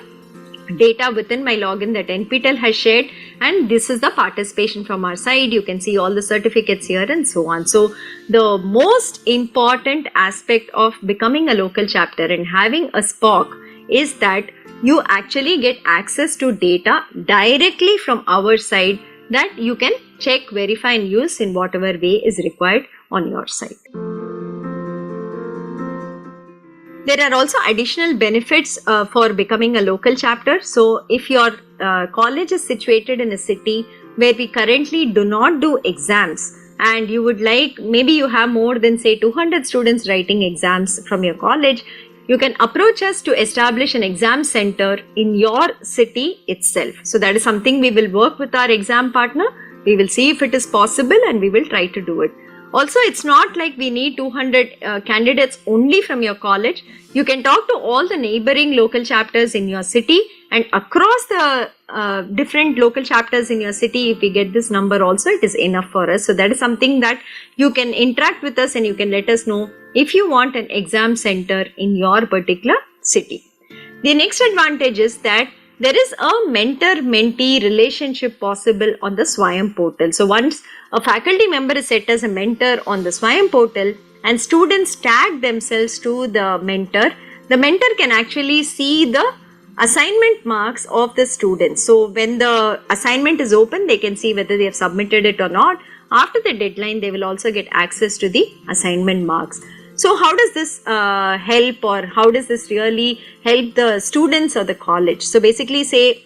data within my login that NPTEL has shared, and this is the participation from our side. You can see all the certificates here and so on. So the most important aspect of becoming a local chapter and having a SPOC is that you actually get access to data directly from our side that you can check, verify and use in whatever way is required on your side. There are also additional benefits for becoming a local chapter. So if your college is situated in a city where we currently do not do exams, and you would like, maybe you have more than say 200 students writing exams from your college, you can approach us to establish an exam center in your city itself. So that is something we will work with our exam partner. We will see if it is possible and we will try to do it. Also, it's not like we need 200 candidates only from your college. You can talk to all the neighboring local chapters in your city, and across the different local chapters in your city, if we get this number also, it is enough for us. So that is something that you can interact with us and you can let us know if you want an exam center in your particular city. The next advantage is that there is a mentor-mentee relationship possible on the SWAYAM portal. So once a faculty member is set as a mentor on the SWAYAM portal and students tag themselves to the mentor can actually see the assignment marks of the students. So when the assignment is open, they can see whether they have submitted it or not. After the deadline, they will also get access to the assignment marks. So how does this help, or how does this really help the students or the college? So basically, say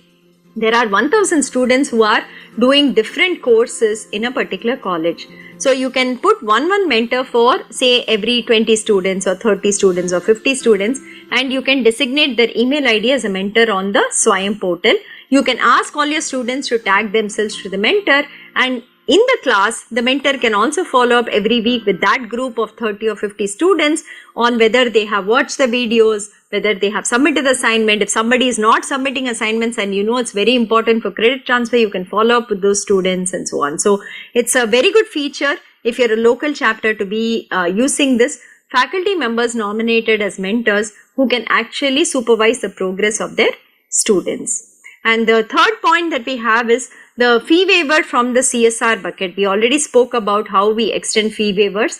there are 1000 students who are doing different courses in a particular college. So you can put one mentor for say every 20 students or 30 students or 50 students, and you can designate their email ID as a mentor on the SWAYAM portal. You can ask all your students to tag themselves to the mentor, and in the class, the mentor can also follow up every week with that group of 30 or 50 students on whether they have watched the videos, whether they have submitted the assignment. If somebody is not submitting assignments and you know it's very important for credit transfer, you can follow up with those students and so on. So it's a very good feature if you're a local chapter to be using this. Faculty members nominated as mentors who can actually supervise the progress of their students. And the third point that we have is the fee waiver from the CSR bucket. We already spoke about how we extend fee waivers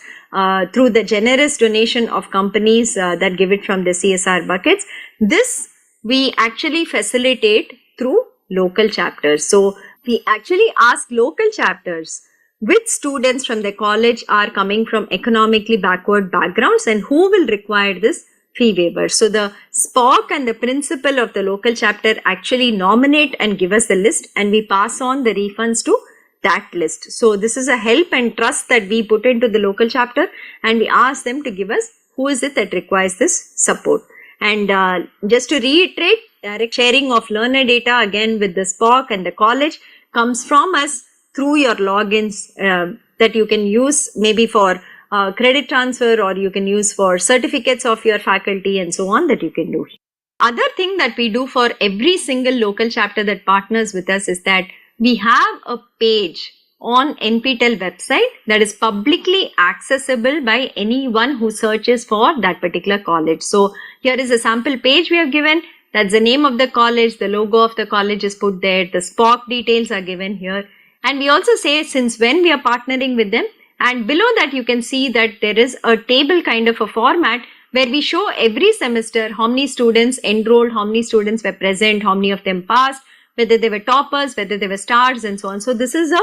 through the generous donation of companies that give it from the CSR buckets. This we actually facilitate through local chapters. So we actually ask local chapters which students from the college are coming from economically backward backgrounds and who will require this fee waiver. So the SPOC and the principal of the local chapter actually nominate and give us the list, and we pass on the refunds to that list. So this is a help and trust that we put into the local chapter, and we ask them to give us who is it that requires this support. And just to reiterate, direct sharing of learner data again with the SPOC and the college comes from us through your logins that you can use maybe for credit transfer, or you can use for certificates of your faculty and so on that you can do. Other thing that we do for every single local chapter that partners with us is that we have a page on NPTEL website that is publicly accessible by anyone who searches for that particular college. So here is a sample page we have given. That's the name of the college, the logo of the college is put there, the SPOC details are given here. And we also say since when we are partnering with them, and below that you can see that there is a table kind of a format where we show every semester how many students enrolled, how many students were present, how many of them passed, whether they were toppers, whether they were stars and so on. So this is a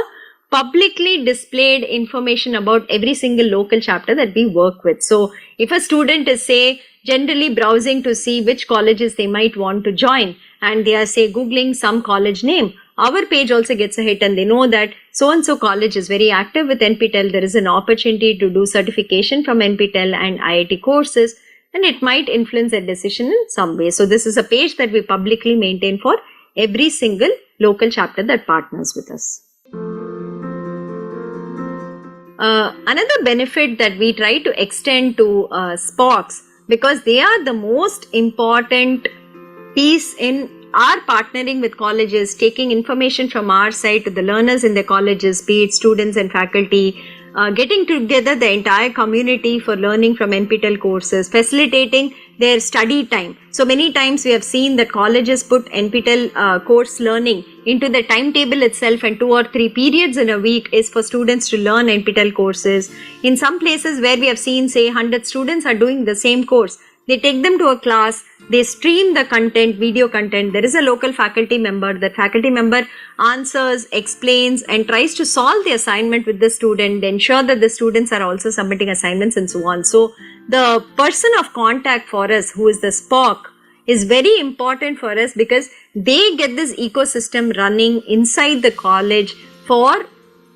publicly displayed information about every single local chapter that we work with. So if a student is say generally browsing to see which colleges they might want to join, and they are say googling some college name, our page also gets a hit and they know that so-and-so college is very active with NPTEL. There is an opportunity to do certification from NPTEL and IIT courses, and it might influence their decision in some way. So this is a page that we publicly maintain for every single local chapter that partners with us. Another benefit that we try to extend to SPOCs, because they are the most important piece in our partnering with colleges, taking information from our side to the learners in the colleges, be it students and faculty, getting together the entire community for learning from NPTEL courses, facilitating their study time. So many times we have seen that colleges put NPTEL course learning into the timetable itself, and 2 or 3 periods in a week is for students to learn NPTEL courses. In some places where we have seen say 100 students are doing the same course, they take them to a class, they stream the content, video content. There is a local faculty member. That faculty member answers, explains, and tries to solve the assignment with the student, ensure that the students are also submitting assignments and so on. So the person of contact for us, who is the SPOC, is very important for us because they get this ecosystem running inside the college for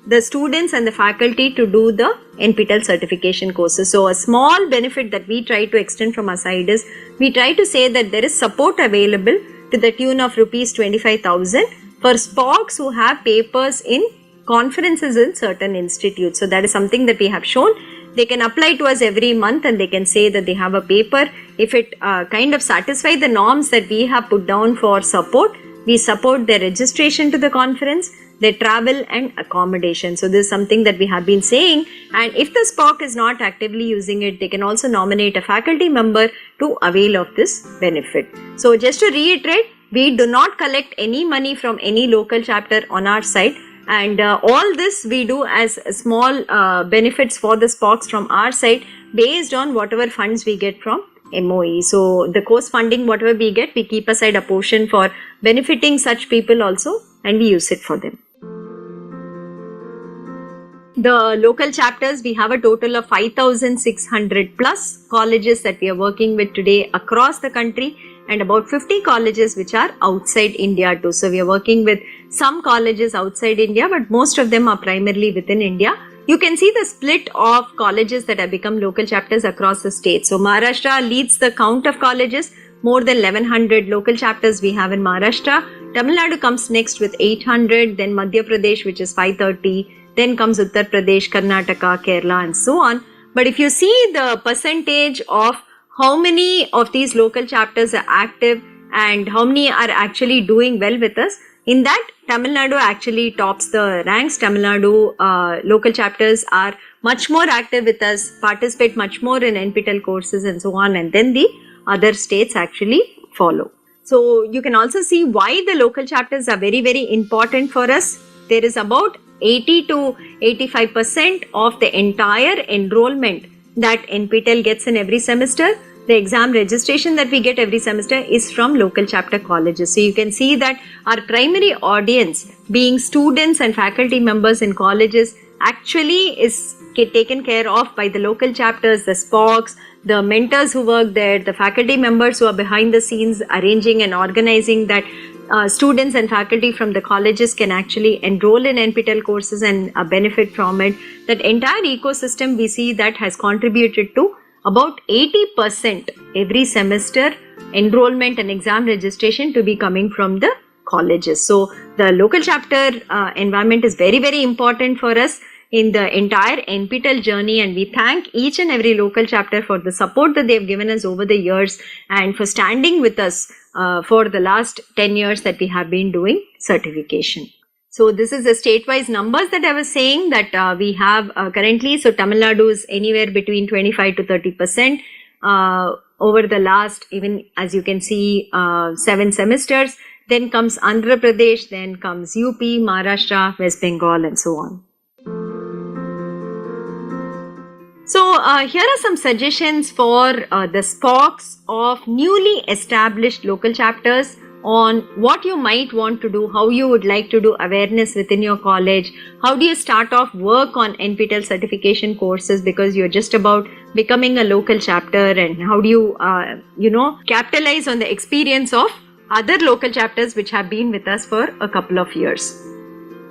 the students and the faculty to do the NPTEL certification courses. So a small benefit that we try to extend from our side is we try to say that there is support available to the tune of rupees 25,000 for SPOCs who have papers in conferences in certain institutes. So that is something that we have shown. They can apply to us every month and they can say that they have a paper. If it kind of satisfies the norms that we have put down for support, we support their registration to the conference, their travel and accommodation. So this is something that we have been saying, and if the SPOC is not actively using it, they can also nominate a faculty member to avail of this benefit. So just to reiterate, we do not collect any money from any local chapter on our side, and all this we do as small benefits for the SPOCs from our side based on whatever funds we get from MOE. So the course funding, whatever we get, we keep aside a portion for benefiting such people also, and we use it for them. The local chapters, we have a total of 5,600 plus colleges that we are working with today across the country, and about 50 colleges which are outside India too. So we are working with some colleges outside India, but most of them are primarily within India. You can see the split of colleges that have become local chapters across the state. So Maharashtra leads the count of colleges. More than 1100 local chapters we have in Maharashtra. Tamil Nadu comes next with 800, then Madhya Pradesh, which is 530, then comes Uttar Pradesh, Karnataka, Kerala, and so on. But if you see the percentage of how many of these local chapters are active and how many are actually doing well with us, in that Tamil Nadu actually tops the ranks. Tamil Nadu local chapters are much more active with us, participate much more in NPTEL courses and so on, and then the other states actually follow. So you can also see why the local chapters are very, very important for us. There is about 80 to 85% of the entire enrollment that NPTEL gets in every semester. The exam registration that we get every semester is from local chapter colleges. So you can see that our primary audience, being students and faculty members in colleges, actually is taken care of by the local chapters, the SPOCs, the mentors who work there, the faculty members who are behind the scenes arranging and organizing that students and faculty from the colleges can actually enroll in NPTEL courses and benefit from it. That entire ecosystem we see that has contributed to about 80% every semester enrollment and exam registration to be coming from the colleges. So the local chapter environment is very, very important for us in the entire NPTEL journey, and we thank each and every local chapter for the support that they have given us over the years and for standing with us for the last 10 years that we have been doing certification. So this is the state-wise numbers that I was saying that we have currently. So Tamil Nadu is anywhere between 25 to 30% over the last, even as you can see, 7 semesters. Then comes Andhra Pradesh, then comes UP, Maharashtra, West Bengal, and so on. So here are some suggestions for the SPOCs of newly established local chapters on what you might want to do, how you would like to do awareness within your college, how do you start off work on NPTEL certification courses because you're just about becoming a local chapter, and how do you, capitalize on the experience of other local chapters which have been with us for a couple of years.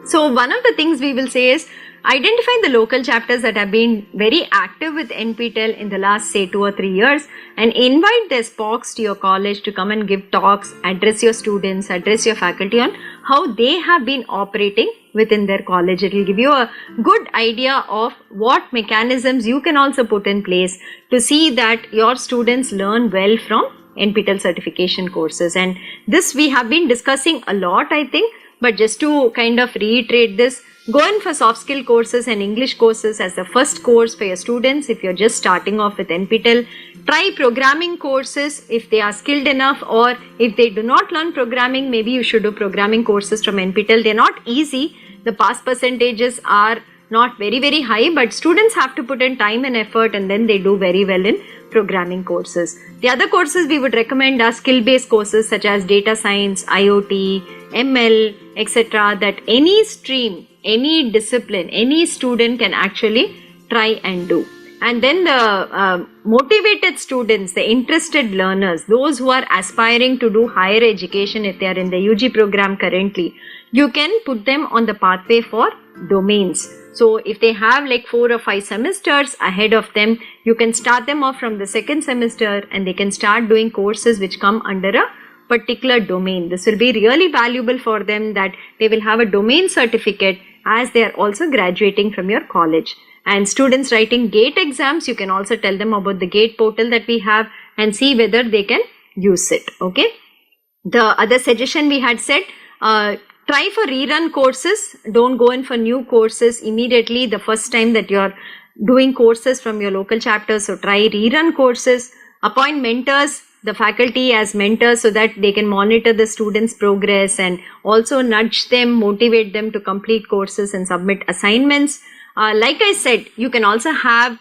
So one of the things we will say is identify the local chapters that have been very active with NPTEL in the last say 2 or 3 years and invite their SPOCs to your college to come and give talks, address your students, address your faculty on how they have been operating within their college. It will give you a good idea of what mechanisms you can also put in place to see that your students learn well from NPTEL certification courses. And this we have been discussing a lot, I think, but just to kind of reiterate this, go in for soft skill courses and English courses as the first course for your students if you're just starting off with NPTEL. Try programming courses if they are skilled enough, or if they do not learn programming, maybe you should do programming courses from NPTEL. They're not easy. The pass percentages are not very, very high, but students have to put in time and effort and then they do very well in programming courses. The other courses we would recommend are skill-based courses such as data science, IoT, ML, etc. that any stream, any discipline, any student can actually try and do. And then the motivated students, the interested learners, those who are aspiring to do higher education if they are in the UG program currently, you can put them on the pathway for domains. So if they have like 4 or 5 semesters ahead of them, you can start them off from the second semester and they can start doing courses which come under a particular domain. This will be really valuable for them, that they will have a domain certificate as they are also graduating from your college. And students writing GATE exams, you can also tell them about the GATE portal that we have and see whether they can use it. Okay. The other suggestion we had said, try for rerun courses. Don't go in for new courses immediately the first time that you're doing courses from your local chapters. So try rerun courses. Appoint mentors, the faculty as mentors, so that they can monitor the students' progress and also nudge them, motivate them to complete courses and submit assignments. Like I said, you can also have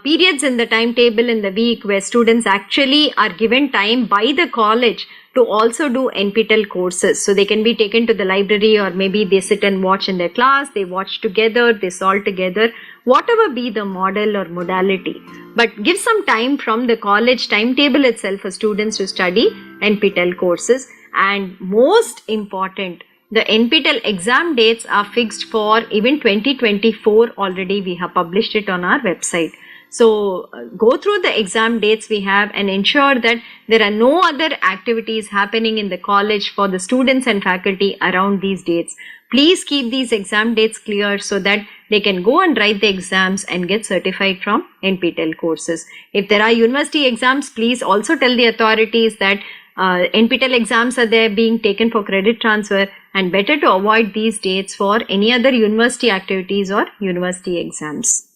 periods in the timetable in the week where students actually are given time by the college to also do NPTEL courses. So they can be taken to the library, or maybe they sit and watch in their class, they watch together, they solve together, whatever be the model or modality. But give some time from the college timetable itself for students to study NPTEL courses. And most important, the NPTEL exam dates are fixed for even 2024 already. We have published it on our website. So go through the exam dates we have and ensure that there are no other activities happening in the college for the students and faculty around these dates. Please keep these exam dates clear so that they can go and write the exams and get certified from NPTEL courses. If there are university exams, please also tell the authorities that NPTEL exams are there being taken for credit transfer, and better to avoid these dates for any other university activities or university exams.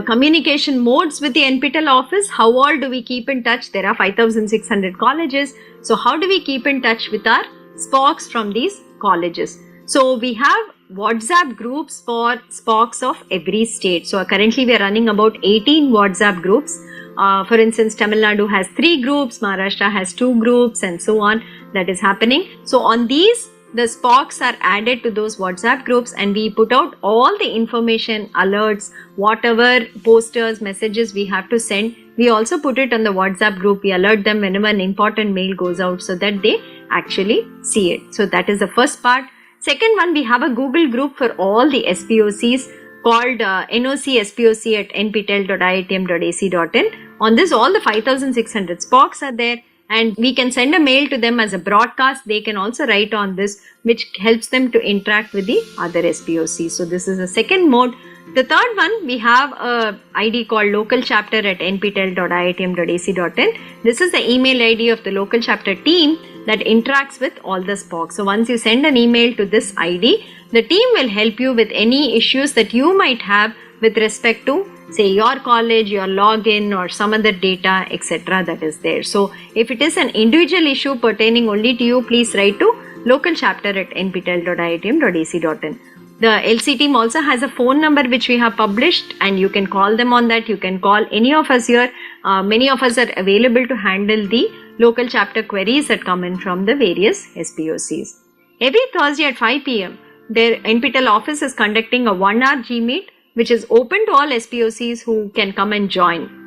Communication modes with the NPTEL office. How all do we keep in touch? There are 5,600 colleges. So how do we keep in touch with our SPOCs from these colleges? So we have WhatsApp groups for SPOCs of every state. So currently we are running about 18 WhatsApp groups. For instance, Tamil Nadu has 3 groups, Maharashtra has 2 groups, and so on. That is happening. So on these, the SPOCs are added to those WhatsApp groups, and we put out all the information, alerts, whatever posters, messages we have to send. We also put it on the WhatsApp group. We alert them whenever an important mail goes out so that they actually see it. So that is the first part. Second one, we have a Google group for all the SPOCs called NOC SPOC at nptel.iitm.ac.in. On this, all the 5,600 SPOCs are there, and we can send a mail to them as a broadcast. They can also write on this, which helps them to interact with the other SPOCs. So this is the second mode. The third one, we have a ID called local chapter at nptel.iitm.ac.in. This is the email ID of the local chapter team that interacts with all the SPOCs. So once you send an email to this ID, the team will help you with any issues that you might have with respect to, say, your college, your login, or some other data, etc. that is there. So if it is an individual issue pertaining only to you, please write to local chapter at nptel.iitm.ac.in. The LC team also has a phone number which we have published, and you can call them on that. You can call any of us here. Many of us are available to handle the local chapter queries that come in from the various SPOCs. Every Thursday at 5 p.m. their NPTEL office is conducting a 1-hour G-Meet, which is open to all SPOCs who can come and join.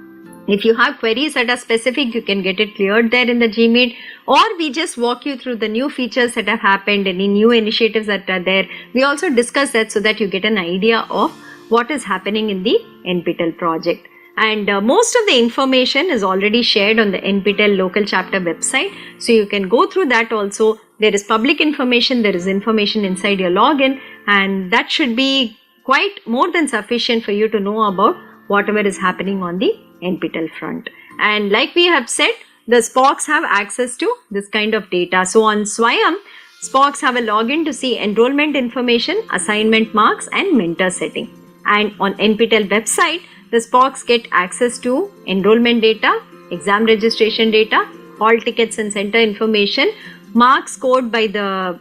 If you have queries that are specific, you can get it cleared there in the G-Meet, or we just walk you through the new features that have happened, any new initiatives that are there. We also discuss that so that you get an idea of what is happening in the NPTEL project. And most of the information is already shared on the NPTEL local chapter website, so you can go through that also. There is public information, there is information inside your login, and that should be quite more than sufficient for you to know about whatever is happening on the NPTEL front. And like we have said, the SPOCs have access to this kind of data. So on Swayam, SPOCs have a login to see enrollment information, assignment marks, and mentor setting. And on NPTEL website, the SPOCs get access to enrollment data, exam registration data, hall tickets and center information, marks scored by the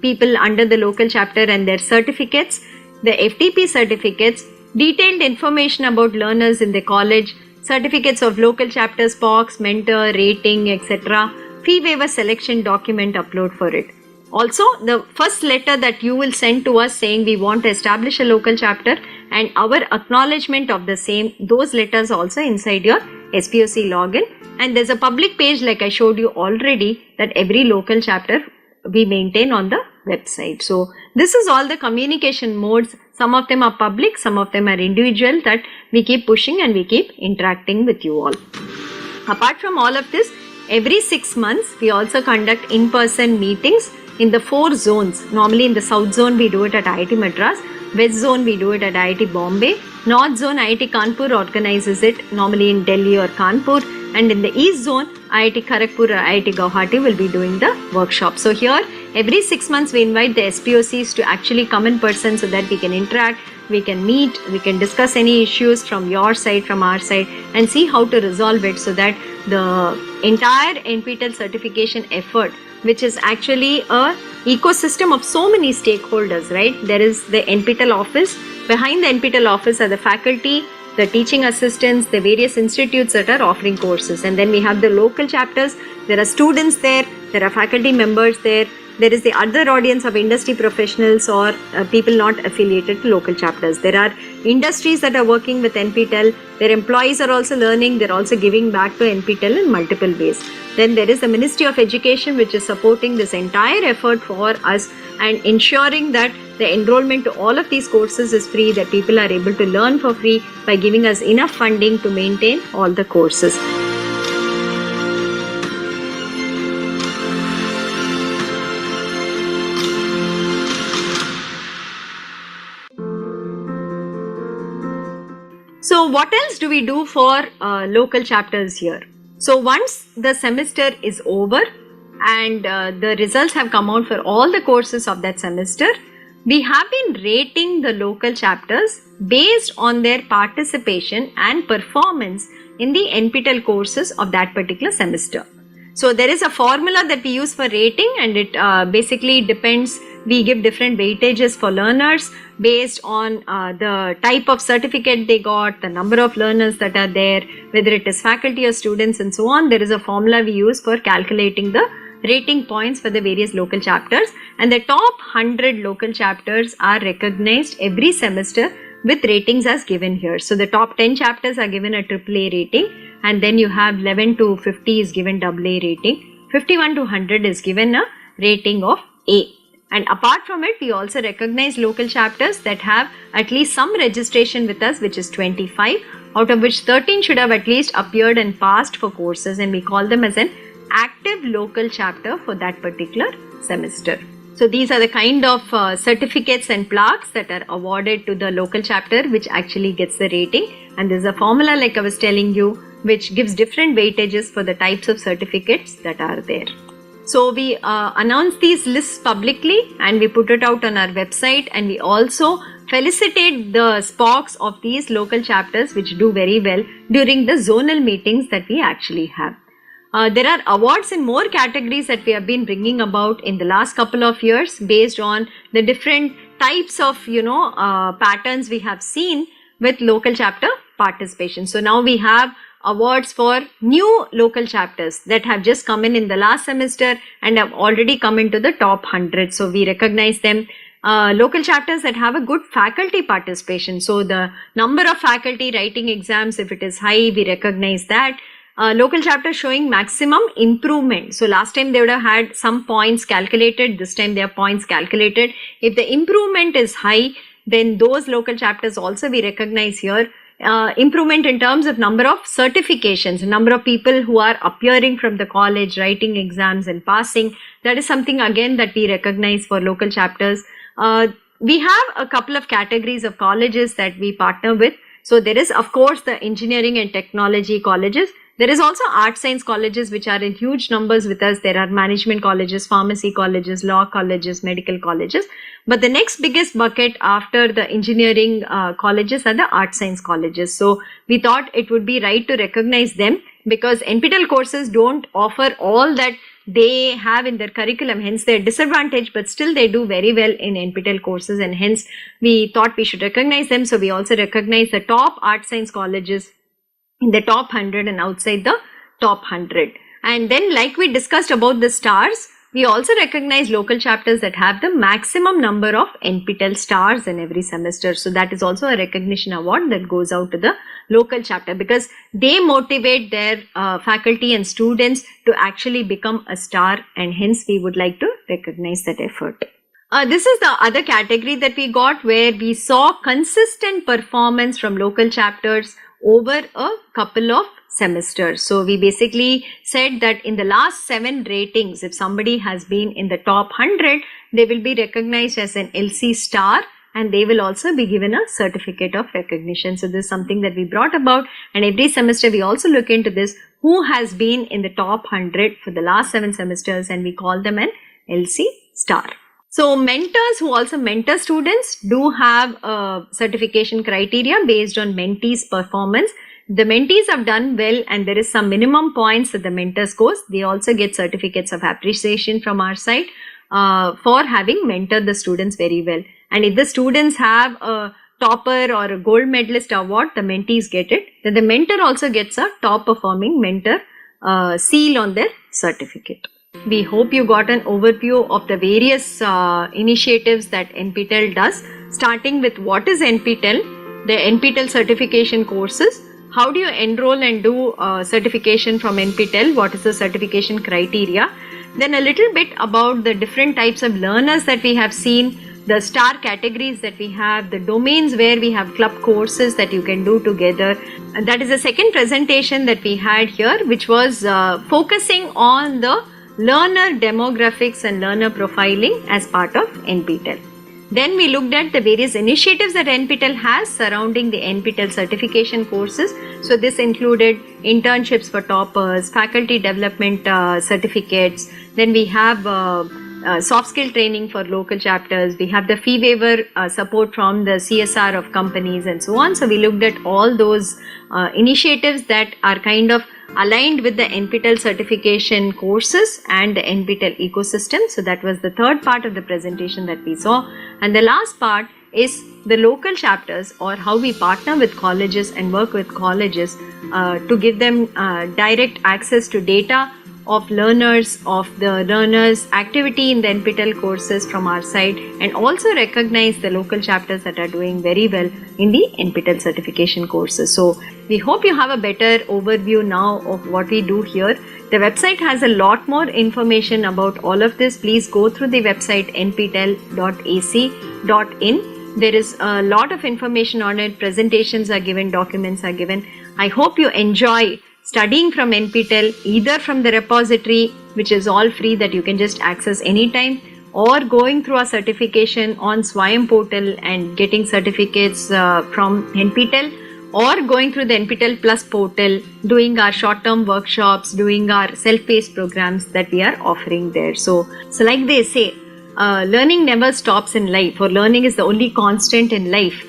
people under the local chapter and their certificates, the FTP certificates, detailed information about learners in the college, certificates of local chapter, SPOCs, mentor, rating, etc., fee waiver selection document upload for it. Also, the first letter that you will send to us saying we want to establish a local chapter and our acknowledgement of the same, those letters also inside your SPOC login. And there's a public page like I showed you already that every local chapter we maintain on the website. So this is all the communication modes. Some of them are public, some of them are individual, that we keep pushing and we keep interacting with you all. Apart from all of this, every 6 months we also conduct in-person meetings in the 4 zones. Normally in the South Zone we do it at IIT Madras, West Zone we do it at IIT Bombay, North Zone IIT Kanpur organizes it normally in Delhi or Kanpur, and in the East Zone IIT Kharagpur or IIT Guwahati will be doing the workshop. So here every 6 months we invite the SPOCs to actually come in person so that we can interact, we can meet, we can discuss any issues from your side, from our side, and see how to resolve it so that the entire NPTEL certification effort, which is actually a ecosystem of so many stakeholders, right? There is the NPTEL office. Behind the NPTEL office are the faculty, the teaching assistants, the various institutes that are offering courses. And then we have the local chapters. There are students there, there are faculty members there. There is the other audience of industry professionals or people not affiliated to local chapters. There are industries that are working with NPTEL. Their employees are also learning. They're also giving back to NPTEL in multiple ways. Then there is the Ministry of Education, which is supporting this entire effort for us and ensuring that the enrollment to all of these courses is free, that people are able to learn for free by giving us enough funding to maintain all the courses. So what else do we do for local chapters here? So once the semester is over and the results have come out for all the courses of that semester, we have been rating the local chapters based on their participation and performance in the NPTEL courses of that particular semester. So there is a formula that we use for rating, and it basically depends. We give different weightages for learners based on the type of certificate they got, the number of learners that are there, whether it is faculty or students and so on. There is a formula we use for calculating the rating points for the various local chapters, and the top 100 local chapters are recognized every semester with ratings as given here. So the top 10 chapters are given a AAA rating, and then you have 11 to 50 is given AA rating, 51 to 100 is given a rating of A. And apart from it, we also recognize local chapters that have at least some registration with us, which is 25, out of which 13 should have at least appeared and passed for courses, and we call them as an active local chapter for that particular semester. So these are the kind of certificates and plaques that are awarded to the local chapter, which actually gets the rating. And there's a formula, like I was telling you, which gives different weightages for the types of certificates that are there. So we announce these lists publicly and we put it out on our website, and we also felicitate the SPOCs of these local chapters which do very well during the zonal meetings that we actually have. There are awards in more categories that we have been bringing about in the last couple of years based on the different types of patterns we have seen with local chapter participation. So now we have awards for new local chapters that have just come in the last semester and have already come into the top 100. So we recognize them. Local chapters that have a good faculty participation. So the number of faculty writing exams, if it is high, we recognize that. Local chapters showing maximum improvement. So last time they would have had some points calculated. This time their points calculated. If the improvement is high, then those local chapters also we recognize here. Improvement in terms of number of certifications, number of people who are appearing from the college, writing exams and passing. That is something again that we recognize for local chapters. We have a couple of categories of colleges that we partner with. So there is of course the engineering and technology colleges. There is also art science colleges which are in huge numbers with us. There are management colleges, pharmacy colleges, law colleges, medical colleges. But the next biggest bucket after the engineering colleges are the art science colleges. So we thought it would be right to recognize them because NPTEL courses don't offer all that they have in their curriculum. Hence they are disadvantaged, but still they do very well in NPTEL courses, and hence we thought we should recognize them. So we also recognize the top art science colleges in the top 100 and outside the top 100. And then like we discussed about the stars, we also recognize local chapters that have the maximum number of NPTEL stars in every semester. So that is also a recognition award that goes out to the local chapter because they motivate their faculty and students to actually become a star, and hence we would like to recognize that effort. This is the other category that we got where we saw consistent performance from local chapters over a couple of semesters. So we basically said that in the last 7 ratings, if somebody has been in the top 100, they will be recognized as an LC star and they will also be given a certificate of recognition. So this is something that we brought about, and every semester we also look into this, who has been in the top 100 for the last 7 semesters, and we call them an LC star. So mentors who also mentor students do have a certification criteria based on mentees' performance. The mentees have done well and there is some minimum points that the mentor scores. They also get certificates of appreciation from our side for having mentored the students very well. And if the students have a topper or a gold medalist award, the mentees get it. Then the mentor also gets a top performing mentor seal on their certificate. We hope you got an overview of the various initiatives that NPTEL does, starting with what is NPTEL, the NPTEL certification courses, how do you enroll and do certification from NPTEL, what is the certification criteria, then a little bit about the different types of learners that we have seen, the star categories that we have, the domains where we have club courses that you can do together. And that is the second presentation that we had here, which was focusing on the learner demographics and learner profiling as part of NPTEL. Then we looked at the various initiatives that NPTEL has surrounding the NPTEL certification courses. So this included internships for toppers, faculty development certificates. Then we have soft skill training for local chapters. We have the fee waiver support from the CSR of companies and so on. So we looked at all those initiatives that are kind of aligned with the NPTEL certification courses and the NPTEL ecosystem. So that was the third part of the presentation that we saw. And the last part is the local chapters, or how we partner with colleges and work with colleges to give them direct access to data of learners, of the learners' activity in the NPTEL courses from our side, and also recognize the local chapters that are doing very well in the NPTEL certification courses. So we hope you have a better overview now of what we do here. The website has a lot more information about all of this. Please go through the website nptel.ac.in. There is a lot of information on it. Presentations are given, documents are given. I hope you enjoy studying from NPTEL, either from the repository, which is all free that you can just access anytime, or going through a certification on Swayam portal and getting certificates from NPTEL, or going through the NPTEL Plus portal, doing our short-term workshops, doing our self-paced programs that we are offering there. So like they say, learning never stops in life, or learning is the only constant in life.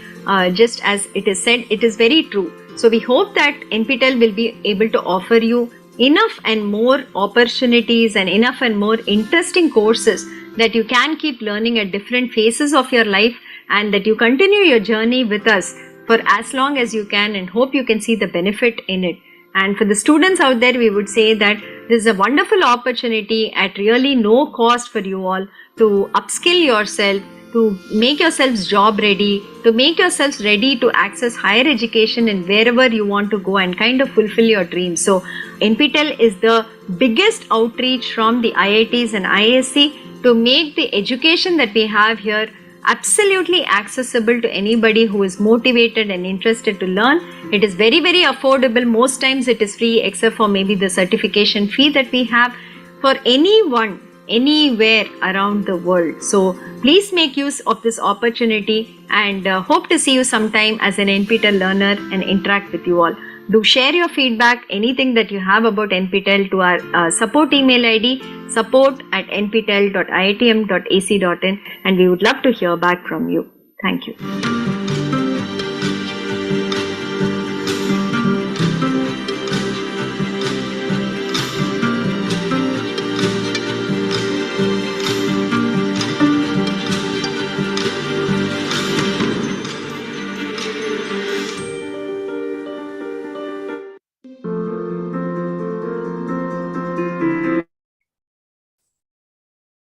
Just as it is said, it is very true. So we hope that NPTEL will be able to offer you enough and more opportunities and enough and more interesting courses that you can keep learning at different phases of your life, and that you continue your journey with us for as long as you can, and hope you can see the benefit in it. And for the students out there, we would say that this is a wonderful opportunity at really no cost for you all to upskill yourself, to make yourselves job ready, to make yourselves ready to access higher education in wherever you want to go and kind of fulfill your dreams. So NPTEL is the biggest outreach from the IITs and ISC to make the education that we have here absolutely accessible to anybody who is motivated and interested to learn. It is very, very affordable. Most times it is free, except for maybe the certification fee that we have for anyone, anywhere around the world. So please make use of this opportunity, and hope to see you sometime as an NPTEL learner and interact with you all. Do share your feedback, anything that you have about NPTEL, to our support email ID, support@nptel.iitm.ac.in, and we would love to hear back from you. Thank you.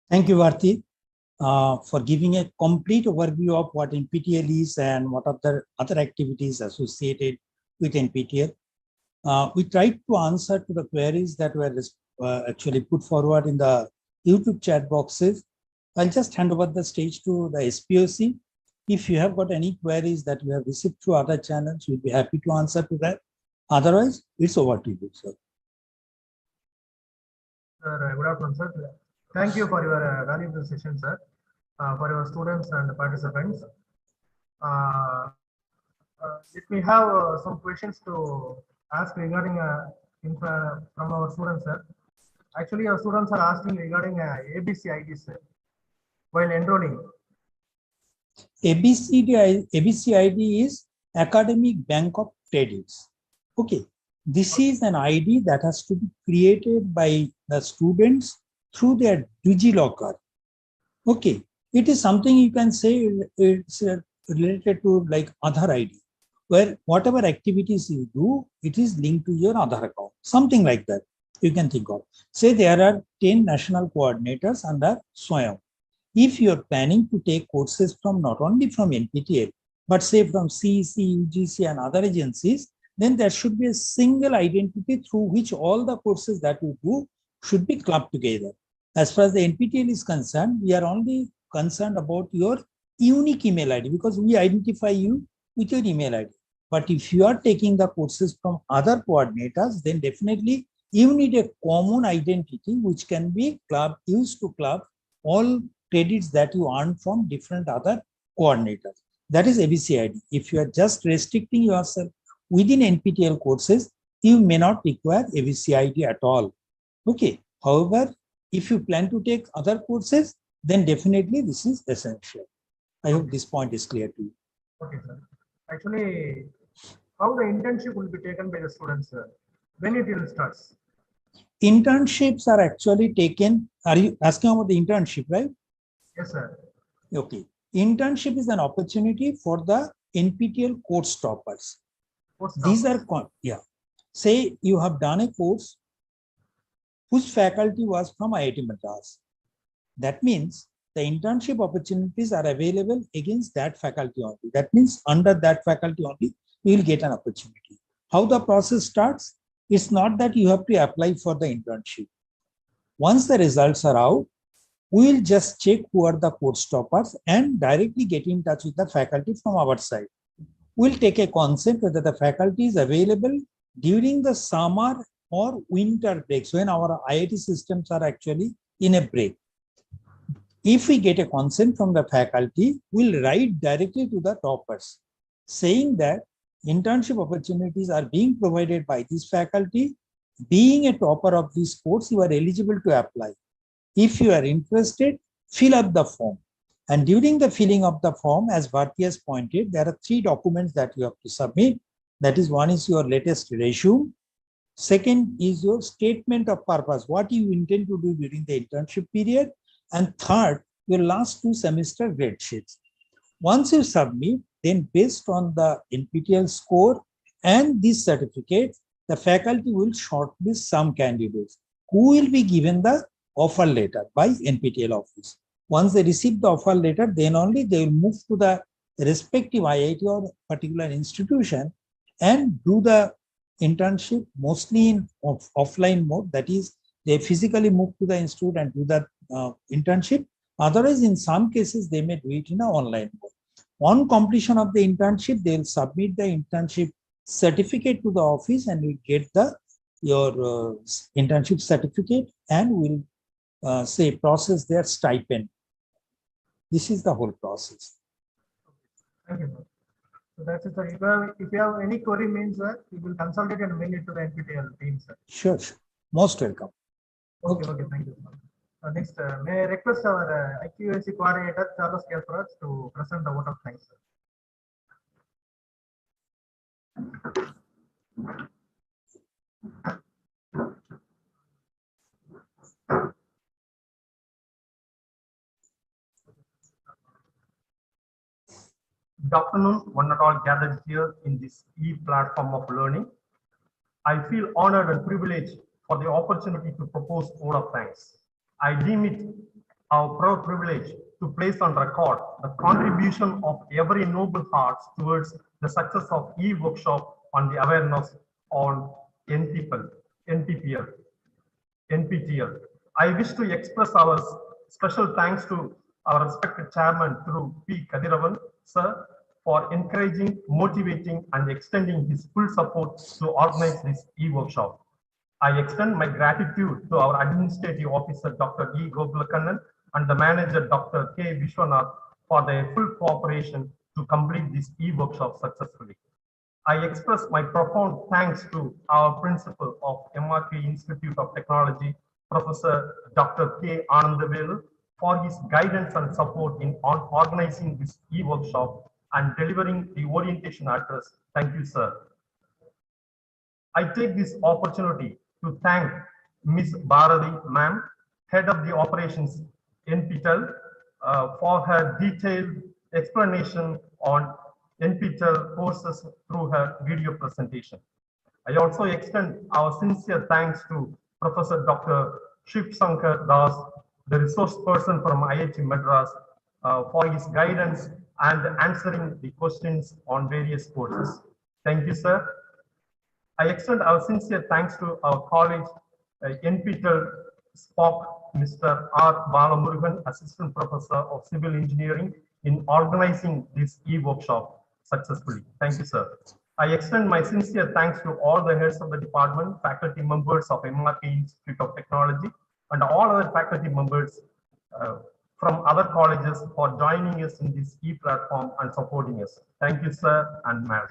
Thank you, Varti, for giving a complete overview of what NPTEL is and what are the other activities associated with NPTEL. We tried to answer to the queries that were actually put forward in the YouTube chat boxes. I'll just hand over the stage to the SPOC. If you have got any queries that you have received through other channels, we'll be happy to answer to that. Otherwise, it's over to you, sir. Good afternoon, sir. Thank you for your valuable session, sir, for your students and participants. If we have some questions to ask regarding from our students, sir. Actually, our students are asking regarding ABC ID, sir, while enrolling. ABC ID is Academic Bank of Credits. Okay, this is an ID that has to be created by the students through their DigiLocker. Okay, it is something you can say it's related to like Aadhaar ID, where whatever activities you do, it is linked to your Aadhaar account, something like that you can think of. Say there are 10 national coordinators under Swayam. If you're planning to take courses from not only from NPTEL, but say from CEC, UGC and other agencies, then there should be a single identity through which all the courses that you do should be clubbed together. As far as the NPTEL is concerned, we are only concerned about your unique email ID because we identify you with your email ID. But if you are taking the courses from other coordinators, then definitely you need a common identity which can be used to club all credits that you earn from different other coordinators. That is ABC ID. If you are just restricting yourself within NPTEL courses, you may not require ABC ID at all. Okay. However, if you plan to take other courses, then definitely this is essential. I hope this point is clear to you. Okay, sir. Actually, how the internship will be taken by the students, sir? When it will start? Internships are actually taken. Are you asking about the internship, right? Yes, sir. Okay. Internship is an opportunity for the NPTEL course toppers. These are, say you have done a course whose faculty was from IIT Madras. That means the internship opportunities are available against that faculty only. That means under that faculty only, you will get an opportunity. How the process starts? It's not that you have to apply for the internship. Once the results are out, we will just check who are the course toppers and directly get in touch with the faculty from our side. We'll take a consent whether the faculty is available during the summer or winter breaks when our IIT systems are actually in a break. If we get a consent from the faculty, we'll write directly to the toppers saying that internship opportunities are being provided by this faculty. Being a topper of this course, you are eligible to apply. If you are interested, fill up the form. And during the filling of the form, as Bharti has pointed, there are 3 documents that you have to submit. That is, one is your latest resume. Second is your statement of purpose, what you intend to do during the internship period. And third, your last 2 semester grade sheets. Once you submit, then based on the NPTEL score and this certificate, the faculty will shortlist some candidates who will be given the offer letter by NPTEL office. Once they receive the offer letter, then only they will move to the respective IIT or particular institution and do the internship mostly in offline mode. That is, they physically move to the institute and do the internship. Otherwise, in some cases, they may do it in an online mode. On completion of the internship, they will submit the internship certificate to the office and you get your internship certificate and will process their stipend. This is the whole process. Thank you, sir. So that's it, sir. If you have any query, means sir, you will consult it and mail it to the NPTEL team, sir. Sure. Most welcome. Okay, thank you, sir. Next, may I request our IQAC coordinator, Charles Kelfras, to present the vote of thanks, sir. Good afternoon, one and all gathered here in this e-platform of learning. I feel honored and privileged for the opportunity to propose vote of thanks. I deem it our proud privilege to place on record the contribution of every noble heart towards the success of e-workshop on the awareness on NPTEL. I wish to express our special thanks to our respected chairman through P. Kadiravan, sir, for encouraging, motivating, and extending his full support to organize this e-workshop. I extend my gratitude to our administrative officer, Dr. E. Gopalakannan, and the manager, Dr. K. Vishwanath, for their full cooperation to complete this e-workshop successfully. I express my profound thanks to our principal of MRK Institute of Technology, Professor Dr. K. Anandavelu, for his guidance and support in organizing this e-workshop and delivering the orientation address. Thank you, sir. I take this opportunity to thank Ms. Bharati, ma'am, head of the operations NPTEL, for her detailed explanation on NPTEL courses through her video presentation. I also extend our sincere thanks to Professor Dr. Shiv Shankar Das, the resource person from IIT Madras, for his guidance and answering the questions on various courses. Thank you, sir. I extend our sincere thanks to our college, NPTEL SPOC Mr. R. Balamurugan, Assistant Professor of Civil Engineering, in organizing this e-workshop successfully. Thank you, sir. I extend my sincere thanks to all the heads of the department, faculty members of MRK Institute of Technology, and all other faculty members from other colleges for joining us in this e-platform and supporting us. Thank you, sir and ma'am.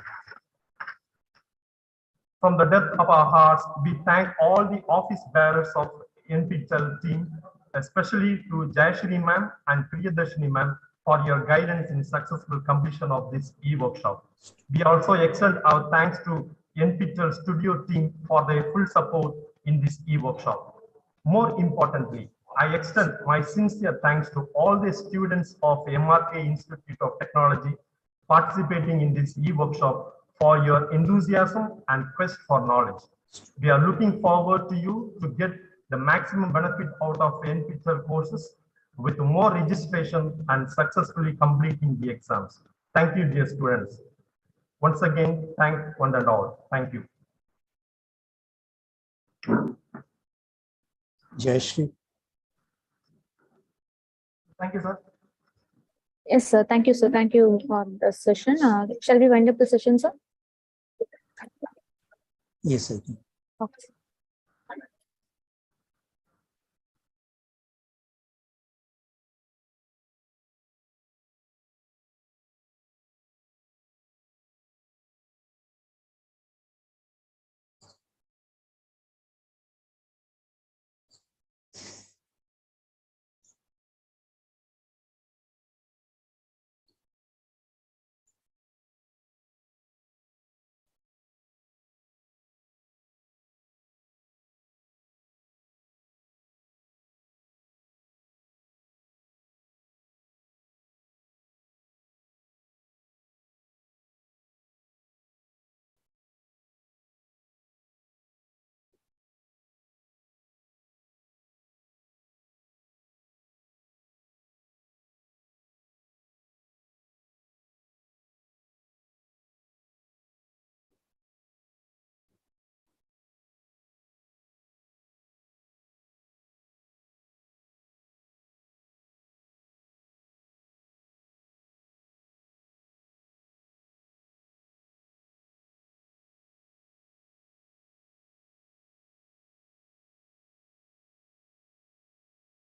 From the depth of our hearts, we thank all the office bearers of NPTEL team, especially to Jayashri ma'am and Priyadarshini ma'am for your guidance in successful completion of this e-workshop. We also extend our thanks to NPTEL studio team for their full support in this e-workshop. More importantly, I extend my sincere thanks to all the students of MRK Institute of Technology participating in this e-workshop for your enthusiasm and quest for knowledge. We are looking forward to you to get the maximum benefit out of NPTEL courses with more registration and successfully completing the exams. Thank you, dear students. Once again, thank one and all. Thank you. Jayashri. Thank you, sir. Yes, sir. Thank you, sir. Thank you for the session. Shall we wind up the session, sir? Yes, I think. Okay.